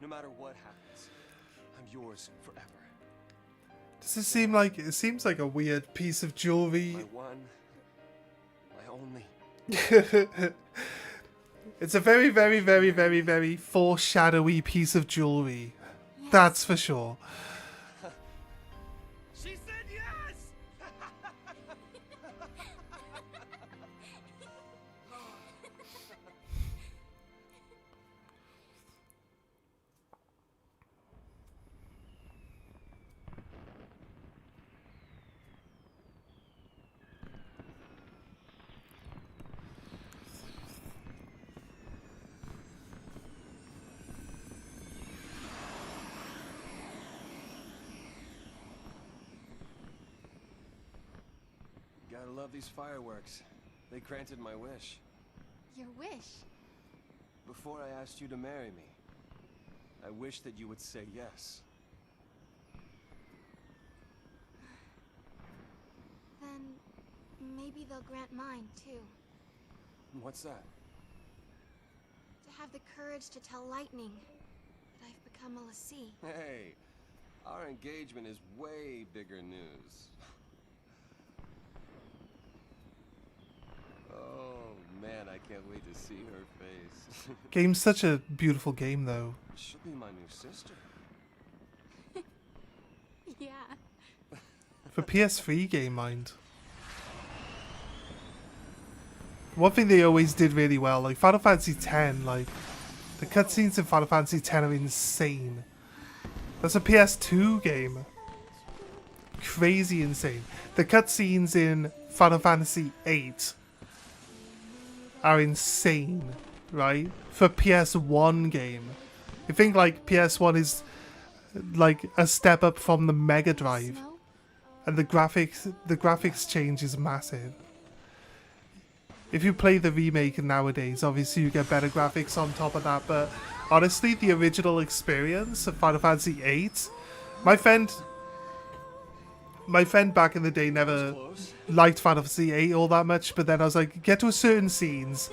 no matter what happens. I'm yours forever. Does it seem like it seems like a weird piece of jewelry? My one, my only. It's a very, very, very, very, very foreshadowy piece of jewelry. Yes. That's for sure. She said yes! Gotta love these fireworks. They granted my wish. Your wish? Before I asked you to marry me, I wished that you would say yes. Then maybe they'll grant mine too. What's that? To have the courage to tell Lightning that I've become a Lassie. Hey, our engagement is way bigger news. Oh man, I can't wait to see her face. Game's such a beautiful game though. She'll be my new sister. Yeah. For PS3 game, mind. One thing they always did really well, like Final Fantasy X, like the cutscenes in Final Fantasy X are insane. That's a PS2 game. Crazy insane. The cutscenes in Final Fantasy VIII are insane, right? For PS1 game. You think like PS1 is like a step up from the Mega Drive. Snow? And the graphics change is massive. If you play the remake nowadays, obviously you get better graphics on top of that, but honestly, the original experience of Final Fantasy VIII, my friend back in the day never liked Final Fantasy VIII all that much, but then I was like, get to certain scenes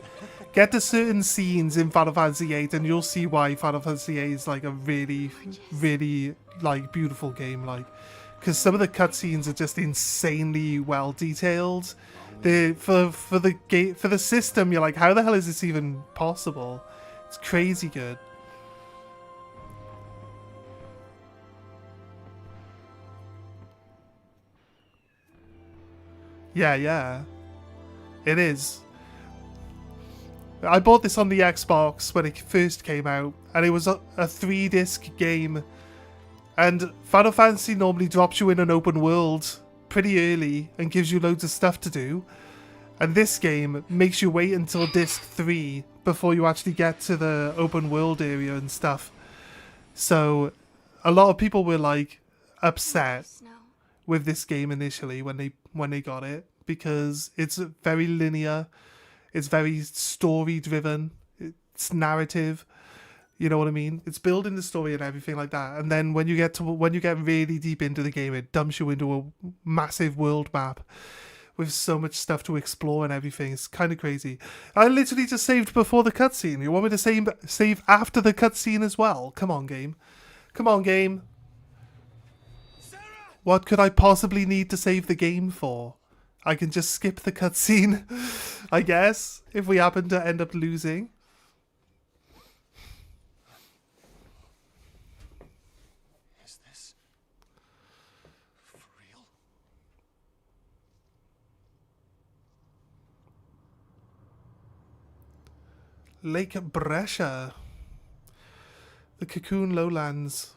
in Final Fantasy VIII, and you'll see why Final Fantasy VIII is like a really, really like beautiful game, like. Because some of the cutscenes are just insanely well detailed. For the system, you're like, how the hell is this even possible? It's crazy good. Yeah, it is. I bought this on the Xbox when it first came out, and it was a 3-disc game. And Final Fantasy normally drops you in an open world pretty early and gives you loads of stuff to do. And this game makes you wait until disc 3 before you actually get to the open world area and stuff. So a lot of people were like upset with this game initially when they got it, because it's very linear, it's very story driven, it's narrative. You know what I mean? It's building the story and everything like that. And then when you get really deep into the game, it dumps you into a massive world map with so much stuff to explore and everything. It's kind of crazy. I literally just saved before the cutscene. You want me to save after the cutscene as well? Come on, game. Come on, game. Sarah! What could I possibly need to save the game for? I can just skip the cutscene, I guess, if we happen to end up losing. Lake Brescia. The Cocoon Lowlands.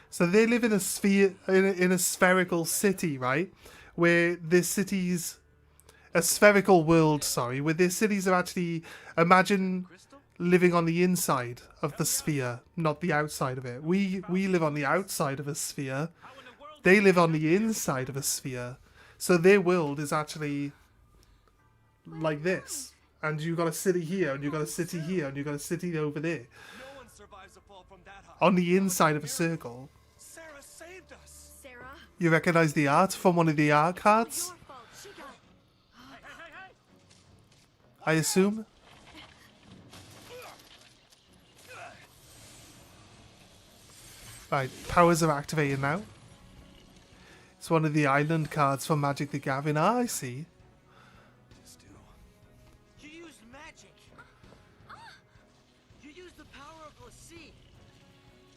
So they live in a sphere, in a spherical city, right? Where this city's a spherical world. Sorry, where their cities are actually, imagine living on the inside of the sphere, not the outside of it. We live on the outside of a sphere. They live on the inside of a sphere. So their world is actually like this. And you got a city here, and you got a city here, and you got a city over there. No one survives a fall from that high. On the inside of a circle. Sarah saved us. Sarah? You recognize the art from one of the art cards? Your fault. She got... I assume? Right, powers are activated now. It's one of the island cards from Magic the Gathering. Ah, I see. You used magic. You used the power of Lassie.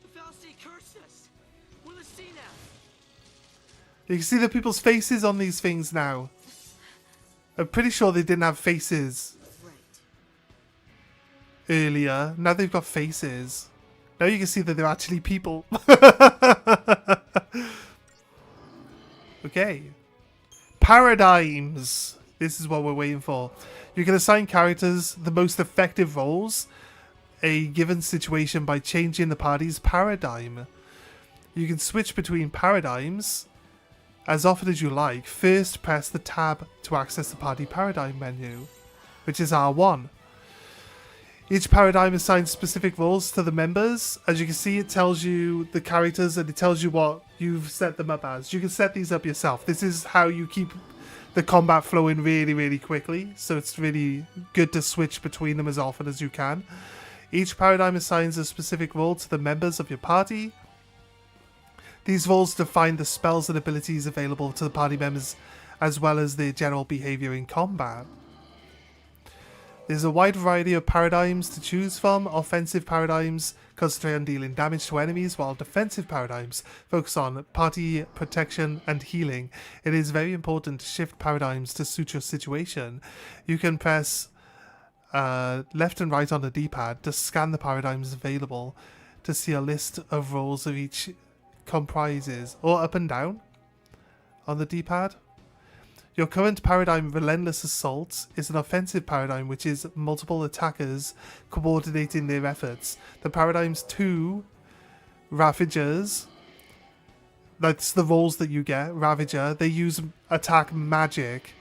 The Fal'Cie cursed us. We're Lassie now. You can see the people's faces on these things now. I'm pretty sure they didn't have faces earlier. Now they've got faces. Now you can see that they're actually people. Okay. Paradigms. This is what we're waiting for. You can assign characters the most effective roles a given situation by changing the party's paradigm. You can switch between paradigms as often as you like. First, press the tab to access the party paradigm menu, which is R1. Each paradigm assigns specific roles to the members. As you can see, it tells you the characters and it tells you what you've set them up as. You can set these up yourself. This is how you keep the combat flowing really, really quickly. So it's really good to switch between them as often as you can. Each paradigm assigns a specific role to the members of your party. These roles define the spells and abilities available to the party members, as well as their general behavior in combat. There's a wide variety of paradigms to choose from. Offensive paradigms concentrate on dealing damage to enemies, while defensive paradigms focus on party protection and healing. It is very important to shift paradigms to suit your situation. You can press left and right on the D-pad to scan the paradigms available to see a list of roles of each comprises, or up and down on the D-pad. Your current paradigm, Relentless Assault, is an offensive paradigm which is multiple attackers coordinating their efforts. The paradigm's 2 Ravagers, that's the roles that you get, Ravager, they use attack magic,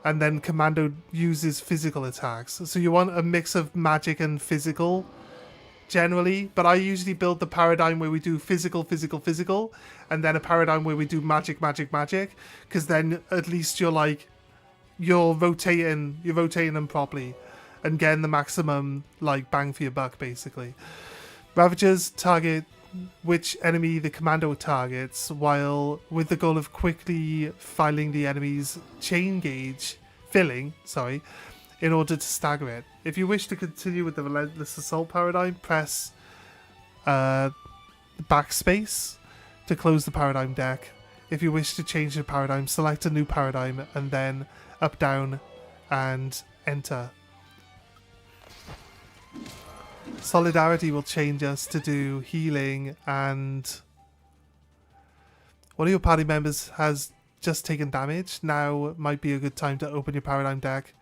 and then Commando uses physical attacks. So you want a mix of magic and physical, generally, but I usually build the paradigm where we do physical, and then a paradigm where we do magic, because then at least you're rotating them properly and getting the maximum bang for your buck, basically. Ravagers target which enemy the commando targets, while with the goal of quickly filling the enemy's chain gauge, in order to stagger it. If you wish to continue with the Relentless Assault paradigm, press backspace to close the paradigm deck. If you wish to change the paradigm, select a new paradigm and then up, down, and enter. Solidarity will change us to do healing, and one of your party members has just taken damage. Now might be a good time to open your paradigm deck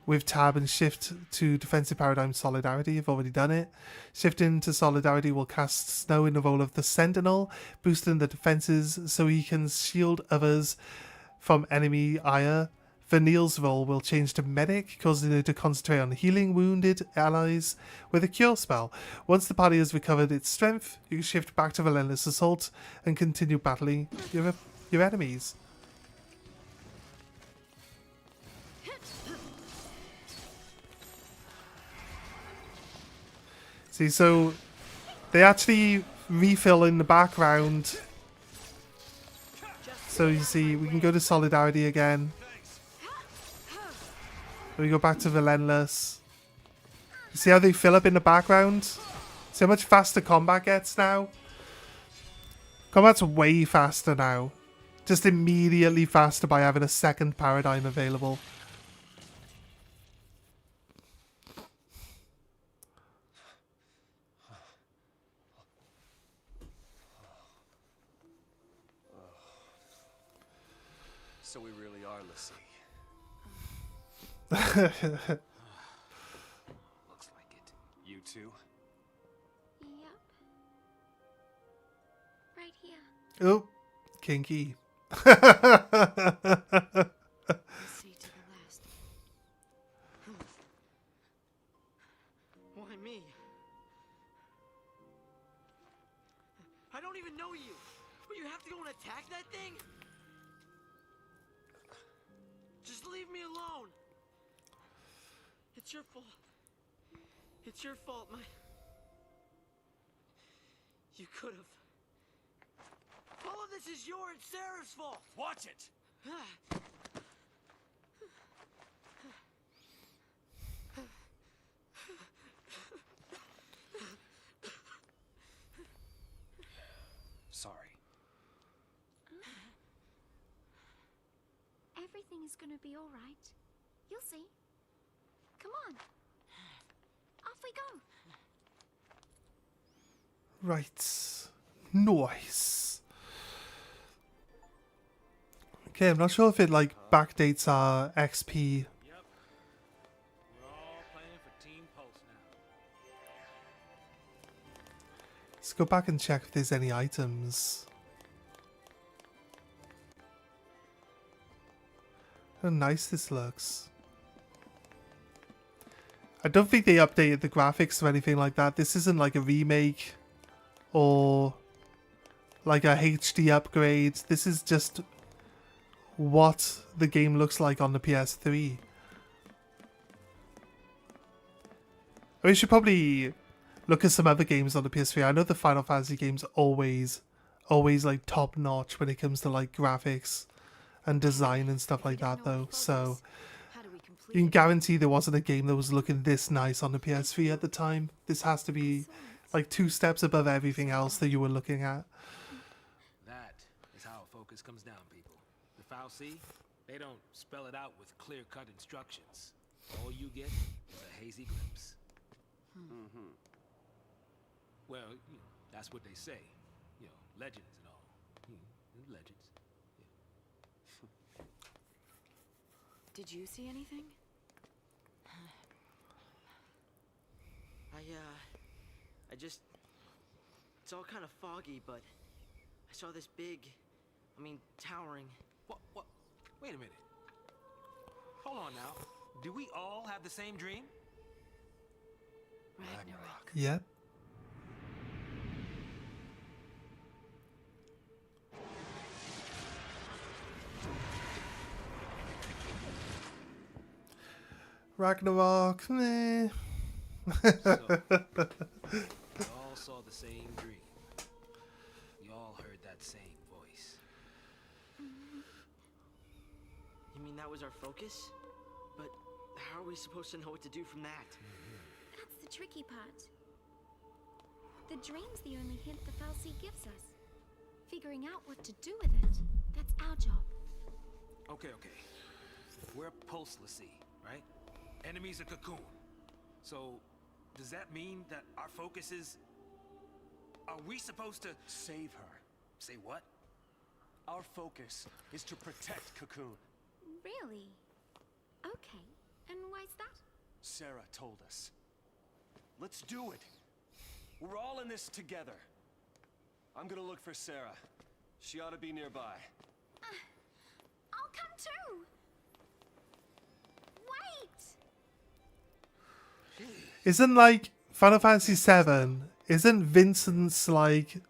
with tab and shift to defensive paradigm Solidarity. You've already done it. Shifting to Solidarity will cast Snow in the role of the Sentinel, boosting the defenses so he can shield others from enemy ire. Vanille's role will change to Medic, causing her to concentrate on healing wounded allies with a cure spell. Once the party has recovered its strength, you can shift back to Relentless Assault and continue battling your enemies. See, so they actually refill in the background. So you see, we can go to Solidarity again. We go back to Relentless. You see how they fill up in the background? See how much faster combat gets now? Combat's way faster now. just immediately faster by having a second paradigm available. So we really are Lassie. Looks like it. You too? Yep. Right here. Oh, kinky. See to the last. Why me? I don't even know you. But you have to go and attack that thing? Just leave me alone. It's your fault. It's your fault, You could have. All of this is your and Sarah's fault. Watch it! Sorry. Everything is gonna be all right. You'll see. Come on. Off we go. Right. Nice. Okay, I'm not sure if it like backdates our XP. Yep. We're all playing for Team Pulse now. Let's go back and check if there's any items. How nice this looks. I don't think they updated the graphics or anything like that. This isn't like a remake or like a HD upgrade. This is just what the game looks like on the PS3. We should probably look at some other games on the PS3. I know the Final Fantasy games always like top notch when it comes to like graphics and design and stuff like that though. So you can guarantee there wasn't a game that was looking this nice on the PS3 at the time. This has to be like 2 steps above everything else that you were looking at. That is how focus comes down, people. The Fal'Cie, they don't spell it out with clear-cut instructions. All you get is a hazy glimpse. Mm-hmm. Well, that's what they say. Legends and all. Legends. Did you see anything? It's all kind of foggy, but I saw this big, towering. What? Wait a minute. Hold on now. Do we all have the same dream? Ragnarok. Yep. Ragnarok, meh. So, we all saw the same dream. We all heard that same voice. You mean that was our focus? But how are we supposed to know what to do from that? That's the tricky part. The dream's the only hint the Fal'Cie gives us. Figuring out what to do with it, that's our job. Okay. We're Pulse Lassie, right? Enemy's a Cocoon. So, does that mean that our focus is... Are we supposed to... Save her. Say what? Our focus is to protect Cocoon. Really? Okay. And why's that? Sarah told us. Let's do it. We're all in this together. I'm gonna look for Sarah. She ought to be nearby. I'll come too! Wait! Isn't like Final Fantasy VII, isn't Vincent's like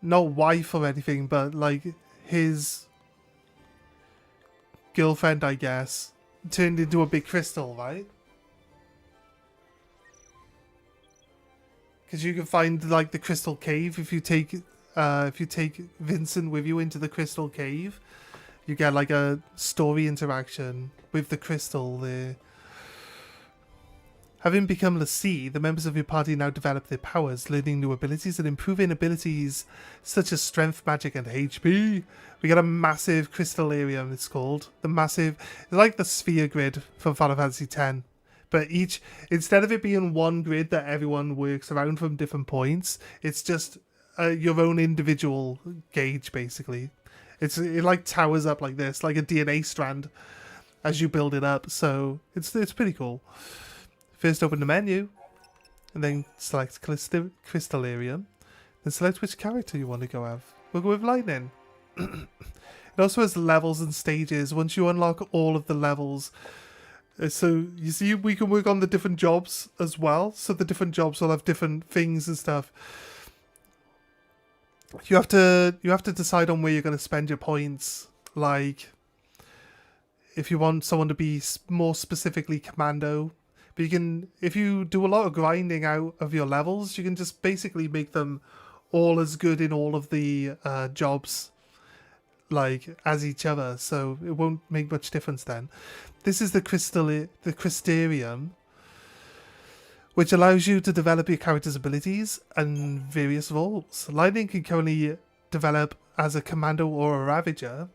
not wife or anything, but like his girlfriend, I guess, turned into a big crystal, right? Because you can find like the crystal cave if you take Vincent with you into the crystal cave. You get like a story interaction with the crystal there. Having become Lassie, the members of your party now develop their powers, learning new abilities and improving abilities such as strength, magic, and HP. We got a massive crystallarium, it's called. It's like the sphere grid from Final Fantasy X. But instead of it being one grid that everyone works around from different points, it's just your own individual gauge, basically. It like towers up like this, like a DNA strand, as you build it up. So it's pretty cool. First open the menu, and then select Crystallarium. Then select which character you want to go with. We'll go with Lightning. It also has levels and stages. Once you unlock all of the levels, so you see we can work on the different jobs as well. So the different jobs will have different things and stuff. You have to decide on where you're going to spend your points. Like, if you want someone to be more specifically commando. But you can, if you do a lot of grinding out of your levels, you can just basically make them all as good in all of the jobs, like, as each other. So it won't make much difference then. This is the Crystarium, which allows you to develop your character's abilities and various roles. Lightning can currently develop as a commando or a ravager.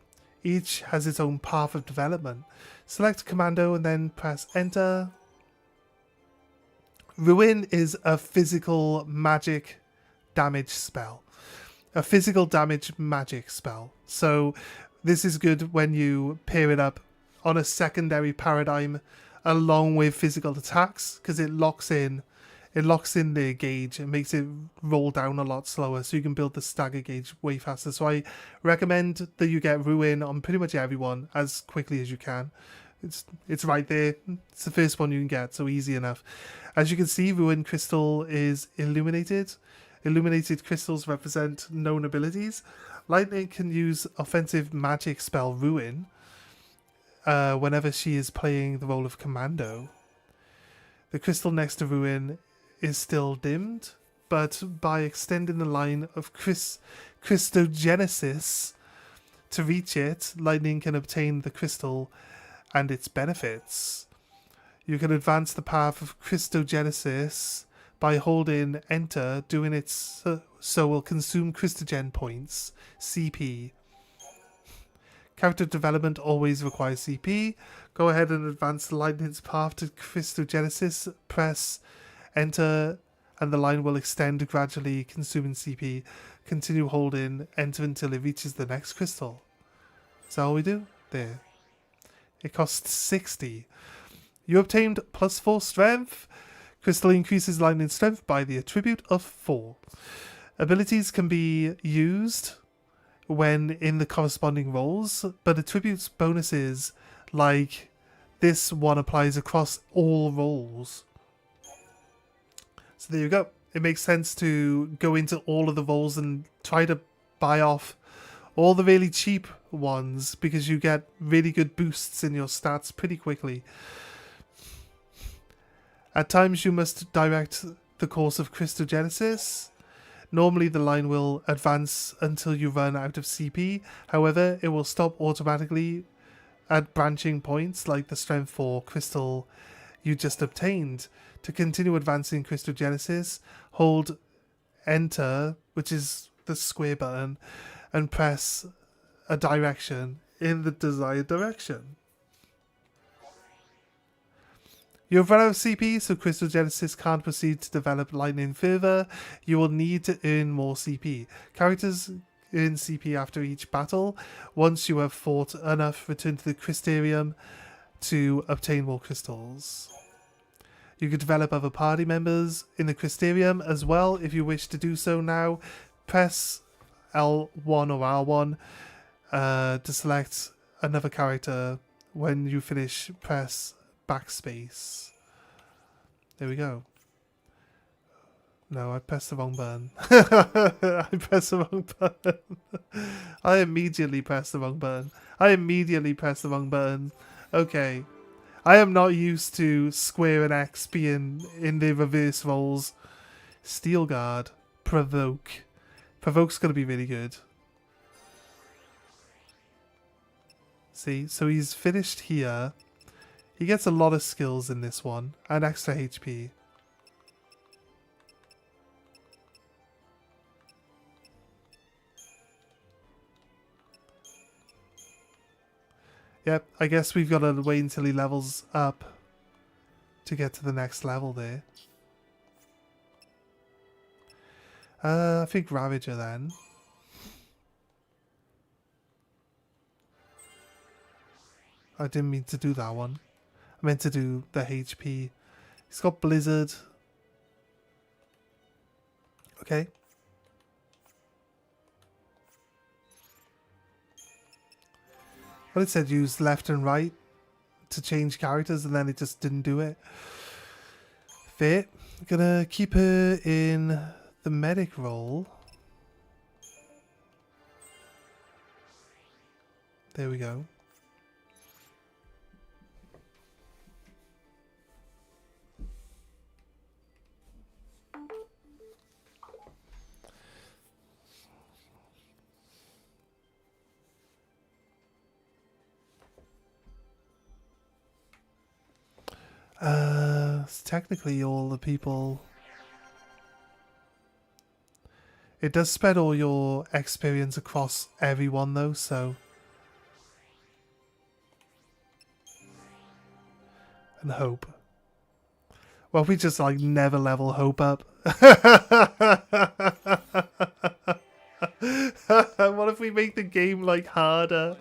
Each has its own path of development. Select commando and then press enter. Ruin is a physical magic damage spell. A physical damage magic spell. So this is good when you pair it up on a secondary paradigm along with physical attacks, because it locks in the gauge and makes it roll down a lot slower, so you can build the stagger gauge way faster. So I recommend that you get Ruin on pretty much everyone as quickly as you can. It's right there. It's the first one you can get, so easy enough. As you can see, Ruin Crystal is illuminated. Illuminated crystals represent known abilities. Lightning can use offensive magic spell Ruin whenever she is playing the role of commando. The crystal next to Ruin is still dimmed, but by extending the line of Christogenesis to reach it, Lightning can obtain the crystal and its benefits. You can advance the path of Christogenesis by holding enter. Doing it so will consume Christogen points, CP. Character development always requires CP. Go ahead and advance Lightning's path to Christogenesis. Press enter and the line will extend gradually, consuming CP. Continue holding enter until it reaches the next crystal. Is that all we do? There. It costs 60. You obtained +4 strength. Crystal increases Lightning strength by the attribute of 4. Abilities can be used when in the corresponding roles, but attributes bonuses like this one applies across all roles. So there you go. It makes sense to go into all of the roles and try to buy off all the really cheap ones, because you get really good boosts in your stats pretty quickly. At times you must direct the course of Christogenesis. Normally the line will advance until you run out of CP. However, it will stop automatically at branching points like the strength 4 crystal you just obtained. To continue advancing Christogenesis, hold enter, which is the square button, and press a direction in the desired direction. You have run out of CP, so Christogenesis can't proceed to develop Lightning further. You will need to earn more CP. Characters earn CP after each battle. Once you have fought enough, return to the Crystarium to obtain more crystals. You can develop other party members in the Crystarium as well if you wish to do so now. Press L1 or R1 to select another character. When you finish, press backspace. There we go. No, I pressed the wrong button. I pressed the wrong button. I immediately pressed the wrong button. Okay. I am not used to square and X being in the reverse roles. Steel Guard. Provoke. Provoke's going to be really good. See, so he's finished here. He gets a lot of skills in this one, and extra HP. Yep, I guess we've got to wait until he levels up to get to the next level there. I think Ravager then. I didn't mean to do that one. I meant to do the HP. He's got Blizzard. Okay. Well, it said use left and right to change characters, and then it just didn't do it. Fair. Gonna keep her in the medic role. There we go. It's technically all the people. It does spread all your experience across everyone though, so. And Hope. Well, we just like never level Hope up. What if we make the game like harder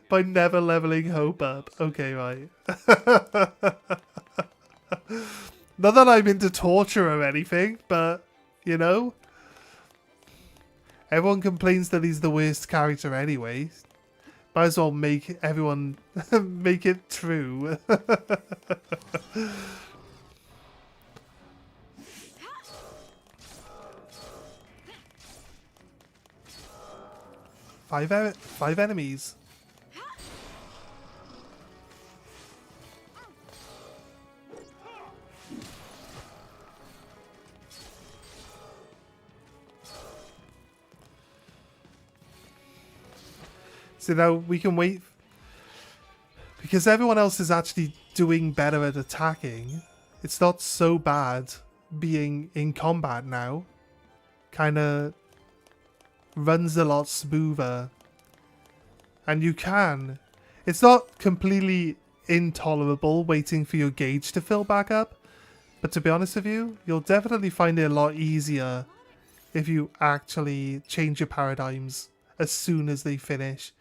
by never leveling Hope up? Okay, right. Not that I'm into torture or anything, but, you know. Everyone complains that he's the worst character anyway. Might as well make everyone make it true. Five enemies. So now we can wait, because everyone else is actually doing better at attacking. It's not so bad being in combat now. Kind of runs a lot smoother. And you can. It's not completely intolerable waiting for your gauge to fill back up. But to be honest with you, you'll definitely find it a lot easier if you actually change your paradigms as soon as they finish.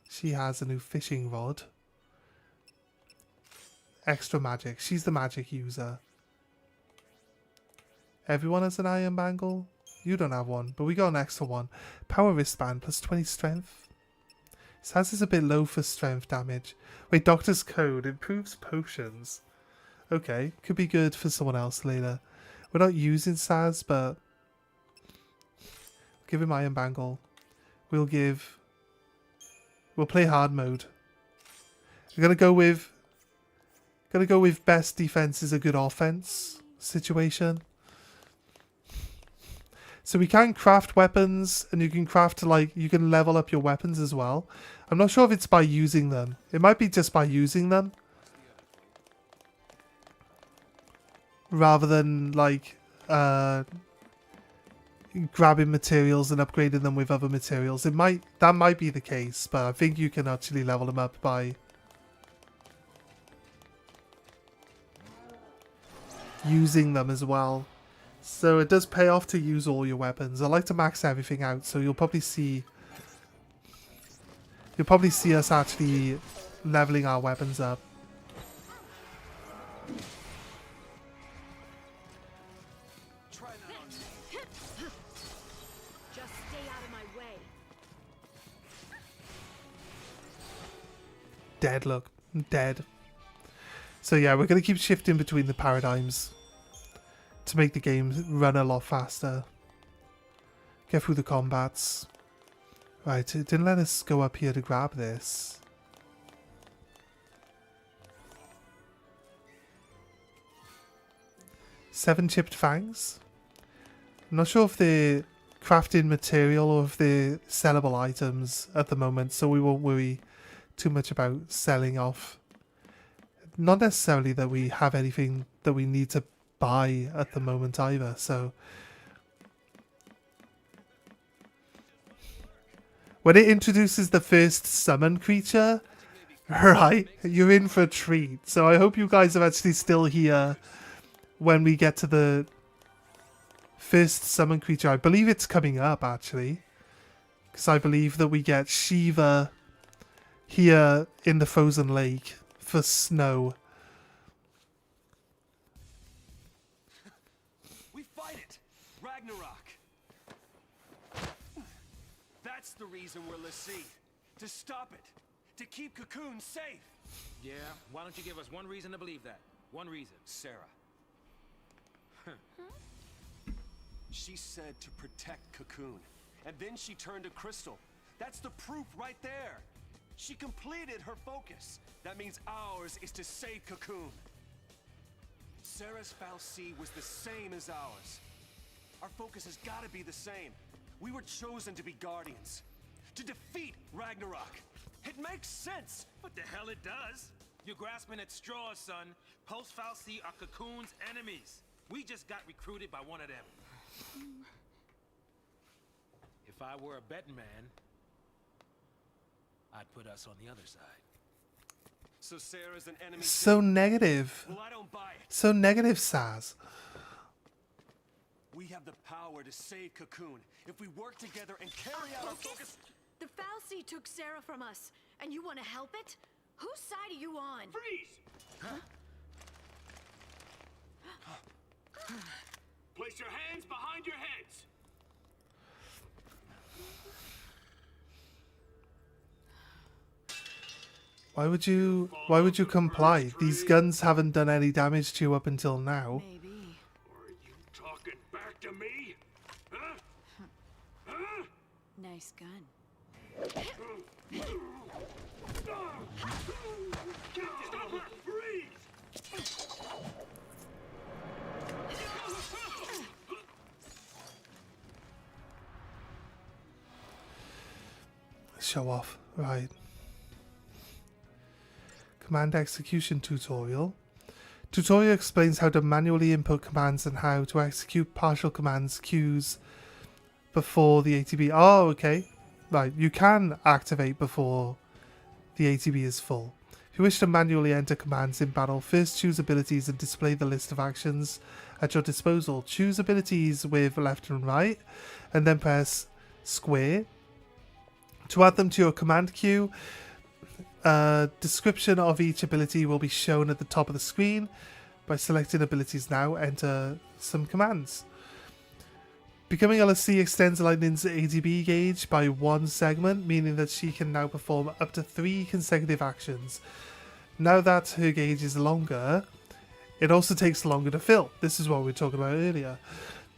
She has a new fishing rod. Extra magic. She's the magic user. Everyone has an iron bangle? You don't have one, but we got an extra one. Power wristband, plus 20 strength. Saz is a bit low for strength damage. Wait, Doctor's Code improves potions. Okay, could be good for someone else later. We're not using Saz, but give him iron bangle. We'll play hard mode. We're gonna go with best defense is a good offense situation. So we can craft weapons, and you can you can level up your weapons as well. I'm not sure if it's by using them. It might be just by using them, rather than like grabbing materials and upgrading them with other materials. That might be the case, but I think you can actually level them up by using them as well. So it does pay off to use all your weapons. I like to max everything out, so you'll probably see us actually leveling our weapons up. Dead, look. Dead. So yeah, we're going to keep shifting between the paradigms to make the game run a lot faster. Get through the combats. Right, it didn't let us go up here to grab this. Seven chipped fangs? I'm not sure if they're crafting material or if they're sellable items at the moment, so we won't worry too much about selling off. Not necessarily that we have anything that we need to buy at the moment either, so when it introduces the first summon creature, right, you're in for a treat. So I hope you guys are actually still here when we get to the first summon creature. I believe it's coming up, actually, because I believe that we get Shiva here in the frozen lake for snow. We fight it! Ragnarok! That's the reason we're Lassie. To stop it. To keep Cocoon safe. Yeah, why don't you give us one reason to believe that? One reason. Sarah. She said to protect Cocoon. And then she turned to Crystal. That's the proof right there. She completed her focus. That means ours is to save Cocoon. Sarah's fal'Cie was the same as ours. Our focus has got to be the same. We were chosen to be guardians. To defeat Ragnarok. It makes sense. What the hell it does? You're grasping at straws, son. Post fal'Cie are Cocoon's enemies. We just got recruited by one of them. If I were a betting man, I'd put us on the other side. So Sarah's an enemy. So negative. Well, I don't buy it. So negative, Saz. We have the power to save Cocoon if we work together and carry out our focus. The fal'Cie took Sarah from us, and you want to help it? Whose side are you on? Freeze! Huh? Place your hands behind your heads. Why would you comply? These guns haven't done any damage to you up until now. Maybe. Are you talking back to me? Huh? Huh? Nice gun. Stop her! Freeze! Show off. Right. Command execution tutorial. Tutorial explains how to manually input commands and how to execute partial commands queues before the ATB. Oh, okay. Right, you can activate before the ATB is full. If you wish to manually enter commands in battle, first choose abilities and display the list of actions at your disposal. Choose abilities with left and right, and then press square to add them to your command queue. A description of each ability will be shown at the top of the screen. By selecting abilities now, enter some commands. Becoming a Lassie extends Lightning's ATB gauge by 1 segment, meaning that she can now perform up to 3 consecutive actions. Now that her gauge is longer, it also takes longer to fill. This is what we were talking about earlier.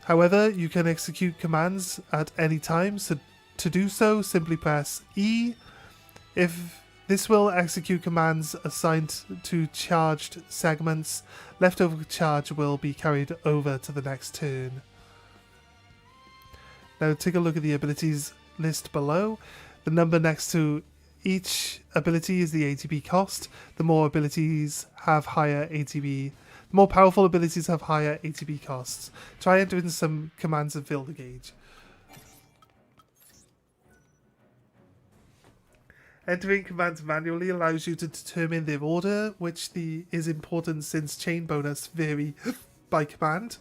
However, you can execute commands at any time, so to do so, simply press E. If this will execute commands assigned to charged segments, leftover charge will be carried over to the next turn. Now take a look at the abilities list below. The number next to each ability is the ATB cost. The more abilities have higher ATB. The more powerful abilities have higher ATB costs. Try entering some commands and fill the gauge. Entering commands manually allows you to determine their order, which is important since chain bonus vary by command.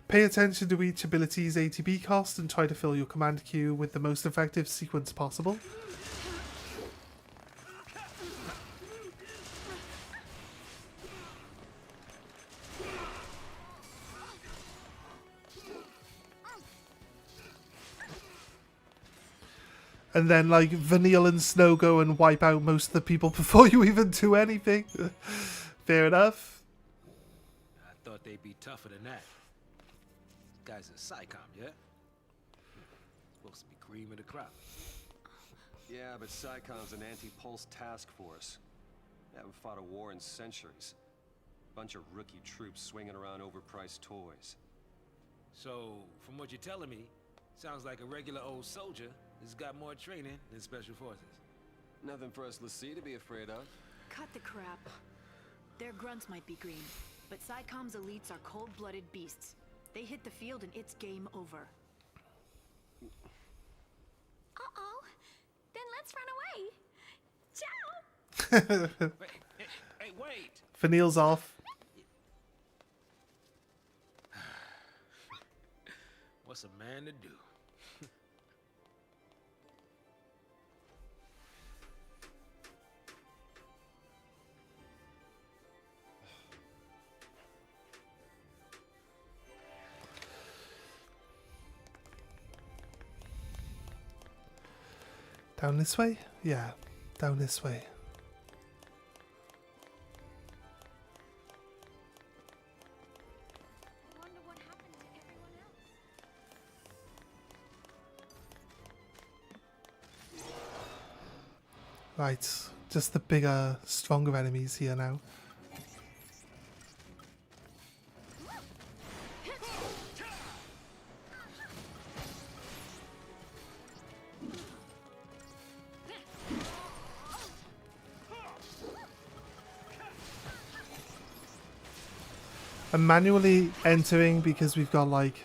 Pay attention to each ability's ATB cost and try to fill your command queue with the most effective sequence possible. And then, like, Vanille and Snow go and wipe out most of the people before you even do anything. Fair enough. I thought they'd be tougher than that. This guy's a psychom, yeah? Supposed to be cream of the crop. Yeah, but PSICOM's an anti-pulse task force. They haven't fought a war in centuries. Bunch of rookie troops swinging around overpriced toys. So, from what you're telling me, sounds like a regular old soldier has got more training than special forces. Nothing for us Lassie to be afraid of. Cut the crap. Their grunts might be green, but SciComm's elites are cold-blooded beasts. They hit the field and it's game over. Uh-oh. Then let's run away. Ciao! Hey, wait! Finial's off. What's a man to do? Down this way? Yeah, down this way. I wonder what happened to everyone else. Right, just the bigger, stronger enemies here now. I'm manually entering because we've got like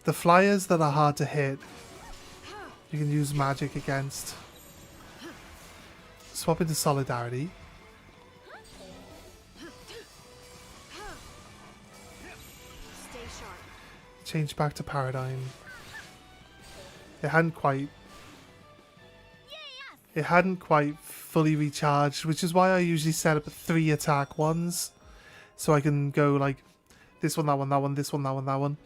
the flyers that are hard to hit. You can use magic against. Swap into Solidarity. Stay sharp. Change back to Paradigm. It hadn't quite fully recharged, which is why I usually set up 3 attack ones, so I can go like this one, that one, that one, this one, that one, that one,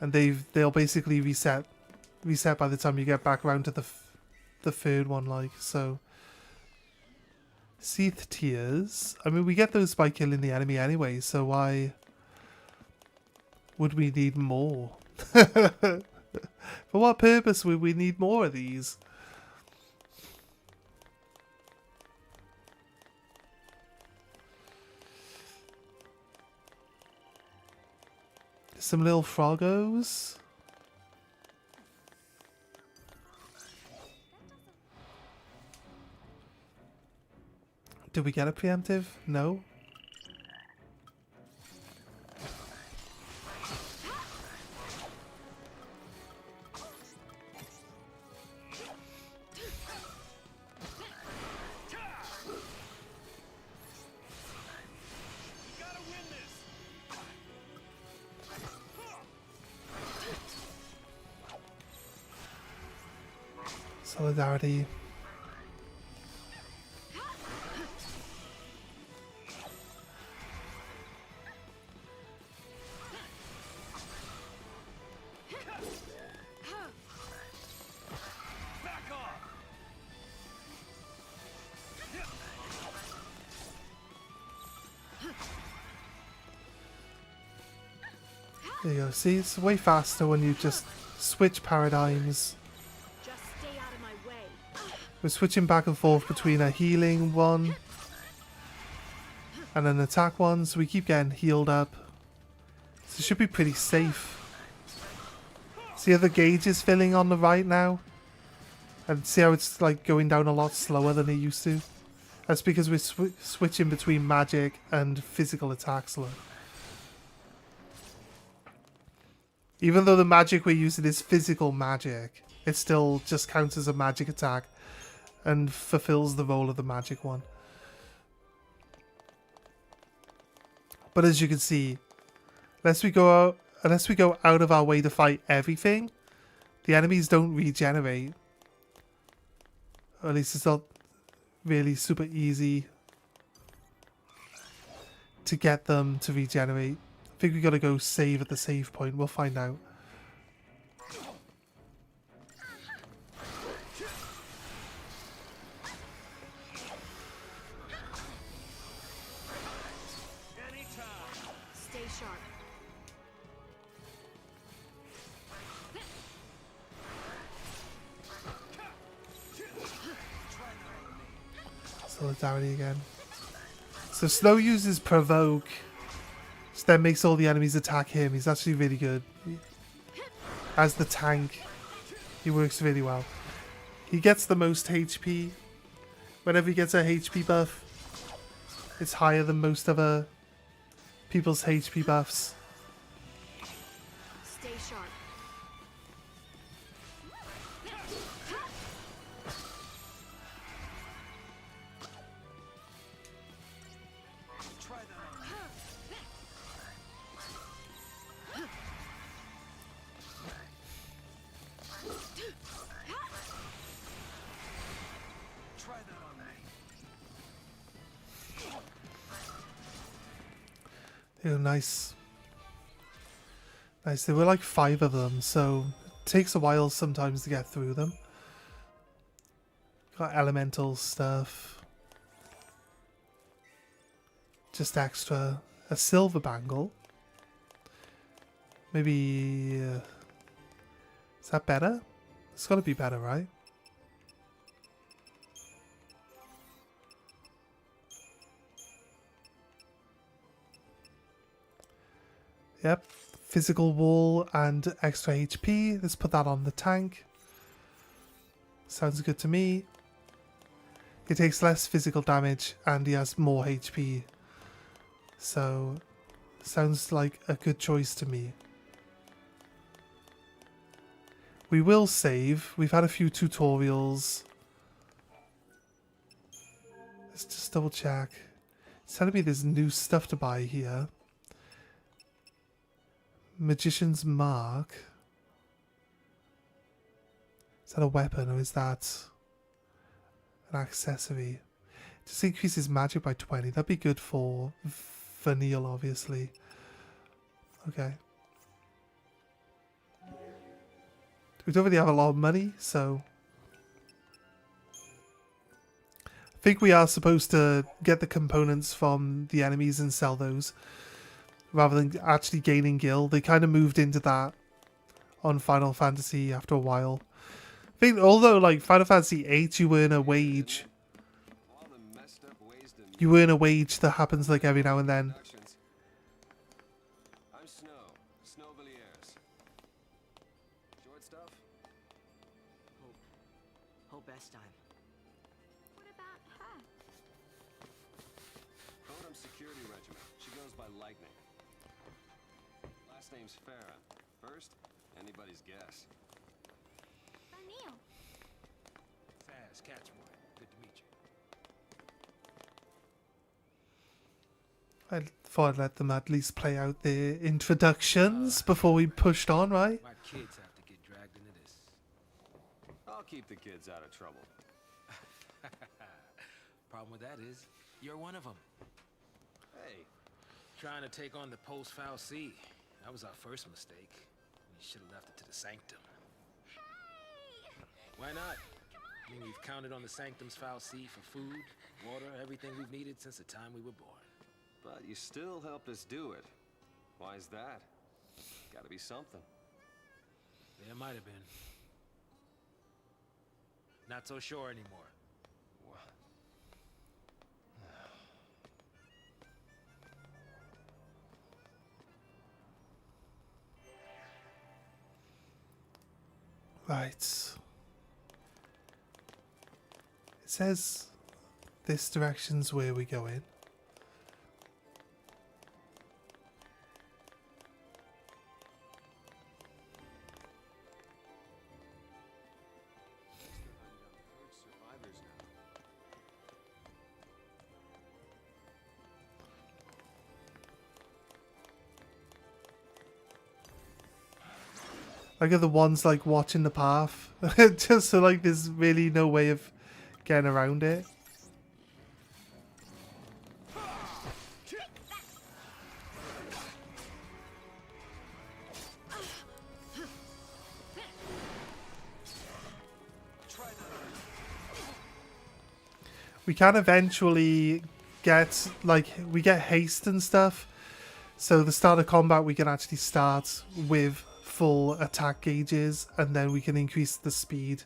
and they'll basically reset by the time you get back around to the third one. Like so, Seath Tears. I mean, we get those by killing the enemy anyway, so why would we need more? For what purpose would we need more of these? Some little froggos. Did we get a preemptive? No. Solidarity. There you go. See, it's way faster when you just switch paradigms. Just stay out of my way. We're switching back and forth between a healing one and an attack one, so we keep getting healed up. So it should be pretty safe. See how the gauge is filling on the right now? And see how it's like going down a lot slower than it used to? That's because we're switching between magic and physical attacks. Look. Even though the magic we're using is physical magic, it still just counts as a magic attack and fulfills the role of the magic one. But as you can see, unless we go out of our way to fight everything, the enemies don't regenerate. Or at least it's not really super easy to get them to regenerate. I think we gotta go save at the save point. We'll find out. Stay sharp. Solidarity again. So slow uses provoke. Then makes all the enemies attack him. He's actually really good. as the tank, he works really well. He gets the most HP. Whenever he gets a HP buff, it's higher than most other people's HP buffs. Stay sharp. Try that on. Try that on me. They were nice. Nice. There were like 5 of them, so it takes a while sometimes to get through them. Got elemental stuff. Just extra. A silver bangle. Maybe... is that better? It's got to be better, right? Yep. Physical wall and extra HP. Let's put that on the tank. Sounds good to me. He takes less physical damage and he has more HP. So, sounds like a good choice to me. We will save. We've had a few tutorials. Let's just double check. It's telling me there's new stuff to buy here. Magician's Mark. Is that a weapon or is that an accessory? Just increases magic by 20. That'd be good for Neil, obviously. Okay. We don't really have a lot of money, so... I think we are supposed to get the components from the enemies and sell those, rather than actually gaining gil. They kind of moved into that on Final Fantasy after a while. I think, although, like, Final Fantasy VIII, you earn a wage. You earn a wage that happens, like, every now and then. I'm Snow Villiers. Short stuff? Hope best time. What about her? Bodum Security Regiment. She goes by Lightning. Last name's Farah. First, anybody's guess. O'Neill. Fast, Catchboy. Good to meet you. I thought I'd let them at least play out their introductions before we pushed on, right? My kids have to get dragged into this. I'll keep the kids out of trouble. Problem with that is, you're one of them. Hey, Trying to take on the post-foul C. That was our first mistake. We should have left it to the Sanctum. Why not? I mean, we've counted on the Sanctum's foul C for food, water, everything we've needed since the time we were born. but you still helped us do it. Why is that? Gotta be something. There might have been. Not so sure anymore. Right. It says this direction's where we go in. Like are the ones like watching the path, just so like there's really no way of getting around it. We can eventually get like we get haste and stuff, so the start of combat we can actually start with full attack gauges and then we can increase the speed.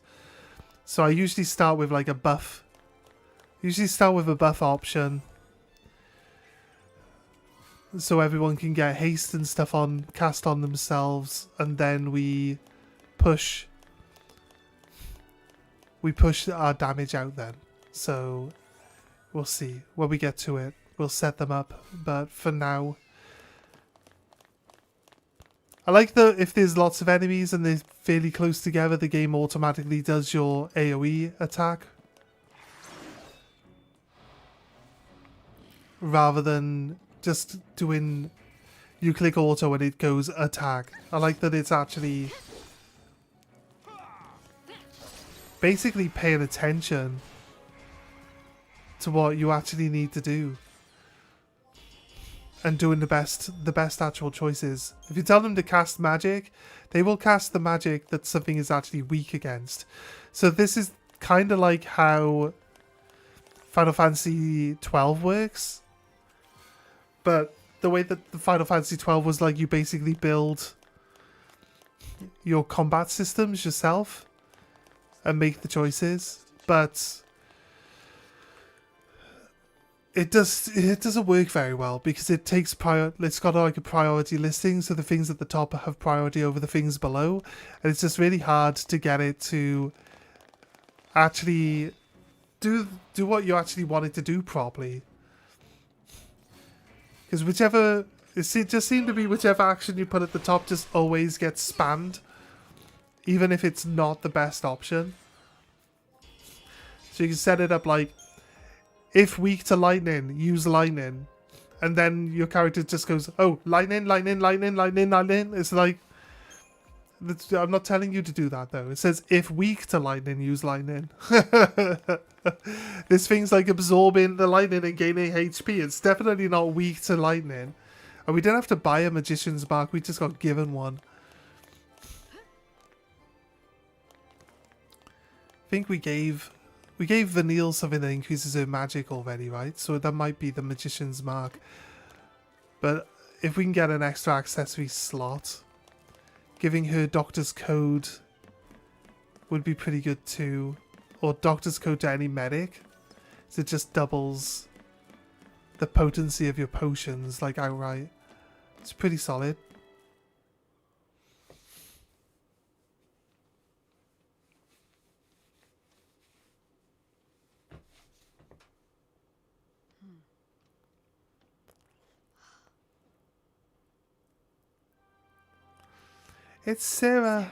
So I usually start with like a buff. Usually start with a buff option. So everyone can get haste and stuff on cast on themselves, and then we push our damage out then. So we'll see when we get to it. We'll set them up, but for now, I like that if there's lots of enemies and they're fairly close together, the game automatically does your AoE attack rather than just doing you click auto and it goes attack. I like that it's actually basically paying attention to what you actually need to do and doing the best actual choices. If you tell them to cast magic, they will cast the magic that something is actually weak against. So this is kind of like how Final Fantasy 12 works, but the way that the Final Fantasy 12 was like, you basically build your combat systems yourself and make the choices, but it doesn't work very well because it takes it's got like a priority listing, so the things at the top have priority over the things below, and it's just really hard to get it to actually do what you actually want it to do properly. Because it just seemed to be whichever action you put at the top just always gets spammed, even if it's not the best option. So you can set it up like, if weak to lightning, use lightning. And then your character just goes, oh, lightning, lightning, lightning, lightning, lightning. It's like, I'm not telling you to do that though. It says, if weak to lightning, use lightning. This thing's like absorbing the lightning and gaining HP. It's definitely not weak to lightning. And we didn't have to buy a magician's mark. We just got given one. I think we gave Vanille something that increases her magic already, right? So that might be the magician's mark. But if we can get an extra accessory slot, giving her doctor's code would be pretty good too. Or doctor's code to any medic. So it just doubles the potency of your potions, like outright. It's pretty solid. It's Sarah.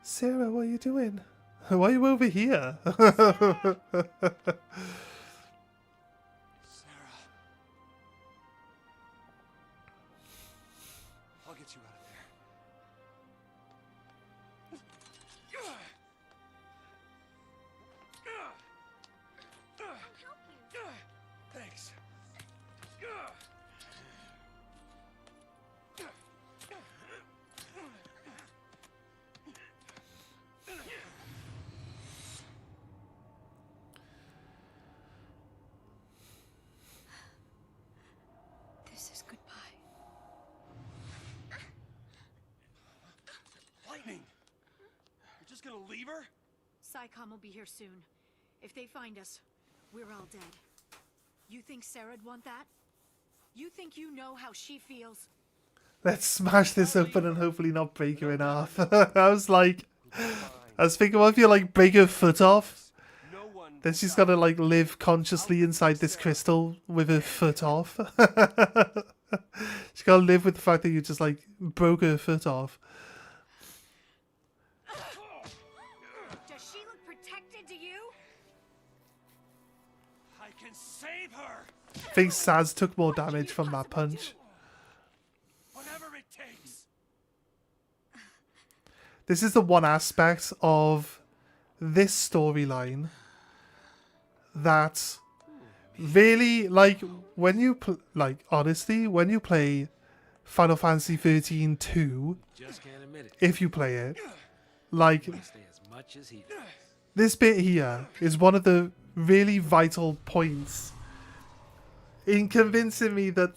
Sarah, what are you doing? Why are you over here? Sarah. I'll get you out of there. Thanks. This is goodbye. Lightning! You're just gonna leave her? Psycom will be here soon. If they find us, we're all dead. You think Sarah'd want that? You think you know how she feels? Let's smash this open and hopefully not break her in half. I was thinking, what if you like break her foot off? Then she's gotta like live consciously inside this crystal with her foot off. She's gotta live with the fact that you just like broke her foot off. Does she look protected to you? I can save her! I think Saz took more damage from that punch. Whatever it takes! This is the one aspect of this storyline that really, like, when you honestly, when you play Final Fantasy 13-2, Just can't admit it. if you play it, like, Stay as much as he does. this bit here is one of the really vital points in convincing me that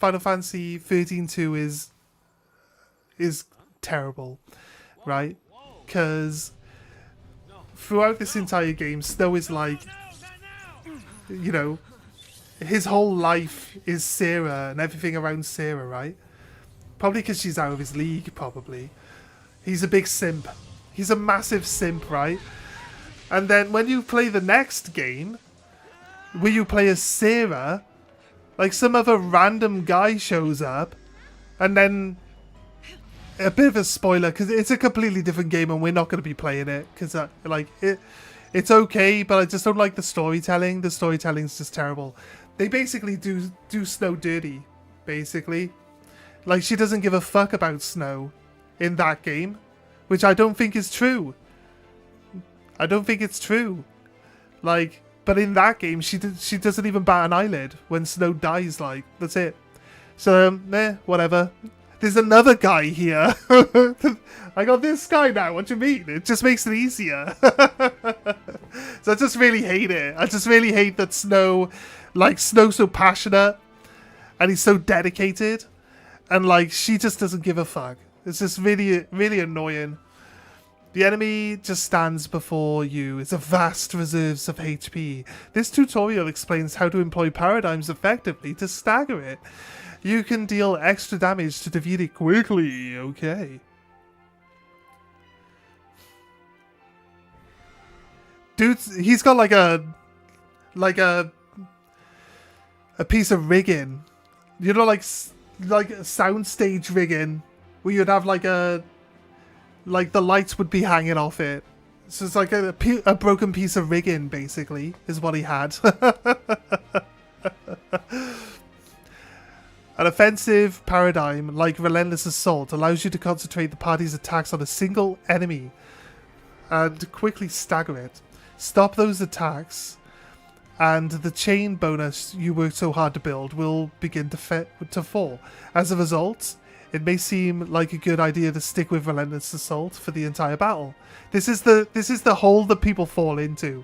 Final Fantasy 13-2 is terrible, right? Because throughout this entire game, Snow is like, you know, his whole life is Sarah and everything around Sarah, right? Probably because she's out of his league, probably. He's a big simp. He's a massive simp, right? And then when you play the next game, where you play as Sarah, like some other random guy shows up, and then a bit of a spoiler because it's a completely different game and we're not going to be playing it because it's okay, but I just don't like the storytelling. The storytelling's just terrible. They basically do Snow dirty, basically. Like, she doesn't give a fuck about Snow in that game, which I don't think is true. I don't think it's true. Like, but in that game, she doesn't even bat an eyelid when Snow dies. Like, that's it. So, whatever. There's another guy here. I got this guy now. What do you mean? It just makes it easier. So I just really hate it. I just really hate that Snow's so passionate and he's so dedicated, and like she just doesn't give a fuck. It's just really, really annoying. The enemy just stands before you. It's a vast reserves of HP. This tutorial explains how to employ paradigms effectively to stagger it. You can deal extra damage to defeat it quickly. Okay. Dude, he's got like a piece of rigging. You know, like soundstage rigging, where you'd have like the lights would be hanging off it. So it's like a broken piece of rigging, basically, is what he had. An offensive paradigm like Relentless Assault allows you to concentrate the party's attacks on a single enemy and quickly stagger it. Stop those attacks, and the chain bonus you worked so hard to build will begin to fall. As a result, it may seem like a good idea to stick with Relentless Assault for the entire battle. This is the hole that people fall into.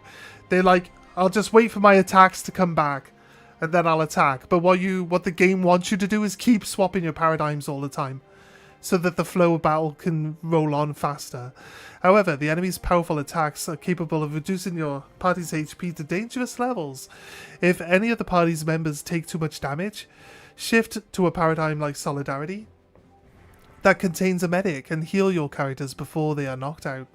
They're like, I'll just wait for my attacks to come back, and then I'll attack. But what the game wants you to do is keep swapping your paradigms all the time, so that the flow of battle can roll on faster. However, the enemy's powerful attacks are capable of reducing your party's HP to dangerous levels. If any of the party's members take too much damage, shift to a paradigm like Solidarity that contains a medic and heal your characters before they are knocked out.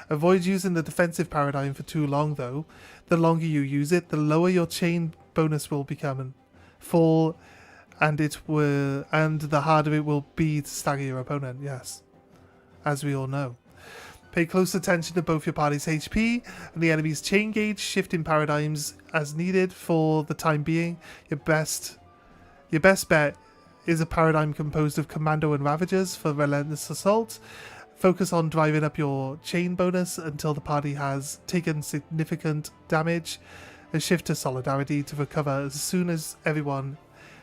Avoid using the defensive paradigm for too long, though. The longer you use it, the lower your chain bonus will become and fall, and the harder it will be to stagger your opponent. Yes, as we all know. Pay close attention to both your party's HP and the enemy's chain gauge, shifting paradigms as needed for the time being. Your best bet is a paradigm composed of Commando and Ravagers for Relentless Assault. Focus on driving up your chain bonus until the party has taken significant damage, and shift to Solidarity to recover as soon as everyone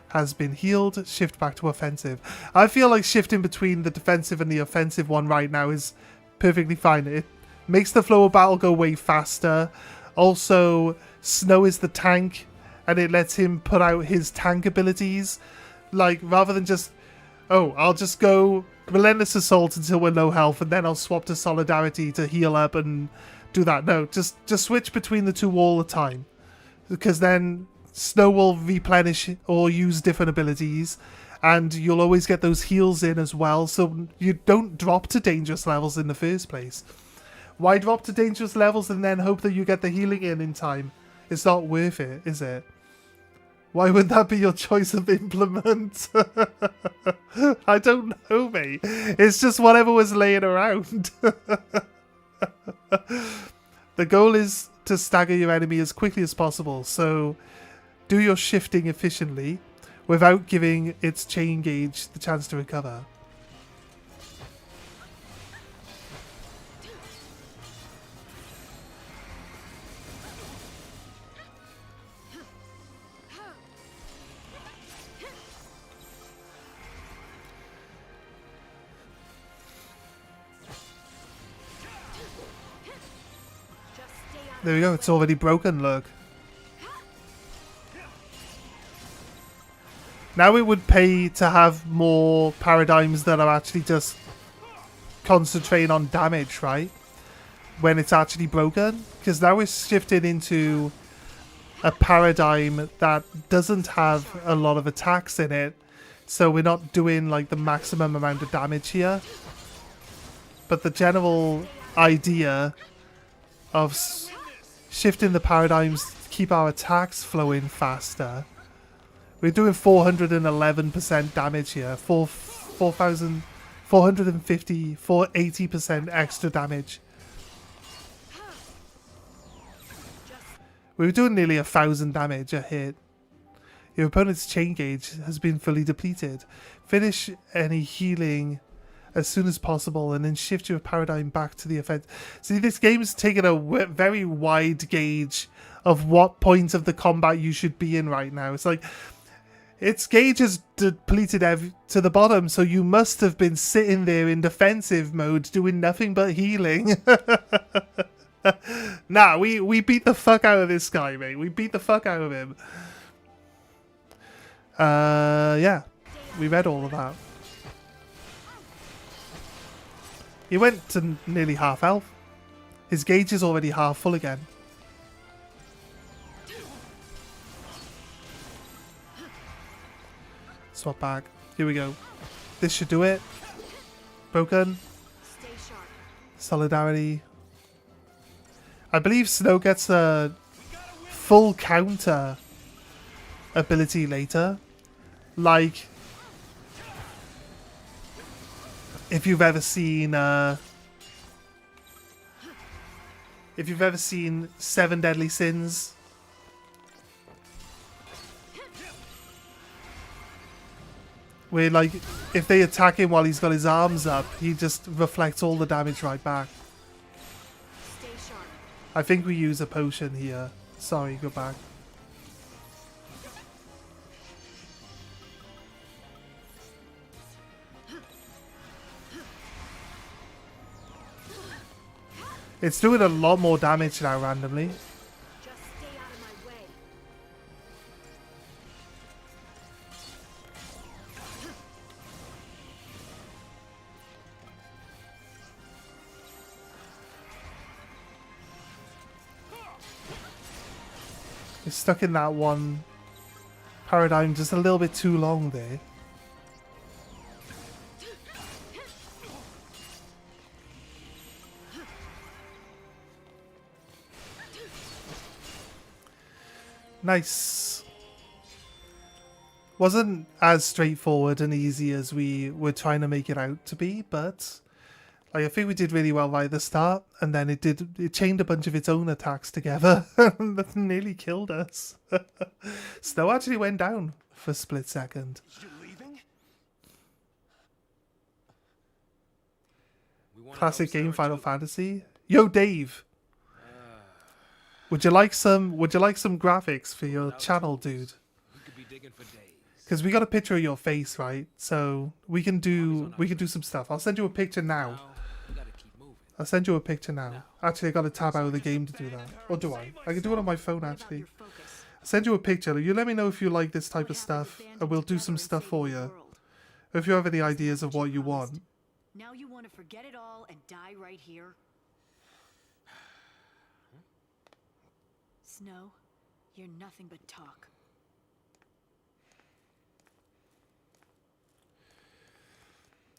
has been healed. Shift back to offensive. I feel like shifting between the defensive and the offensive one right now is perfectly fine. It makes the flow of battle go way faster. Also, Snow is the tank, and it lets him put out his tank abilities. Like, rather than just, I'll just go Relentless Assault until we're low health, and then I'll swap to Solidarity to heal up and do that. No, just switch between the two all the time, because then Snow will replenish or use different abilities, and you'll always get those heals in as well, so you don't drop to dangerous levels in the first place. Why drop to dangerous levels and then hope that you get the healing in time? It's not worth it, is it? Why would that be your choice of implement? I don't know, mate. It's just whatever was laying around. The goal is to stagger your enemy as quickly as possible, so do your shifting efficiently without giving its chain gauge the chance to recover. There we go, it's already broken, look. Now it would pay to have more paradigms that are actually just concentrating on damage, right? When it's actually broken. Because now we're shifted into a paradigm that doesn't have a lot of attacks in it. So we're not doing like the maximum amount of damage here. but the general idea of shifting the paradigms to keep our attacks flowing faster. We're doing 411% damage here. 4,450, 480% extra damage. We were doing nearly 1,000 damage a hit. Your opponent's chain gauge has been fully depleted. Finish any healing as soon as possible and then shift your paradigm back to the offense. See, this game's taken a very wide gauge of what point of the combat you should be in right now. It's like, its gauge is depleted to the bottom, so you must have been sitting there in defensive mode doing nothing but healing. Nah, we beat the fuck out of this guy, mate. We beat the fuck out of him. Yeah. We read all of that. He went to nearly half health. His gauge is already half full again. Swap back. Here we go. This should do it. Broken. Solidarity. I believe Snow gets a full counter ability later. Like, if you've ever seen Seven Deadly Sins, where like if they attack him while he's got his arms up, he just reflects all the damage right back. I think we use a potion here. Sorry, go back. It's doing a lot more damage now randomly. Just stay out of my way. It's stuck in that one paradigm just a little bit too long there. Nice. Wasn't as straightforward and easy as we were trying to make it out to be, but like, I think we did really well right at the start, and then it chained a bunch of its own attacks together that nearly killed us. Snow actually went down for a split second. You leaving? Classic game, Final Fantasy. Yo, Dave. Would you like some graphics for your channel, dude? Because we got a picture of your face, right? So we can do some stuff. I'll send you a picture now. I'll send you a picture now. Actually, I got to tab out of the game to do that. Or do I? I can do it on my phone, actually. I'll send you a picture. You let me know if you like this type of stuff, and we'll do some stuff for you. If you have any ideas of what you want. Now you want to forget it all and die right here? Snow, you're nothing but talk.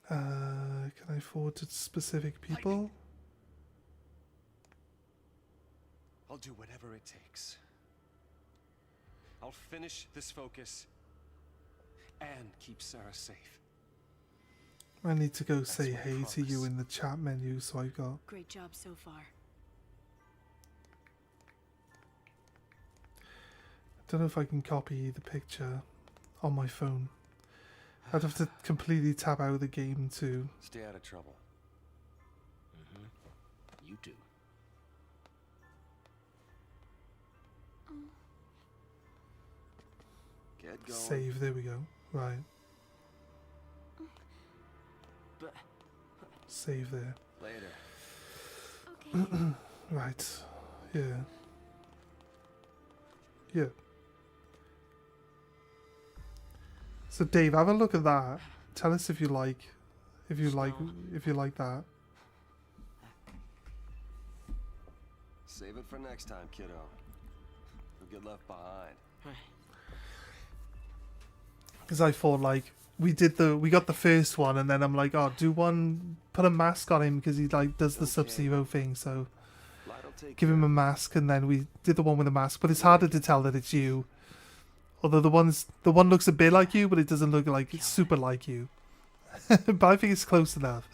Can I forward to specific people? I'll do whatever it takes. I'll finish this focus and keep Sarah safe. I need to go say hey to you in the chat menu, so I've got... Great job so far. I don't know if I can copy the picture on my phone. I'd have to completely tab out of the game to... Stay out of trouble. You too. Get going. Save, there we go. Right. Save there. Later. Okay. Right. Yeah. Yeah. So Dave, have a look at that. Tell us if you like that. Save it for next time, kiddo. You'll get left behind. Because I thought, like, we got the first one, and then I'm like, oh, put a mask on him because he like does the Sub-Zero thing, so give him a mask, and then we did the one with a mask, but it's harder to tell that it's you. Although the one looks a bit like you, but it doesn't look like it's super like you. But I think it's close enough.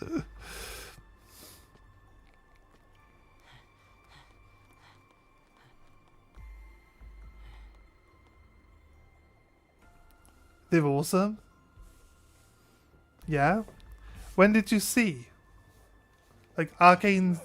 They're awesome. Yeah. When did you see? Like Arcane